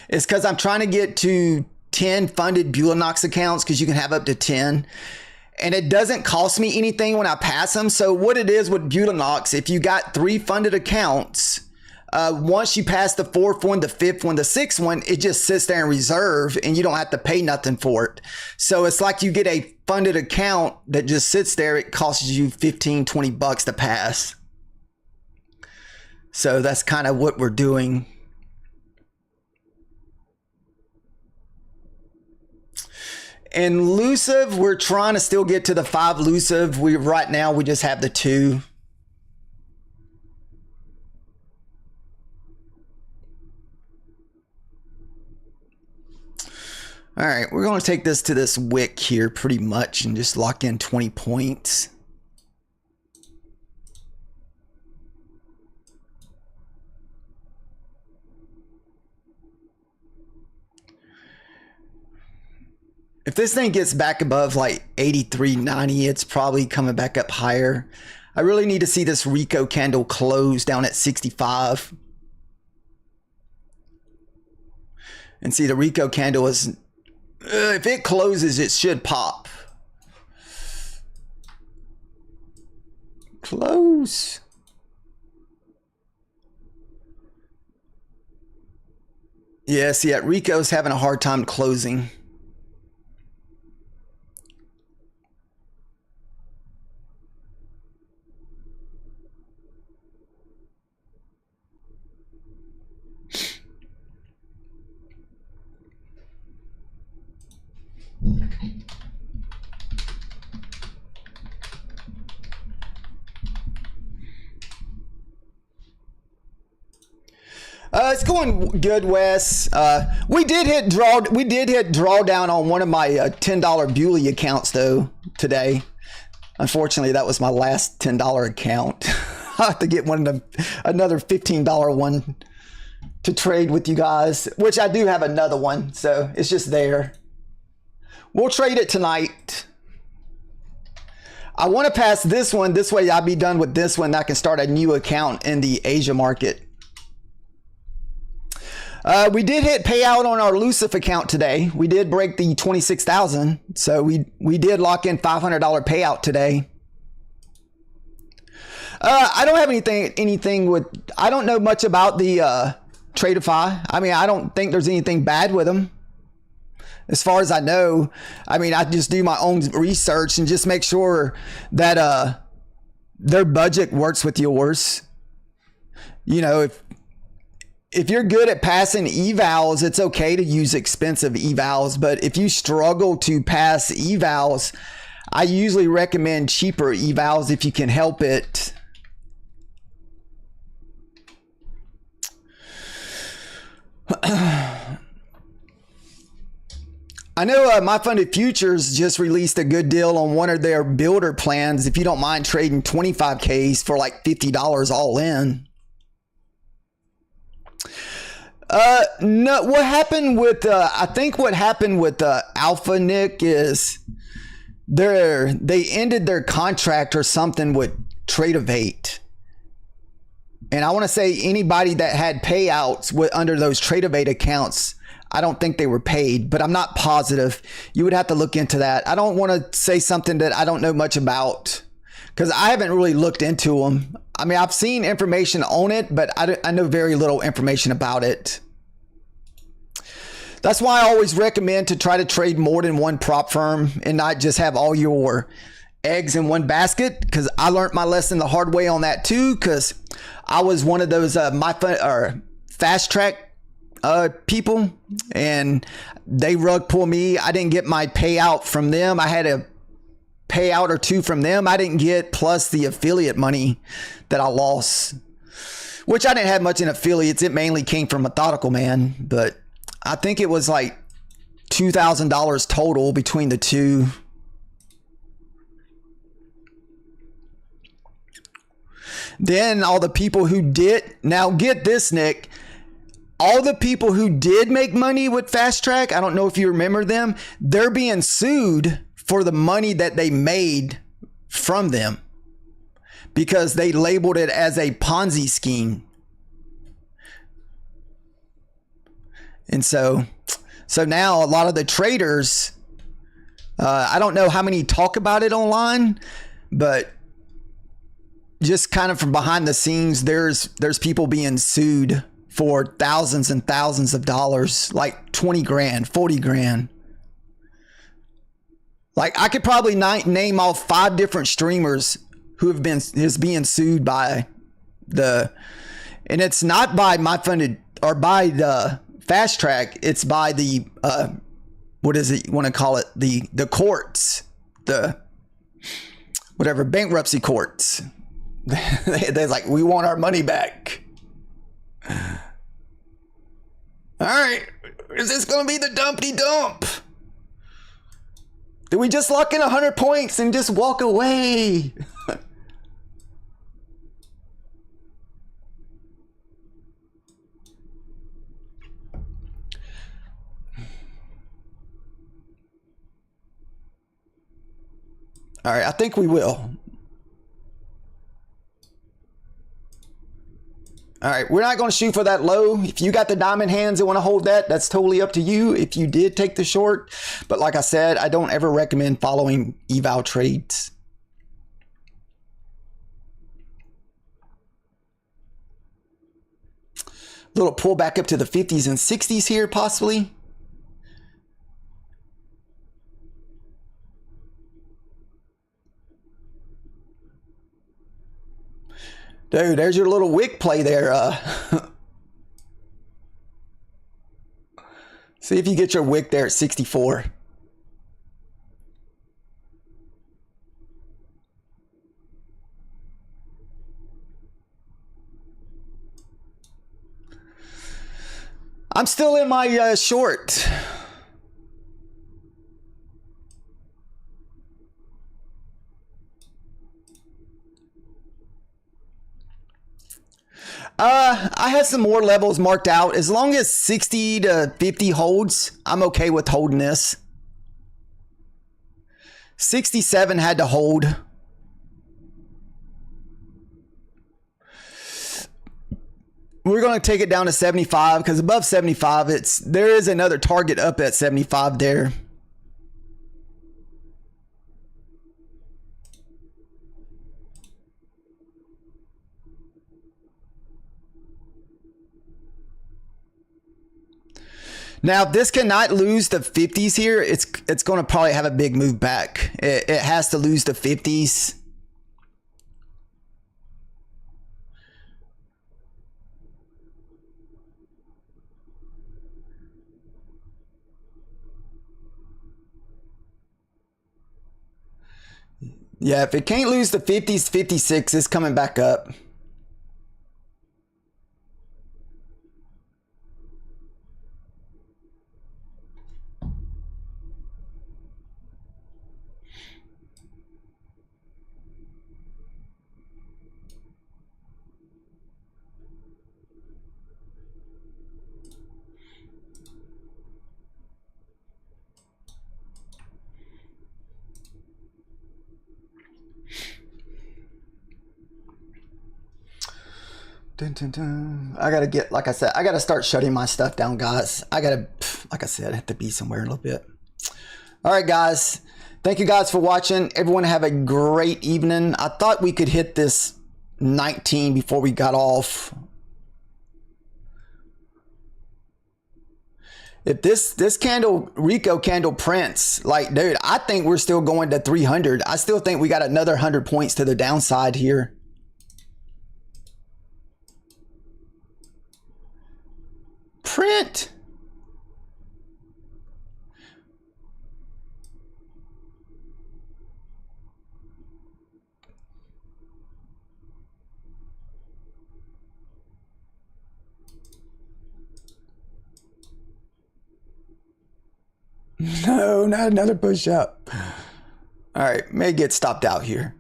It's because I'm trying to get to 10 funded Bulanox accounts, because you can have up to 10. And it doesn't cost me anything when I pass them. So what it is with Bulanox, if you got 3 funded accounts, once you pass the 4th one, the 5th one, the 6th one, it just sits there in reserve and you don't have to pay nothing for it. So it's like you get a funded account that just sits there. It costs you 15, 20 bucks to pass. So that's kind of what we're doing. And elusive, we're trying to still get to the 5 elusive. Right now we just have the 2. All right, we're going to take this to this wick here pretty much and just lock in 20 points. If this thing gets back above like 83.90, it's probably coming back up higher. I really need to see this Rico candle close down at 65. And see, the Rico candle is, if it closes, it should pop. Close. Yeah, see, Rico's having a hard time closing. It's going good, Wes. We did hit drawdown on one of my $10 Bewley accounts though today. Unfortunately, that was my last $10 account. I have to get another $15 one to trade with you guys, which I do have another one, so it's just there. We'll trade it tonight. I want to pass this one. This way I'll be done with this one. I can start a new account in the Asia market. We did hit payout on our elusive account today. We did break the 26,000. So we did lock in $500 payout today. I don't have anything with, I don't know much about the Tradeify. I mean, I don't think there's anything bad with them. As far as I know, I mean, I just do my own research and just make sure that their budget works with yours. You know, if you're good at passing evals, it's okay to use expensive evals. But if you struggle to pass evals, I usually recommend cheaper evals if you can help it. I know My Funded Futures just released a good deal on one of their builder plans. If you don't mind trading 25Ks for like $50 all in. No, what happened with, I think what happened with Alpha, Nick, is they ended their contract or something with Tradeivate. And I want to say anybody that had payouts under those Tradeivate accounts, I don't think they were paid, but I'm not positive. You would have to look into that. I don't want to say something that I don't know much about because I haven't really looked into them. I mean, I've seen information on it, but I know very little information about it. That's why I always recommend to try to trade more than one prop firm and not just have all your eggs in one basket, because I learned my lesson the hard way on that too, because I was one of those fast track people, and they rug pull me. I didn't get my payout from them. I had a payout or two from them I didn't get, plus the affiliate money that I lost, which I didn't have much in affiliates. It mainly came from Methodical Man, but I think it was like $2,000 total between the two. Then all the people who did, now get this, Nick, all the people who did make money with Fast Track, I don't know if you remember them, they're being sued for the money that they made from them because they labeled it as a Ponzi scheme. And so now a lot of the traders, I don't know how many talk about it online, but just kind of from behind the scenes, there's people being sued for thousands and thousands of dollars, like 20 grand, 40 grand. Like I could probably name off 5 different streamers who have been being sued by and it's not by my funded or by the Fast Track. It's by the what is it you want to call it? The courts, the whatever, bankruptcy courts. They're like, we want our money back. All right, is this gonna be the dumpty dump? Did we just lock in 100 points and just walk away? All right, I think we will. All right, we're not going to shoot for that low. If you got the diamond hands and want to hold that, that's totally up to you if you did take the short. But like I said, I don't ever recommend following eval trades. Little pullback up to the 50s and 60s here, possibly. Dude, there's your little wick play there. See if you get your wick there at 64. I'm still in my short. I have some more levels marked out. As long as 60 to 50 holds, I'm okay with holding this. 67 had to hold. We're going to take it down to 75 because above 75, there is another target up at 75 there. Now, if this cannot lose the 50s here, it's going to probably have a big move back. It has to lose the 50s. Yeah, if it can't lose the 50s, 56 is coming back up. Dun, dun, dun. I gotta get, like I said, I gotta start shutting my stuff down, guys. I gotta, like I said, I have to be somewhere in a little bit. All right, guys. Thank you guys for watching. Everyone have a great evening. I thought we could hit this 19 before we got off. If this candle, Rico candle prints, like, dude, I think we're still going to 300. I still think we got another 100 points to the downside here. Print. No, not another push up. All right, may get stopped out here.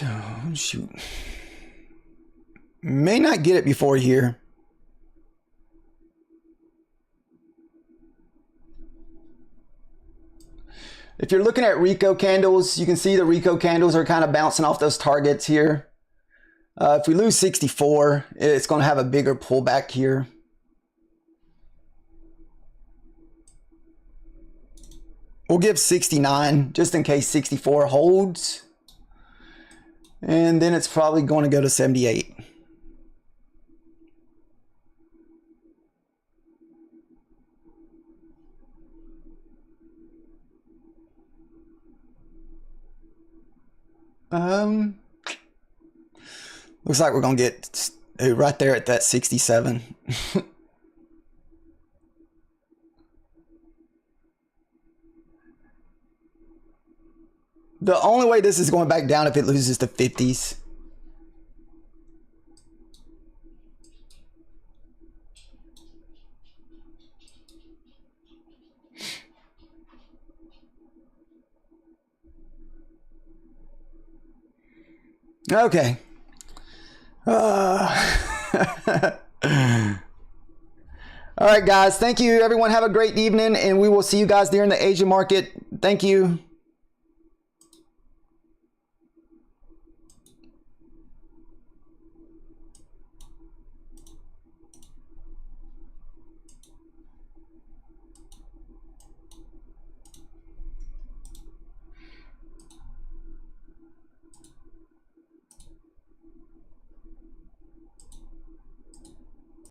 Oh, shoot. May not get it before here. If you're looking at Rico candles, you can see the Rico candles are kind of bouncing off those targets here. If we lose 64, it's going to have a bigger pullback here. We'll give 69 just in case 64 holds. And then it's probably going to go to 78. Looks like we're going to get right there at that 67. The only way this is going back down if it loses the 50s. Okay. All right, guys. Thank you, everyone. Have a great evening, and we will see you guys during the Asia market. Thank you.